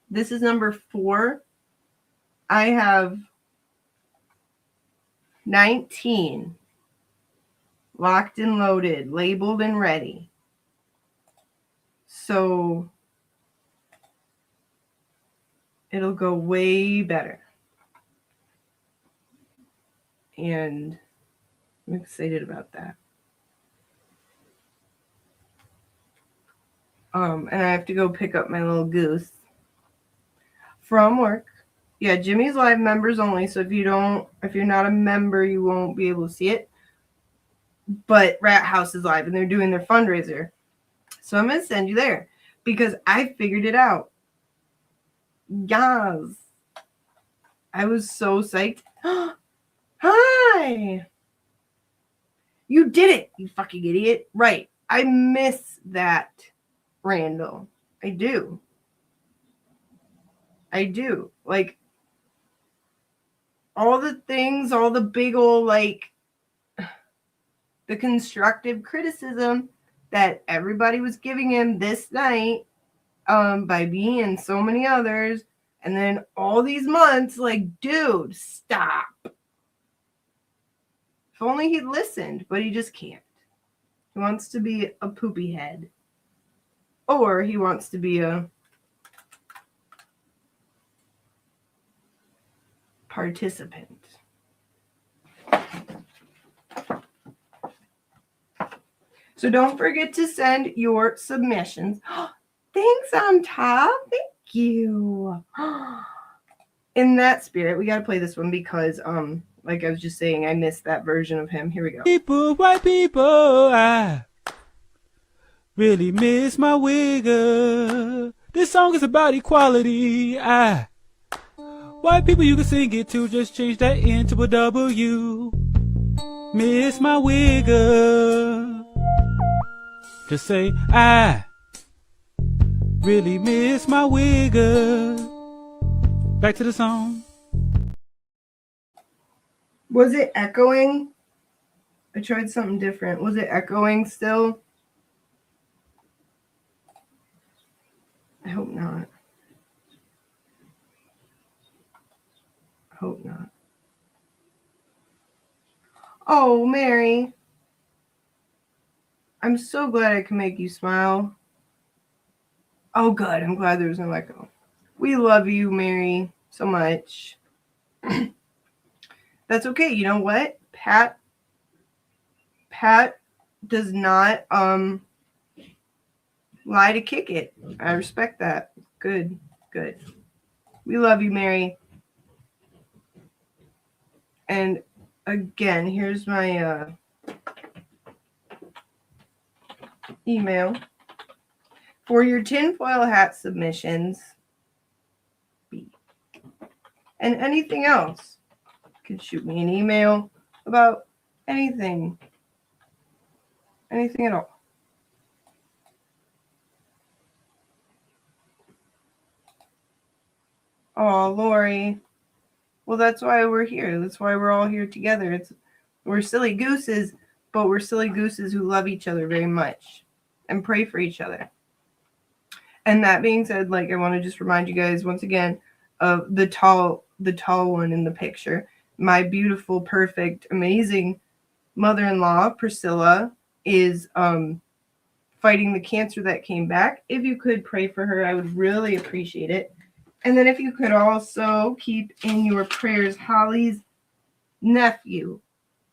This is number 4. I have 19 locked and loaded, labeled and ready. So it'll go way better. And I'm excited about that. And I have to go pick up my little goose from work. Yeah, Jimmy's live members only. So if you're not a member, you won't be able to see it. But Rat House is live and they're doing their fundraiser. So I'm going to send you there because I figured it out. Yes. I was so psyched. Hi. You did it, you fucking idiot. Right. I miss that, Randall. I do. Like, all the things, all the big old, like, the constructive criticism that everybody was giving him this night by me and so many others. And then all these months, like, dude, stop. If only he'd listened, but he just can't. He wants to be a poopy head. Or he wants to be a participant. So don't forget to send your submissions. Thanks, on top. Thank you. In that spirit, we got to play this one because, like I was just saying, I missed that version of him. Here we go. People, white people, I really miss my wigger. This song is about equality. White people, you can sing it too. Just change that into a W. Miss my wigger. Just say, I really miss my wigger. Back to the song. Was it echoing? I tried something different. Was it echoing still? I hope not. I hope not. Oh, Mary. I'm so glad I can make you smile. Oh, good. I'm glad there was no echo. We love you, Mary, so much. That's okay. You know what? Pat does not lie to kick it. I respect that. Good. We love you, Mary. And again, here's my email for your tinfoil hat submissions and anything else. You can shoot me an email about anything at all. Oh, Lori. Well, that's why we're here. That's why we're all here together. We're silly gooses, but we're silly gooses who love each other very much and pray for each other. And that being said, like, I want to just remind you guys once again of the tall one in the picture. My beautiful, perfect, amazing mother-in-law, Priscilla, is fighting the cancer that came back. If you could pray for her, I would really appreciate it. And then if you could also keep in your prayers Holly's nephew.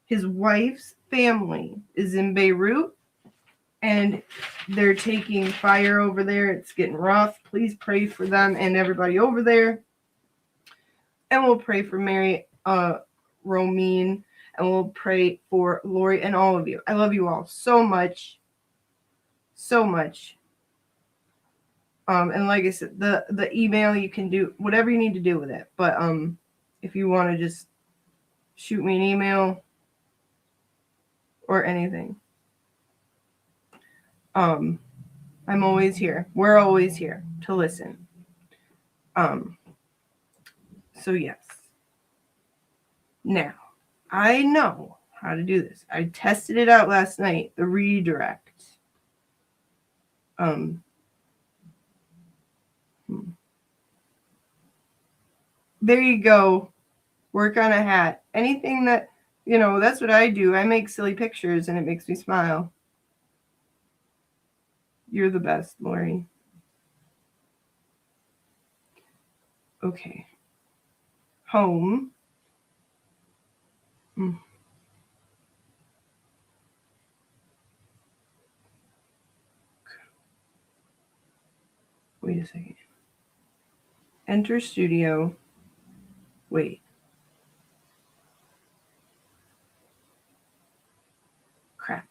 His wife's family is in Beirut, and they're taking fire over there. It's getting rough. Please pray for them and everybody over there. And we'll pray for Mary Romine, and we'll pray for Lori and all of you. I love you all so much. So much. And like I said, the email, you can do whatever you need to do with it. But if you want to just shoot me an email or anything, I'm always here. We're always here to listen. So yes. Now, I know how to do this. I tested it out last night, the redirect. There you go. Work on a hat. Anything that, that's what I do. I make silly pictures and it makes me smile. You're the best, Lori. Okay. Home. Wait a second. Enter studio. Wait. Crap.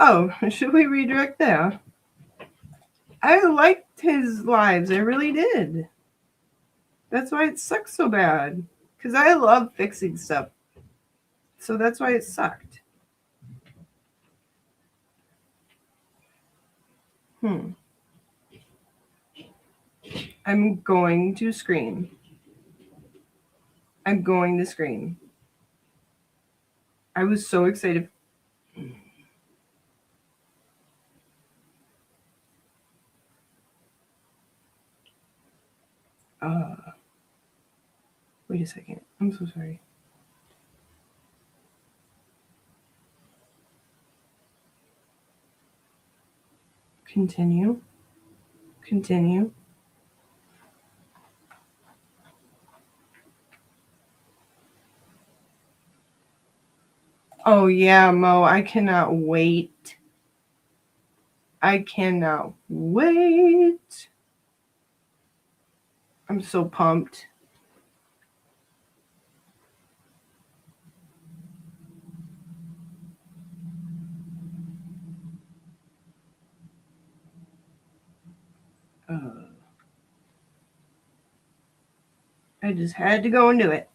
Oh, should we redirect there? I liked his lives. I really did. That's why it sucks so bad. Because I love fixing stuff. So that's why it sucked. I'm going to scream. I'm going to scream. I was so excited. Wait a second. I'm so sorry. Continue. Continue. Oh yeah, Mo, I cannot wait. I cannot wait. I'm so pumped. I just had to go and do it.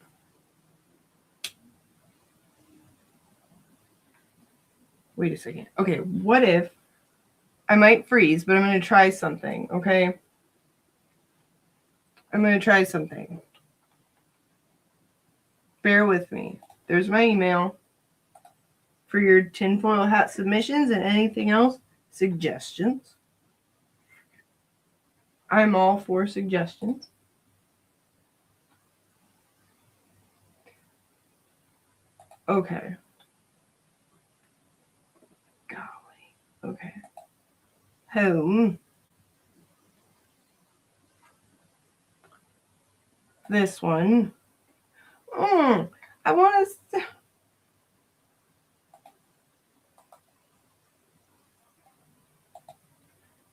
Wait a second. Okay, what if I might freeze, but I'm going to try something, okay? I'm going to try something. Bear with me. There's my email for your tinfoil hat submissions and anything else. Suggestions. I'm all for suggestions. Okay. Golly. Okay. Home. This one. I want to.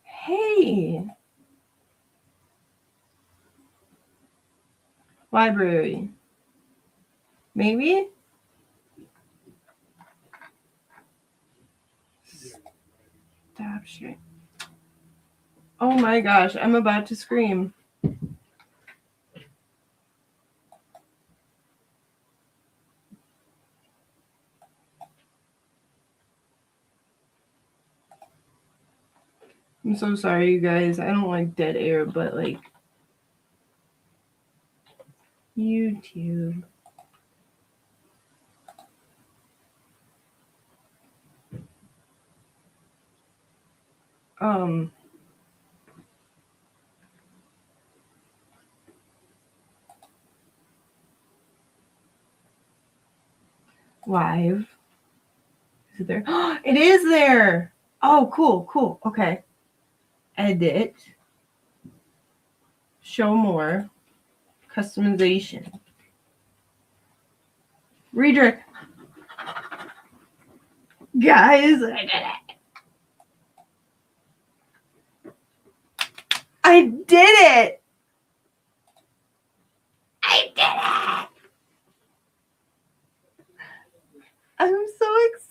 Hey. Library. Maybe? Stop shit. Oh my gosh, I'm about to scream. I'm so sorry, you guys. I don't like dead air, but like YouTube. Live. Is it there? It is there. Oh, cool, cool. Okay. Edit. Show more. Customization. Redirect. Guys, I did it. I did it. I did it. I'm so excited.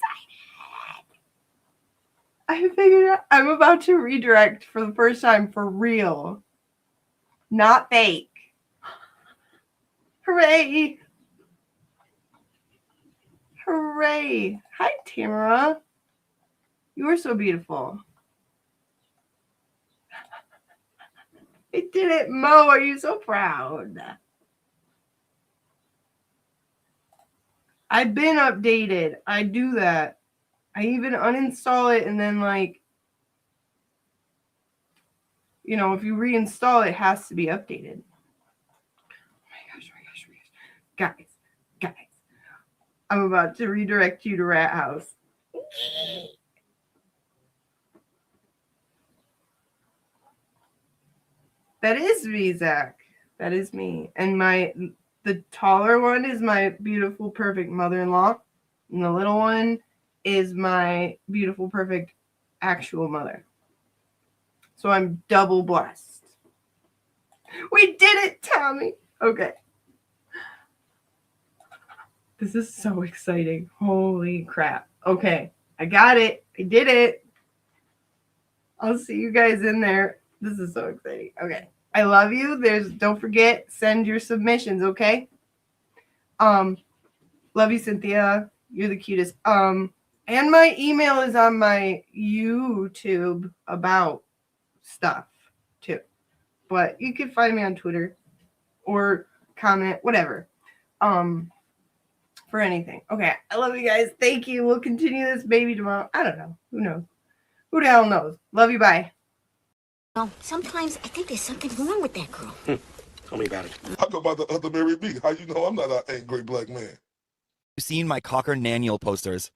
I figured out I'm about to redirect for the first time for real. Not fake. Hooray. Hooray. Hi, Tamara. You are so beautiful. I did it, Mo. Are you so proud? I've been updated. I do that. I even uninstall it and then like, you know, if you reinstall it, it has to be updated. Oh my gosh, guys, I'm about to redirect you to Rat House. That is me, Zach. That is me. And the taller one is my beautiful, perfect mother-in-law. And the little one is my beautiful, perfect actual mother. So I'm double blessed. We did it, Tommy. Okay. This is so exciting. Holy crap. Okay. I got it. I did it. I'll see you guys in there. This is so exciting. Okay. I love you. Don't forget, send your submissions, okay? Love you, Cynthia. You're the cutest. And my email is on my YouTube about stuff too. But you can find me on Twitter or comment, whatever. For anything. Okay. I love you guys. Thank you. We'll continue this maybe tomorrow. I don't know. Who knows? Who the hell knows? Love you. Bye. No, sometimes I think there's something wrong with that girl. Tell me about it. I go by the other Mary B. How you know I'm not an angry black man? You seen my Cocker Naniel posters?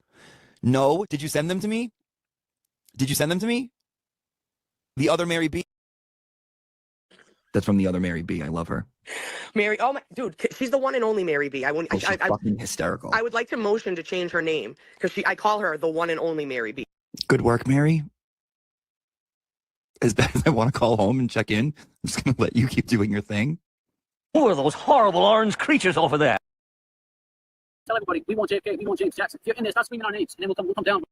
No? Did you send them to me? Did you send them to me? The other Mary B. That's from the other Mary B. I love her. Mary, oh my, dude, she's the one and only Mary B. I wouldn't. Oh, she's fucking hysterical. I would like to motion to change her name because I call her the one and only Mary B. Good work, Mary. As bad as I want to call home and check in, I'm just gonna let you keep doing your thing. Who are those horrible orange creatures over there? Tell everybody, we want JFK, we want James Jackson. If you're in there, start screaming our names, and then we'll come down.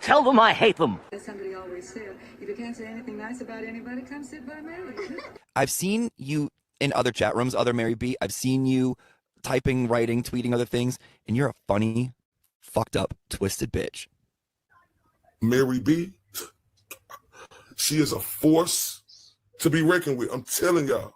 Tell them I hate them. As somebody always said, if you can't say anything nice about anybody, come sit by me. I've seen you in other chat rooms, other Mary B. I've seen you typing, writing, tweeting other things, and you're a funny, fucked up, twisted bitch. Mary B, she is a force to be reckoned with. I'm telling y'all.